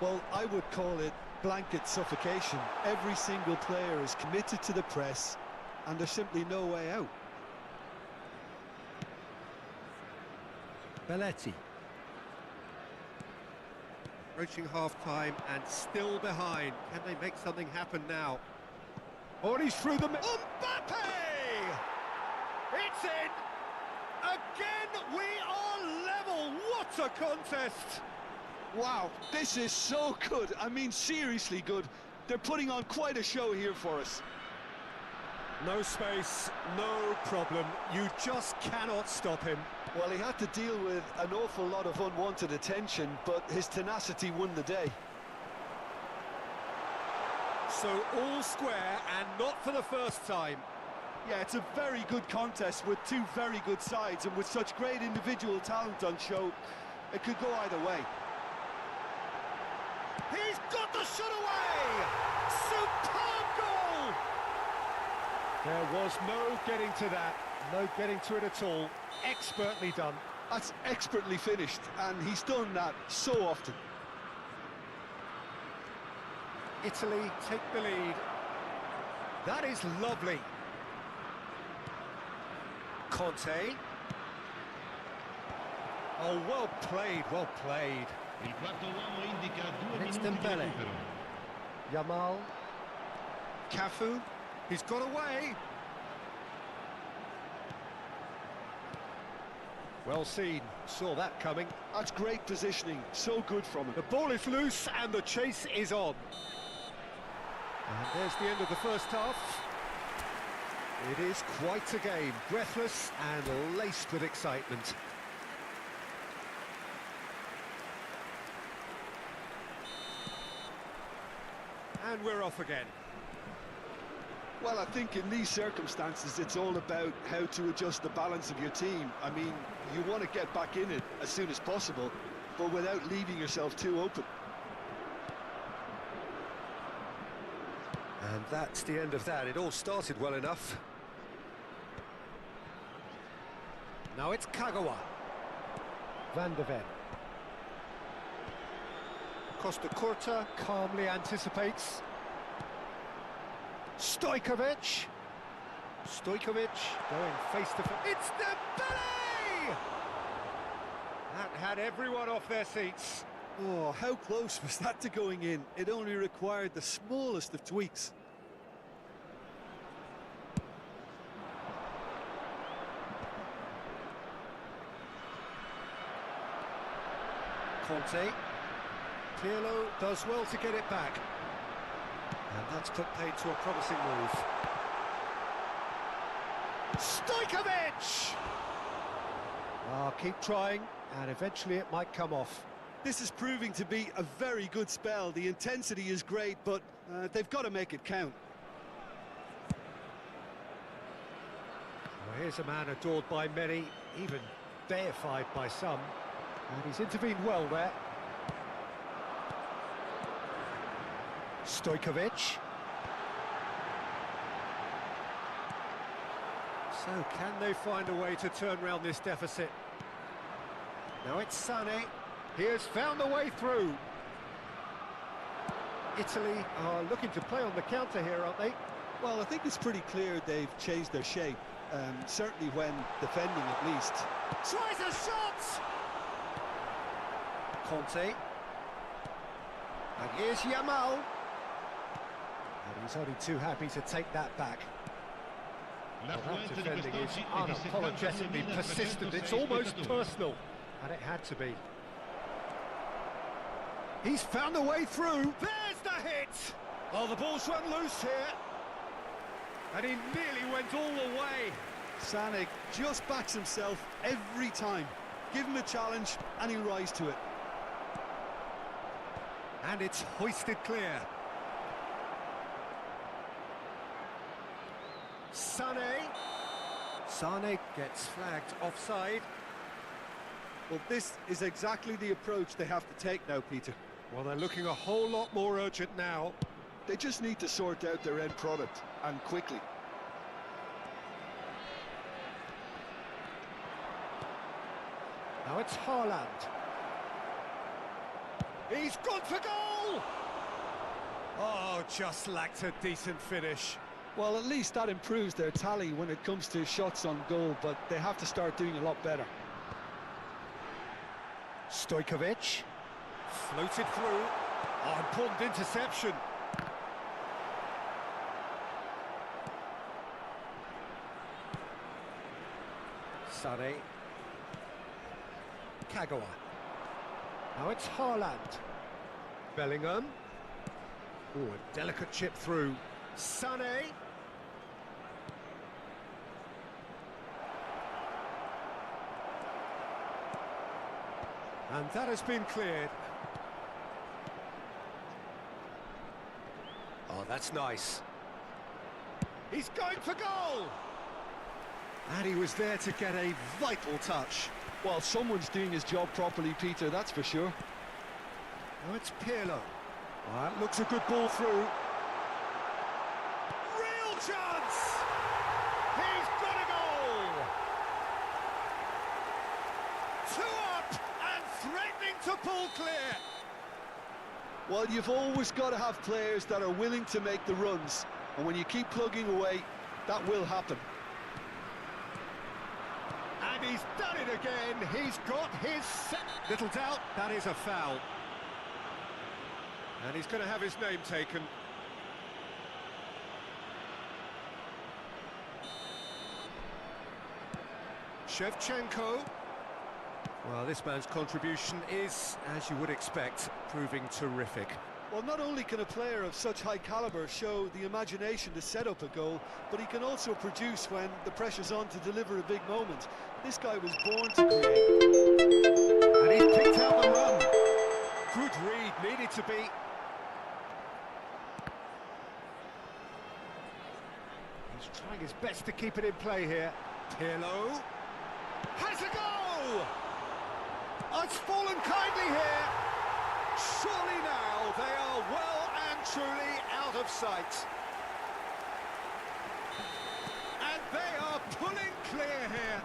Well, I would call it blanket suffocation. Every single player is committed to the press, and there's simply no way out. Belletti. Approaching half-time and still behind. Can they make something happen now? Oh, and he's through the... Mbappe! It's in! Again, we are level! What a contest! Wow, this is so good. I mean, seriously good. They're putting on quite a show here for us. No space, no problem. You just cannot stop him. Well, he had to deal with an awful lot of unwanted attention, but his tenacity won the day. So all square, and not for the first time. Yeah, it's a very good contest with two very good sides, and with such great individual talent on show, it could go either way. He's got the shot away! Superb goal! There was no getting to that, no getting to it at all. Expertly done. That's expertly finished, and he's done that so often. Italy take the lead. That is lovely. Conte. Oh, well played, well played. Il quarto uomo indica 2 And it's minuti di Dembele. recupero. Yamal. Cafu. He's got away. Well seen. Saw that coming. That's great positioning. So good from him. The ball is loose and the chase is on. And there's the end of the first half. It is quite a game. Breathless and laced with excitement. And we're off again. Well, I think in these circumstances, it's all about how to adjust the balance of your team. I mean, you want to get back in it as soon as possible, but without leaving yourself too open. And that's the end of that. It all started well enough. Now it's Kagawa. Van de Ven. Costa Curta calmly anticipates. Stojkovic. Stojkovic going face to face. It's Dembele! That had everyone off their seats. Oh, how close was that to going in? It only required the smallest of tweaks. Conte. Pirlo does well to get it back. And that's put paid to a promising move. Stojkovic! Keep trying, and eventually it might come off. This is proving to be a very good spell. The intensity is great, but they've got to make it count. Well, here's a man adored by many, even deified by some. And he's intervened well there. Stojkovic. So can they find a way to turn around this deficit? Now it's Sané. He has found a way through. Italy are looking to play on the counter here, aren't they? Well, I think it's pretty clear they've changed their shape. Certainly when defending, at least. Tries a shot! Conte. And here's Yamal. And he's only too happy to take that back. Well, that defending is unapologetically persistent. It's almost personal. And it had to be. He's found a way through. There's the hit! Oh, the ball's run loose here. And he nearly went all the way. Sané just backs himself every time. Give him a challenge and he'll rise to it. And it's hoisted clear. Sané. Sané gets flagged offside. Well, this is exactly the approach they have to take now, Peter. Well, they're looking a whole lot more urgent now. They just need to sort out their end product, and quickly. Now it's Haaland. He's gone for goal! Oh, just lacked a decent finish. Well, at least that improves their tally when it comes to shots on goal, but they have to start doing a lot better. Stojkovic. Floated through. Oh, important interception. Sane. Kagawa. Now it's Haaland. Bellingham. Oh, a delicate chip through. Sane. And that has been cleared. Oh, that's nice. He's going for goal! And he was there to get a vital touch. Well, someone's doing his job properly, Peter, that's for sure. Now it's Pirlo. Oh, that looks a good ball through. Real chance! He's got a goal! 2 up and threatening to pull clear. Well, you've always got to have players that are willing to make the runs. And when you keep plugging away, that will happen. And he's done it again. He's got his little doubt. That is a foul. And he's going to have his name taken. Shevchenko. Well, this man's contribution is, as you would expect, proving terrific. Well, not only can a player of such high calibre show the imagination to set up a goal, but he can also produce when the pressure's on to deliver a big moment. This guy was born to create. And he's picked out the run. Good read, needed to be. He's trying his best to keep it in play here. Pirlo has a goal! Oh, it's fallen kindly here. Surely now they are well and truly out of sight. And they are pulling clear here.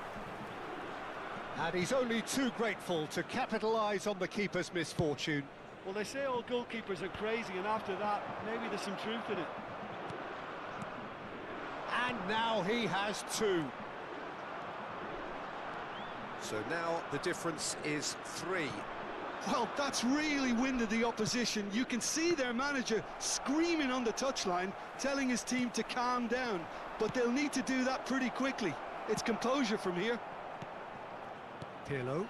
And he's only too grateful to capitalise on the keeper's misfortune. Well, they say all goalkeepers are crazy, and after that, maybe there's some truth in it. And now he has 2. So now the difference is 3. Well, that's really winded the opposition. You can see their manager screaming on the touchline, telling his team to calm down. But they'll need to do that pretty quickly. It's composure from here. Pirlo.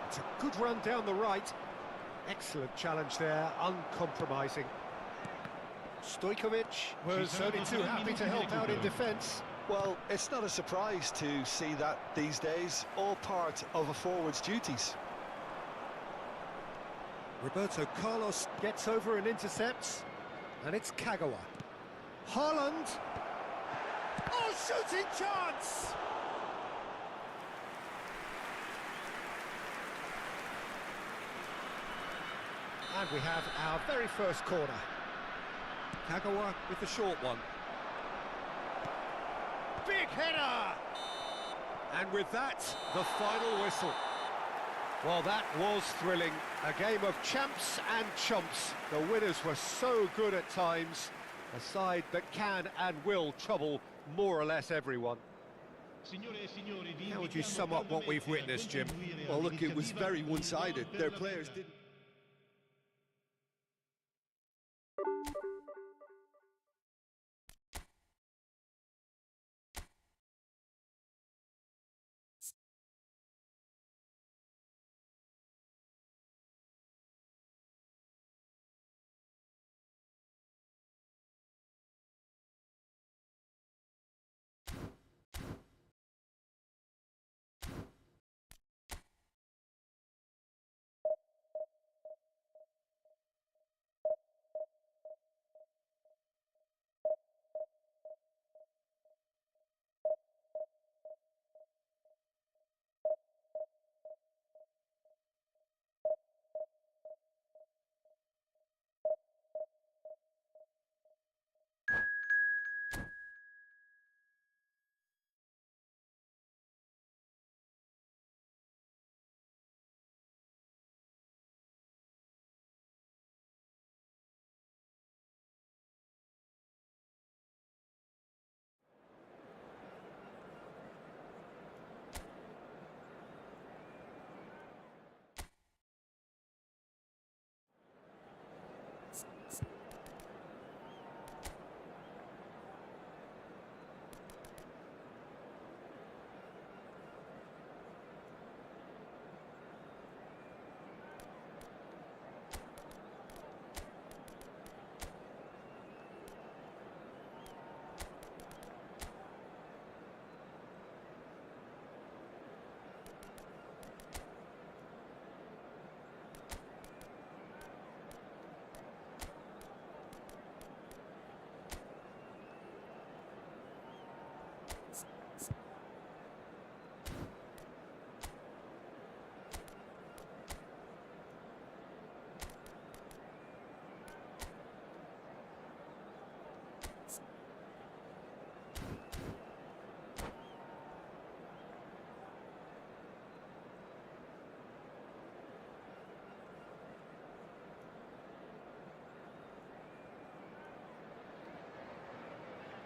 It's a good run down the right. Excellent challenge there, uncompromising. Stojkovic was only too happy to help out in defence. Well, it's not a surprise to see that these days, all part of a forward's duties. Roberto Carlos gets over and intercepts, and it's Kagawa. Haaland. Oh, shooting chance! And we have our very first corner. Kagawa with the short one. Big header! And with that, the final whistle. Well, that was thrilling. A game of champs and chumps. The winners were so good at times. A side that can and will trouble more or less everyone. How would you sum up what we've witnessed, Jim? Well, look, it was very one-sided. Their players didn't...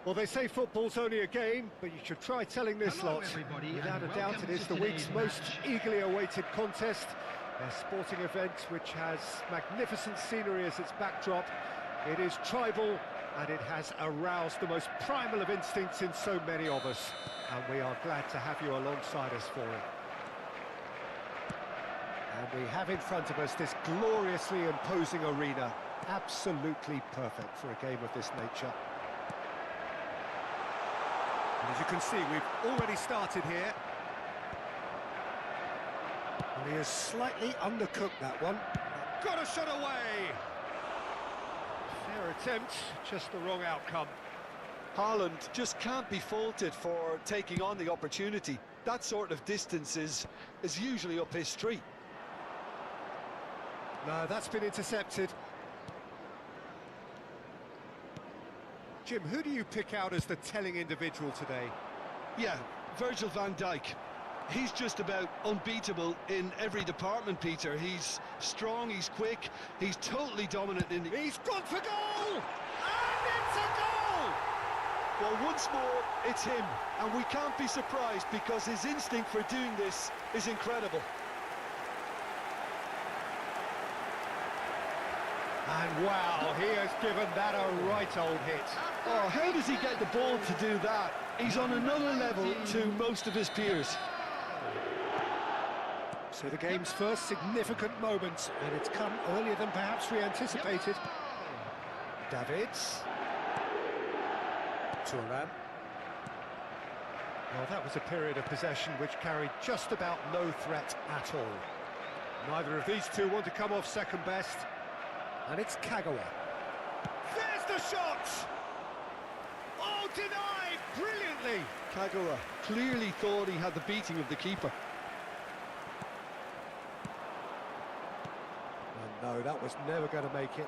Well, they say football's only a game, but you should try telling this Hello, lot. everybody, Without a and doubt, welcome it is to the week's today's most match. eagerly awaited contest. A sporting event which has magnificent scenery as its backdrop. It is tribal, and it has aroused the most primal of instincts in so many of us. And we are glad to have you alongside us for it. And we have in front of us this gloriously imposing arena. Absolutely perfect for a game of this nature. And as you can see, we've already started here. And he has slightly undercooked that one. Got a shot away! Fair attempt, just the wrong outcome. Haaland just can't be faulted for taking on the opportunity. That sort of distance is usually up his street. No, that's been intercepted. Jim, who do you pick out as the telling individual today? Yeah, Virgil van Dijk. He's just about unbeatable in every department, Peter. He's strong, he's quick, he's totally dominant in the... He's gone for goal! And it's a goal! Well, once more, it's him. And we can't be surprised because his instinct for doing this is incredible. And wow, he has given that a right old hit. Oh, how does he get the ball to do that? He's on another level to most of his peers. So the game's first significant moment, and it's come earlier than perhaps we anticipated. Davids. Thuram. Well, that was a period of possession which carried just about no threat at all. Neither of these two want to come off second best. And it's Kagawa. There's the shot! Oh, denied brilliantly! Kagawa clearly thought he had the beating of the keeper. And no, that was never going to make it.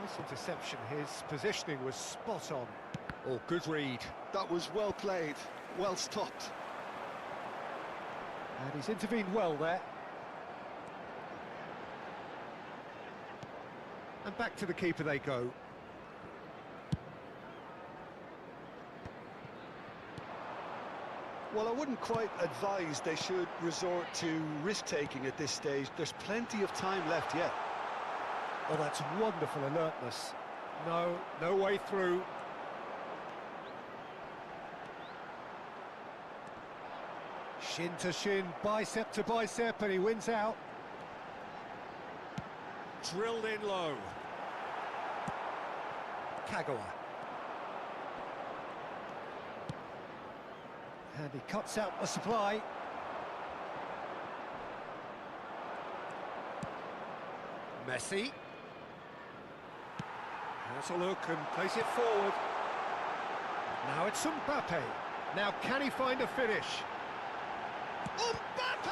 Nice interception. His positioning was spot on. Oh, good read. That was well played, well stopped. And he's intervened well there. And back to the keeper they go. Well, I wouldn't quite advise they should resort to risk-taking at this stage. There's plenty of time left yet. Oh, that's wonderful alertness. No way through. Shin to shin, bicep to bicep, and he wins out. Drilled in low. Kagawa. And he cuts out the supply. Messi. Has a look and plays it forward. Now it's Mbappe. Now can he find a finish? Mbappe!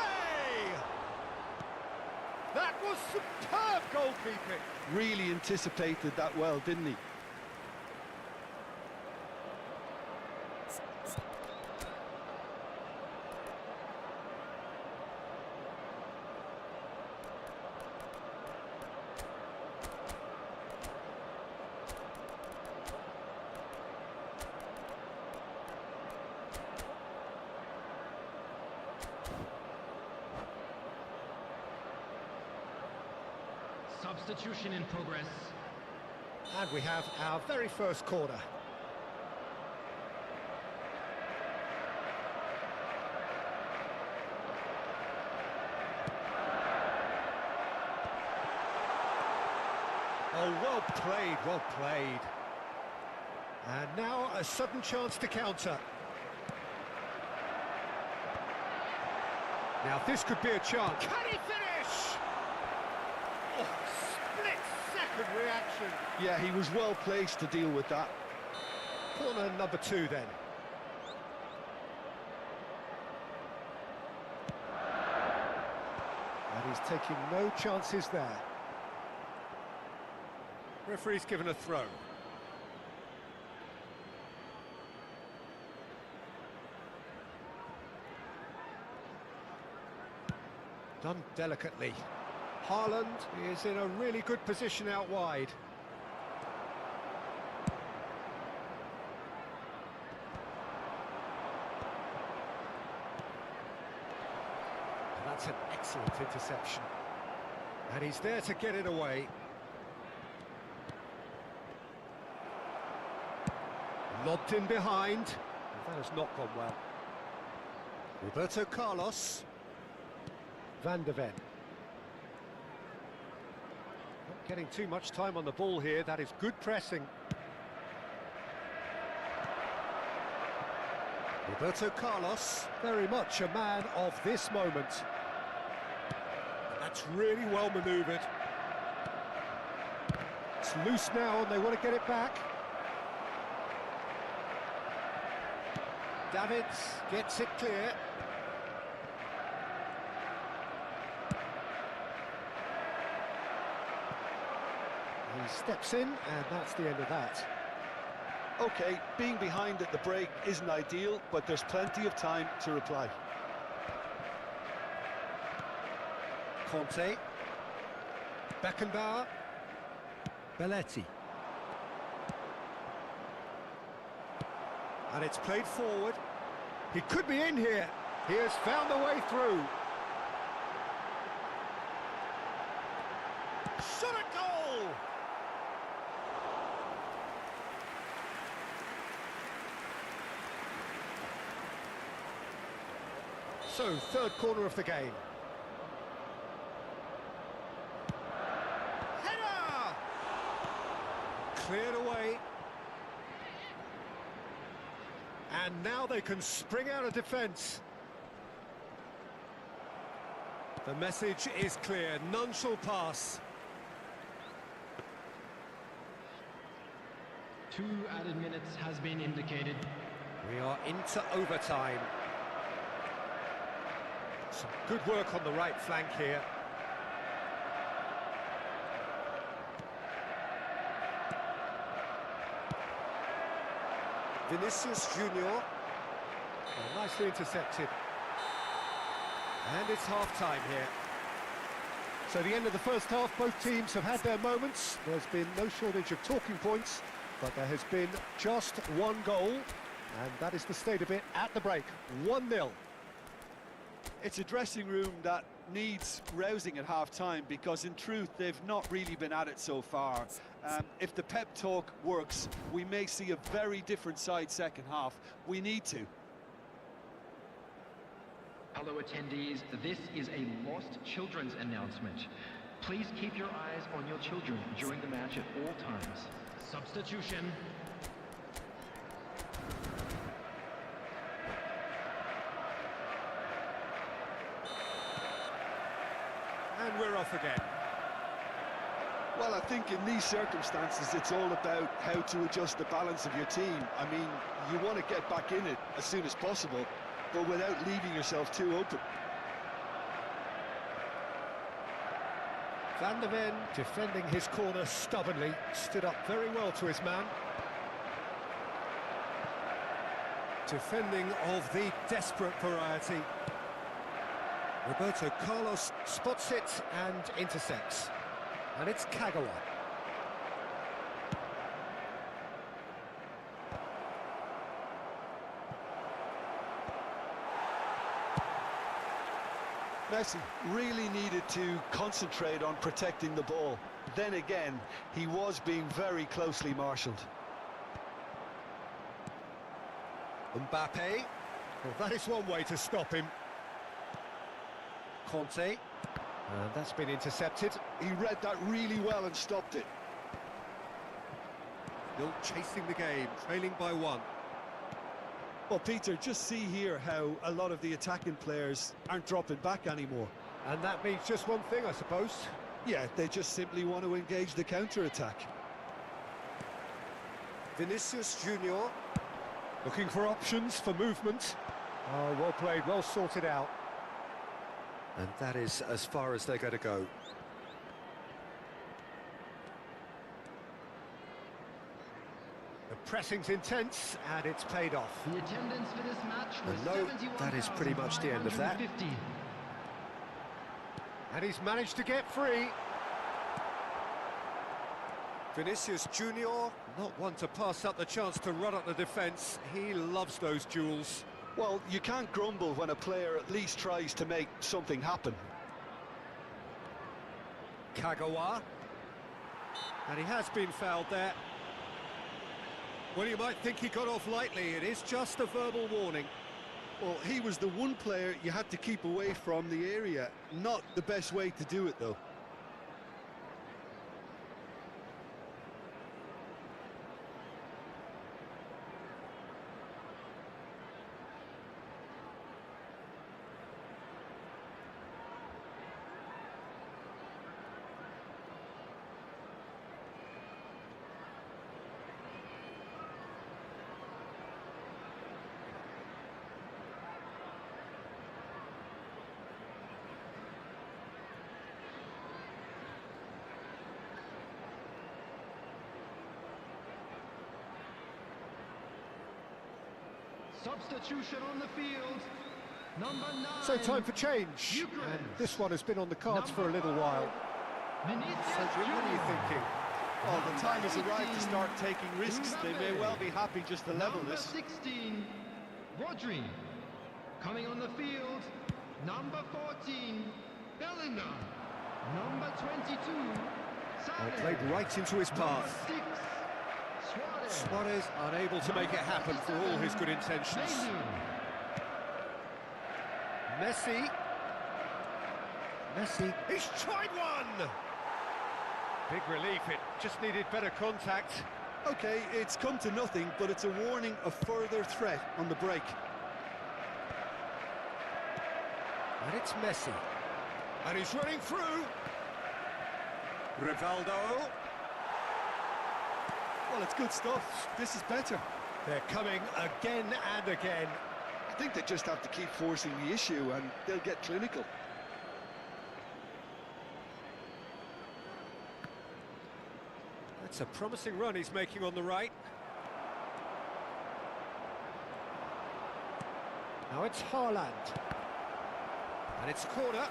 That was superb goalkeeping. Really anticipated that well, didn't he? Substitution in progress. And we have our very first corner. Oh, well played, well played. And now a sudden chance to counter. Now this could be a chance. Can he finish? Oh, split-second reaction. Yeah, he was well placed to deal with that. Corner number 2 then. And he's taking no chances there. Referee's given a throw. Done delicately. Haaland is in a really good position out wide. That's an excellent interception. And he's there to get it away. Lobbed in behind. That has not gone well. Roberto Carlos. Van de Ven. Not getting too much time on the ball here. That is good pressing. Roberto Carlos, very much a man of this moment. And that's really well manoeuvred. It's loose now and they want to get it back. Davids gets it clear. He steps in and that's the end of that. Okay, being behind at the break isn't ideal, but there's plenty of time to reply. Conte. Beckenbauer. Belletti. And it's played forward. He could be in here. He has found the way through. Shot a goal! So, third corner of the game. Header! Cleared away. And now they can spring out of defence. The message is clear, none shall pass. 2 added minutes has been indicated. We are into overtime. Some good work on the right flank here. Vinicius Junior. Oh, nicely intercepted. And it's half-time here. So the end of the first half, both teams have had their moments. There's been no shortage of talking points, but there has been just one goal, and that is the state of it at the break. 1-0. It's a dressing room that needs rousing at half-time because in truth they've not really been at it so far. If the pep talk works, we may see a very different side second half. We need to. Hello attendees, this is a lost children's announcement. Please keep your eyes on your children during the match at all times. Substitution. And we're off again. Well, I think in these circumstances it's all about how to adjust the balance of your team. I mean, you want to get back in it as soon as possible, but without leaving yourself too open. Van de Ven defending his corner stubbornly, stood up very well to his man. Defending of the desperate variety. Roberto Carlos spots it and intercepts. And it's Kagawa. Messi really needed to concentrate on protecting the ball. Then again, he was being very closely marshalled. Mbappe. Well, that is one way to stop him. Conte. And that's been intercepted. He read that really well and stopped it. Still chasing the game, trailing by 1. Well, Peter, just see here how a lot of the attacking players aren't dropping back anymore. And that means just one thing, I suppose. Yeah, they just simply want to engage the counter-attack. Vinicius Junior. Looking for options for movement. Oh, well played, well sorted out. And that is as far as they're going to go. The pressing's intense, and it's paid off. The attendance for this match was No, that is pretty much the end of that. 71,550. And he's managed to get free. Vinicius Junior, not one to pass up the chance to run up the defence. He loves those duels. Well, you can't grumble when a player at least tries to make something happen. Kagawa. And he has been fouled there. Well, you might think he got off lightly. It is just a verbal warning. Well, he was the one player you had to keep away from the area. Not the best way to do it, though. Substitution on the field. Number 9. So time for change. And this one has been on the cards for a little while. Cedric, what are you thinking? Well, the time has arrived to start taking risks. They may well be happy just to level Number this. 16, Rodri. Coming on the field, number 14, Bellingham. Number 22, Well, Sané. played right into his Number path. 6, Suarez. Suarez unable to make it happen for all his good intentions. Messi. He's tried one! Big relief, it just needed better contact. Okay, it's come to nothing, but it's a warning of further threat on the break. And it's Messi. And he's running through. Rivaldo. Well, it's good stuff. This is better. They're coming again and again. I think they just have to keep forcing the issue and they'll get clinical. That's a promising run he's making on the right. Now it's Haaland. And it's a corner.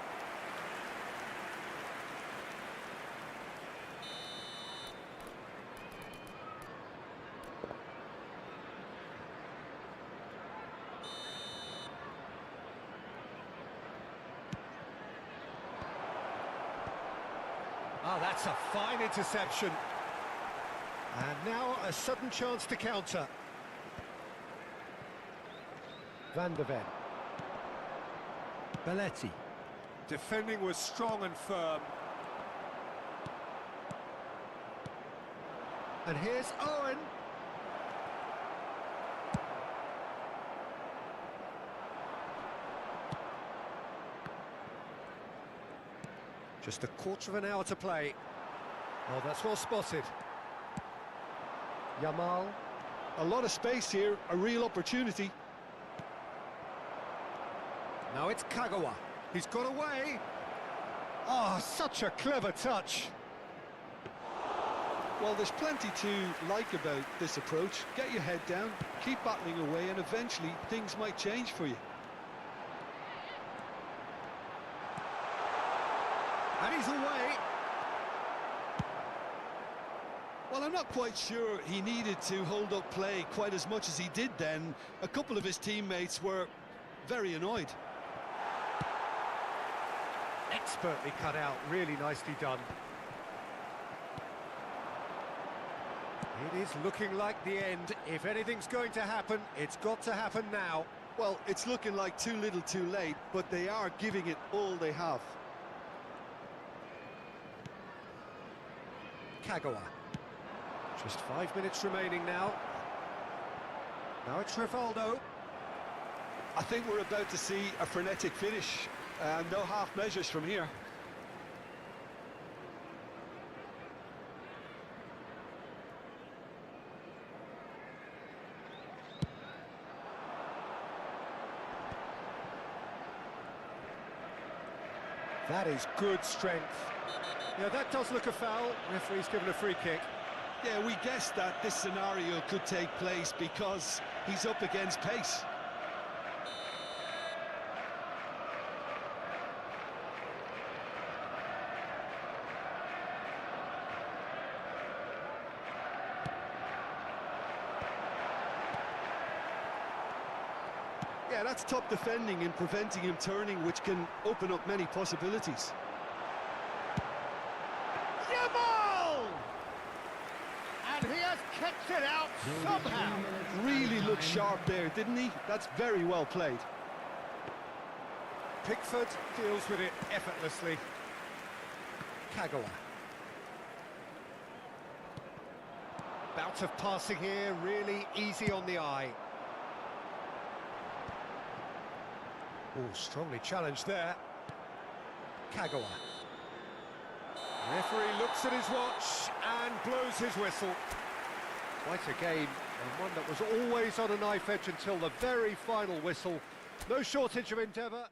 Oh, that's a fine interception. And now a sudden chance to counter. Van der Ven. Belletti. Defending was strong and firm. And here's Owen. Just a quarter of an hour to play. Oh, that's well spotted. Yamal. A lot of space here, a real opportunity. Now it's Kagawa. He's got away. Oh, such a clever touch. Well, there's plenty to like about this approach. Get your head down, keep battling away, and eventually things might change for you. And he's away. Well, I'm not quite sure he needed to hold up play quite as much as he did then. A couple of his teammates were very annoyed. Expertly cut out, really nicely done. It is looking like the end. If anything's going to happen, it's got to happen now. Well, it's looking like too little too late, but they are giving it all they have. Kagawa. Just 5 minutes remaining now. Now it's Rivaldo. I think we're about to see a frenetic finish. No half measures from here. That is good strength. Yeah, that does look a foul. Referee's given a free kick. Yeah, we guessed that this scenario could take place because he's up against pace. Yeah, that's top defending and preventing him turning, which can open up many possibilities. Jamal! And he has kicked it out somehow. Really looked sharp there, didn't he? That's very well played. Pickford deals with it effortlessly. Kagawa. Bout of passing here, really easy on the eye. Oh, strongly challenged there. Kagawa. Referee looks at his watch and blows his whistle. Quite a game, and one that was always on a knife edge until the very final whistle. No shortage of endeavour.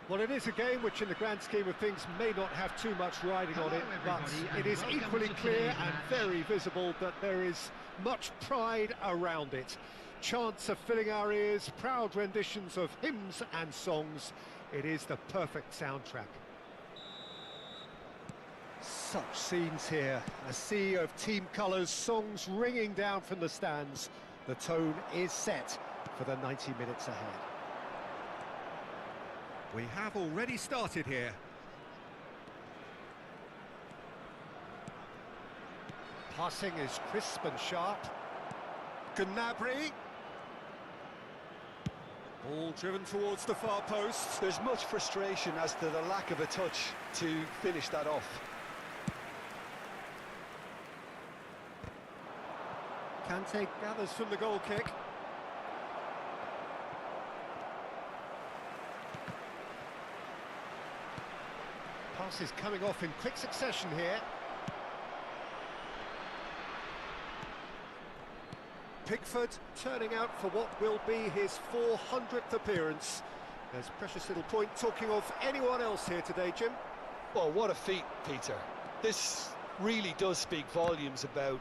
Well, it is a game which in the grand scheme of things may not have too much riding on it, but it is equally clear and very visible that there is much pride around it. Chants are filling our ears, proud renditions of hymns and songs. It is the perfect soundtrack. Such scenes here, a sea of team colours, songs ringing down from the stands. The tone is set for the 90 minutes ahead. We have already started here. Passing is crisp and sharp. Gnabry. Ball driven towards the far post. There's much frustration as to the lack of a touch to finish that off. Kante gathers from the goal kick. Passes coming off in quick succession here. Pickford turning out for what will be his 400th appearance. There's precious little point talking of anyone else here today, Jim. Well, what a feat, Peter. This really does speak volumes about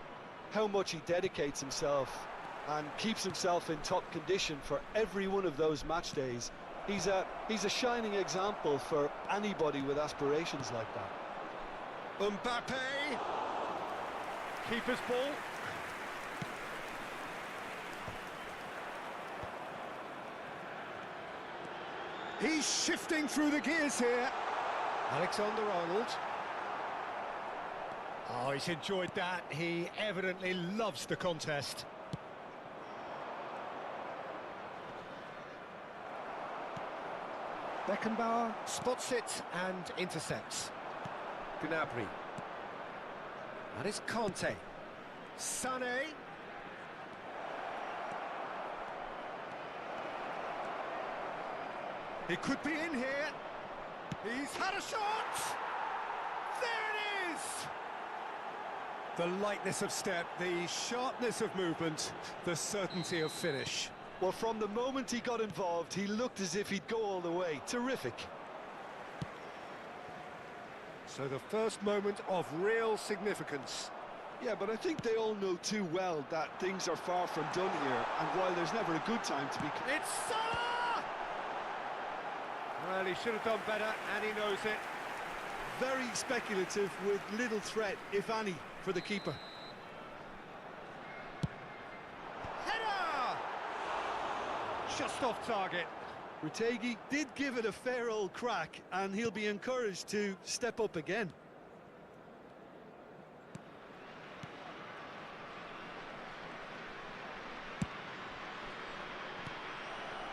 how much he dedicates himself and keeps himself in top condition for every one of those match days. He's a shining example for anybody with aspirations like that. Mbappe. Keeper's ball. He's shifting through the gears here. Alexander-Arnold. Oh, he's enjoyed that. He evidently loves the contest. Beckenbauer spots it and intercepts. Gnabry. That is Conte. Sané. He could be in here. He's had a shot! There it is! The lightness of step, the sharpness of movement, the certainty of finish. Well, from the moment he got involved, he looked as if he'd go all the way. Terrific. So the first moment of real significance. Yeah, but I think they all know too well that things are far from done here, and while there's never a good time to be... It's Salah! Well, he should have done better, and he knows it. Very speculative, with little threat, if any, for the keeper. Header! Just off target. Retegi did give it a fair old crack, and he'll be encouraged to step up again.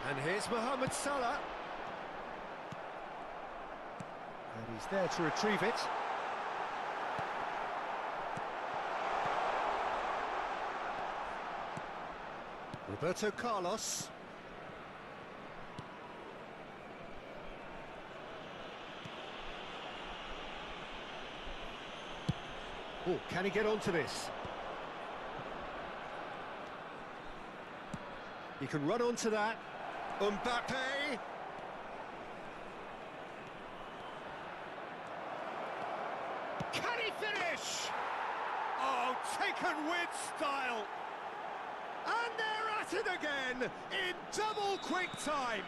And here's Mohamed Salah. And he's there to retrieve it. Roberto Carlos. Oh, can he get onto this? He can run onto that. Mbappe. Can he finish? Oh, taken with style. And they're at it again in double quick time.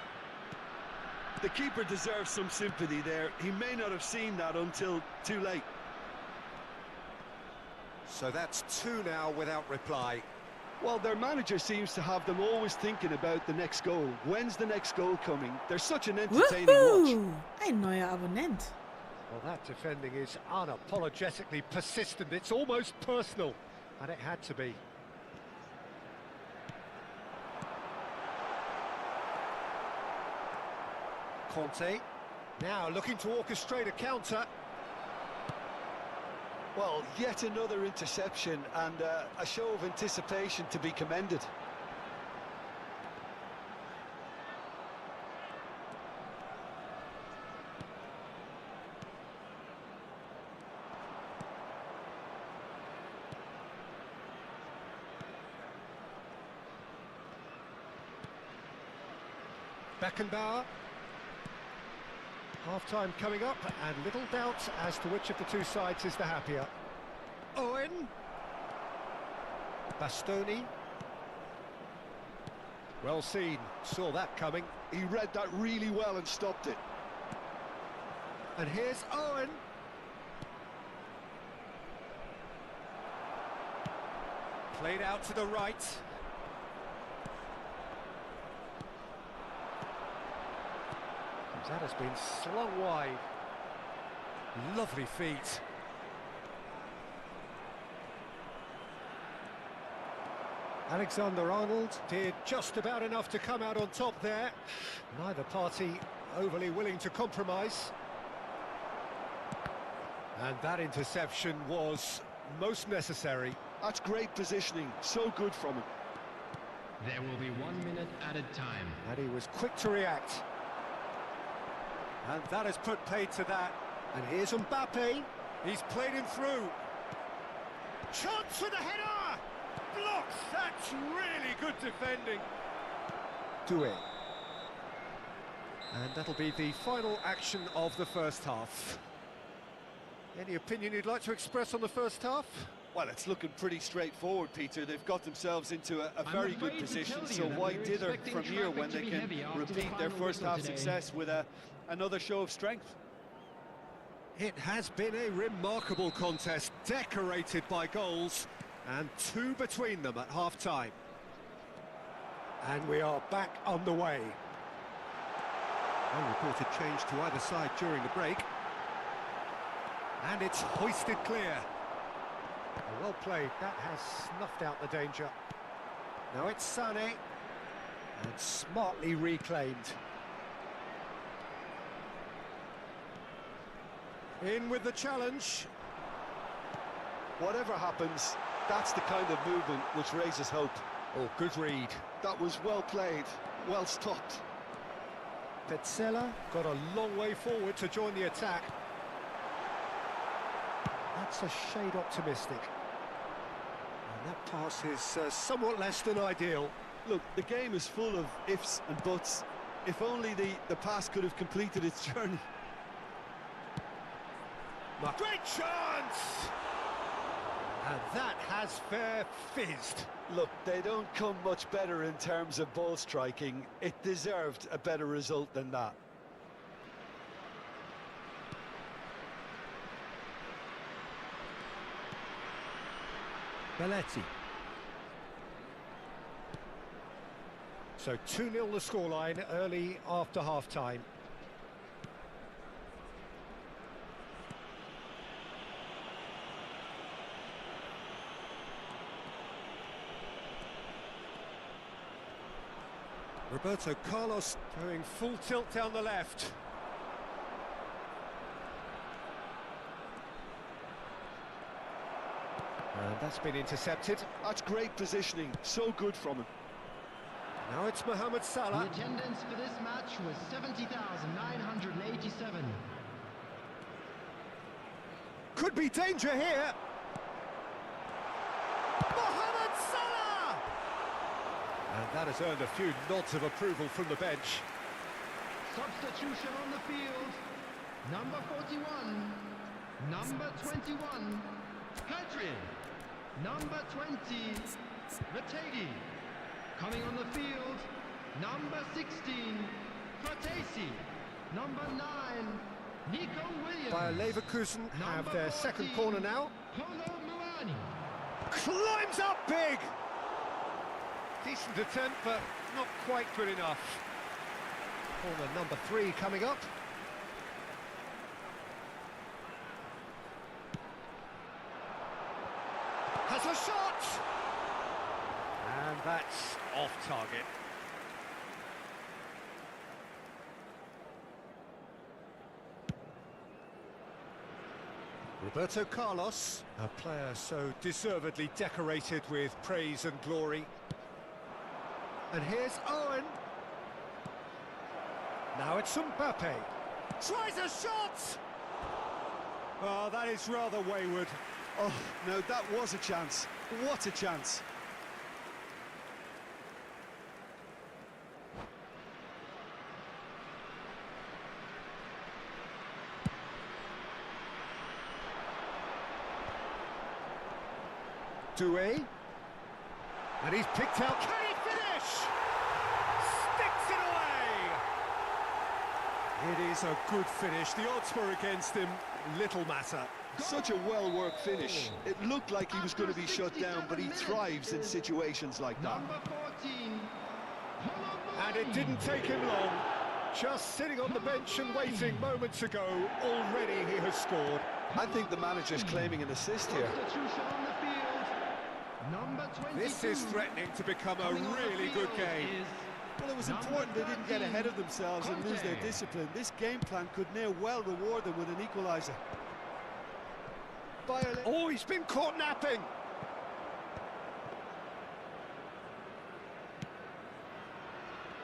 The keeper deserves some sympathy there. He may not have seen that until too late. So that's two now without reply. Well, their manager seems to have them always thinking about the next goal. When's the next goal coming? They're such an entertaining watch. Ein neuer Abonnent. Well, that defending is unapologetically persistent. It's almost personal, and it had to be. Conte, now looking to orchestrate a counter. Well, yet another interception and a show of anticipation to be commended. Beckenbauer. Half-time coming up, and little doubt as to which of the two sides is the happier. Owen. Bastoni. Well seen, saw that coming. He read that really well and stopped it. And here's Owen. Played out to the right. That has been slung wide. Lovely feet. Alexander-Arnold did just about enough to come out on top there. Neither party overly willing to compromise. And that interception was most necessary. That's great positioning, so good from him. There will be 1 minute added time. And he was quick to react. And that has put paid to that. And here's Mbappe. He's played him through. Chance for the header! Blocks! That's really good defending. Doué. And that'll be the final action of the first half. Any opinion you'd like to express on the first half? Well, it's looking pretty straightforward, Peter. They've got themselves into a very good position, so why dither from here when they can repeat their first half success with another show of strength? It has been a remarkable contest, decorated by goals, and 2 between them at half-time. And we are back on the way. Unreported change to either side during the break. And it's hoisted clear. Well played, that has snuffed out the danger. Now it's Sané, and smartly reclaimed. In with the challenge. Whatever happens, that's the kind of movement which raises hope. Oh, good read. That was well played, well stopped. Petzela got a long way forward to join the attack. That's a shade optimistic. And that pass is somewhat less than ideal. Look, the game is full of ifs and buts. If only the pass could have completed its journey. Great chance! And that has fair fizzed. Look, they don't come much better in terms of ball striking. It deserved a better result than that. Belletti. So 2-0 the scoreline early after half-time. Roberto Carlos going full tilt down the left. And that's been intercepted. That's great positioning, so good from him. Now it's Mohamed Salah. The attendance for this match was 70,987. Could be danger here. Mohamed Salah! And that has earned a few nods of approval from the bench. Substitution on the field. Number 41. Number 21. Hadrian. Number 20. Rategi. Coming on the field. Number 16. Fratesi. Number 9. Nico Williams. Bayer Leverkusen have their second corner now. Polo Muani. Climbs up big! Decent attempt, but not quite good enough. Corner number 3 coming up. Has a shot! And that's off target. Roberto Carlos, a player so deservedly decorated with praise and glory. And here's Owen. Now it's Mbappe. Tries a shot! Oh, that is rather wayward. Oh, no, that was a chance. What a chance. Doué. And he's picked out. Can he finish? Sticks it away! It is a good finish. The odds were against him. Little matter. Such a well-worked finish. It looked like he was going to be shut down, but he thrives in situations like that. Number 14. And it didn't take him long. Just sitting on the bench and waiting moments ago, already he has scored. I think the manager's claiming an assist here. Substitution on the field. Number 22. This is threatening to become a really good game. Well, it was important they didn't get ahead of themselves and lose their discipline. This game plan could near well reward them with an equaliser. Oh, he's been caught napping.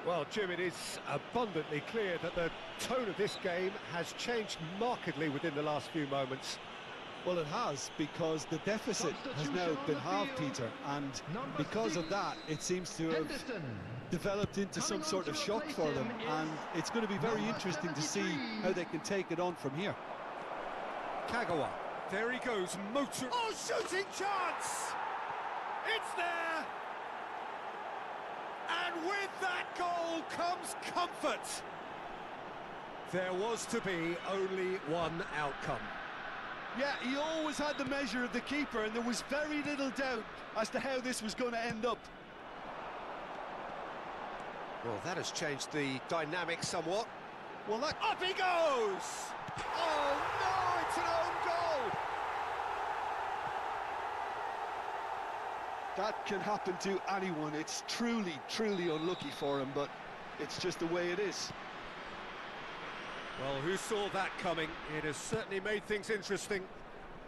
Well, Jim, it is abundantly clear that the tone of this game has changed markedly within the last few moments. Well, it has, because the deficit has now been halved, Peter, and because of that, it seems to have developed into some sort of shock for them, and it's going to be very interesting to see how they can take it on from here. Kagawa, there he goes, motor... Oh, shooting chance! It's there! And with that goal comes comfort! There was to be only one outcome. Yeah, he always had the measure of the keeper, and there was very little doubt as to how this was going to end up. Well, that has changed the dynamic somewhat. Well, up he goes! Oh, no, it's an own goal! That can happen to anyone. It's truly, truly unlucky for him, but it's just the way it is. Well, who saw that coming? It has certainly made things interesting.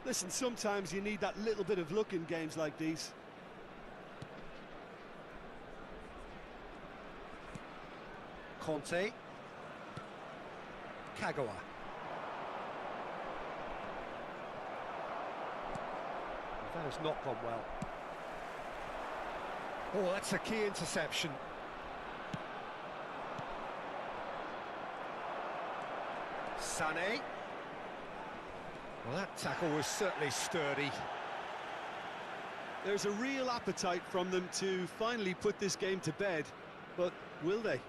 Listen, sometimes you need that little bit of luck in games like these. Conte. Kagawa. That has not gone well. Oh, that's a key interception. Sané. Well, that tackle was certainly sturdy. There's a real appetite from them to finally put this game to bed, but will they?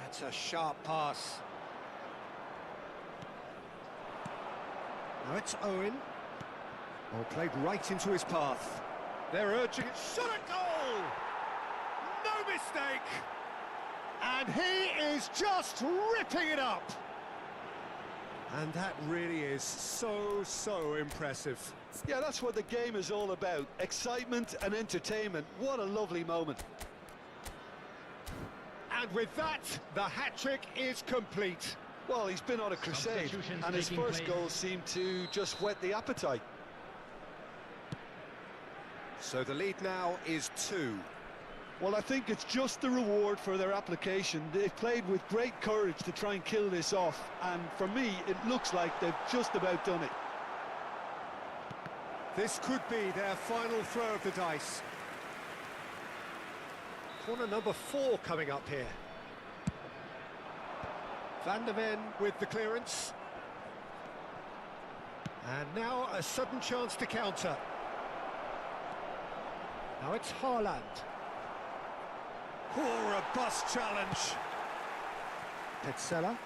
That's a sharp pass. Now it's Owen. Oh, played right into his path. They're urging it. Shot at goal! No mistake! And he is just ripping it up! And that really is so impressive. Yeah, that's what the game is all about. Excitement and entertainment. What a lovely moment. And with that, the hat-trick is complete. Well, he's been on a crusade, and his first goal seemed to just whet the appetite. So the lead now is 2. Well, I think it's just the reward for their application. They've played with great courage to try and kill this off, and for me, it looks like they've just about done it. This could be their final throw of the dice. Corner number 4 coming up here. Van der Ven with the clearance. And now a sudden chance to counter. Now it's Haaland. Oh, robust challenge. Petzela.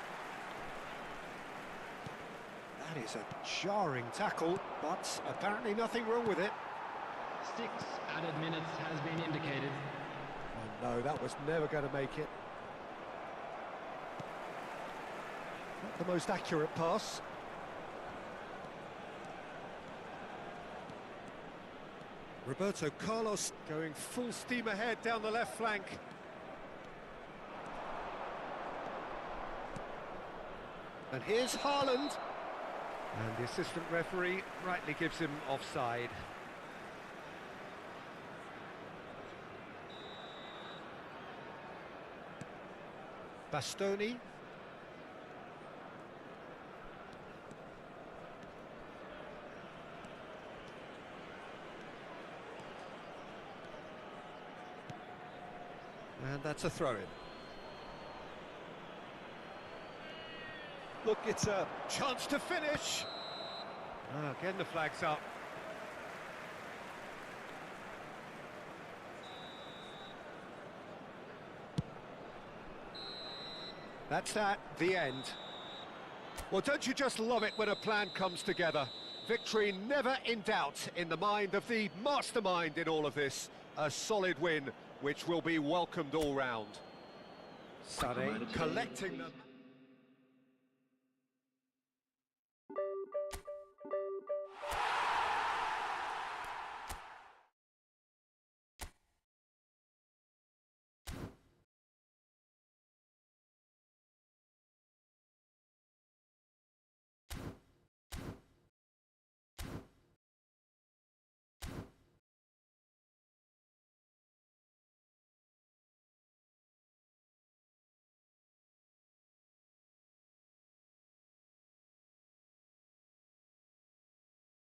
That is a jarring tackle, but apparently nothing wrong with it. 6 added minutes has been indicated. Oh no, that was never going to make it. Not the most accurate pass. Roberto Carlos going full steam ahead down the left flank. And here's Haaland. And the assistant referee rightly gives him offside. Bastoni. And that's a throw-in. Look, it's a chance to finish. Again, the flag's up. That's that, the end. Well, don't you just love it when a plan comes together? Victory never in doubt in the mind of the mastermind in all of this. A solid win, which will be welcomed all round. Sané collecting them.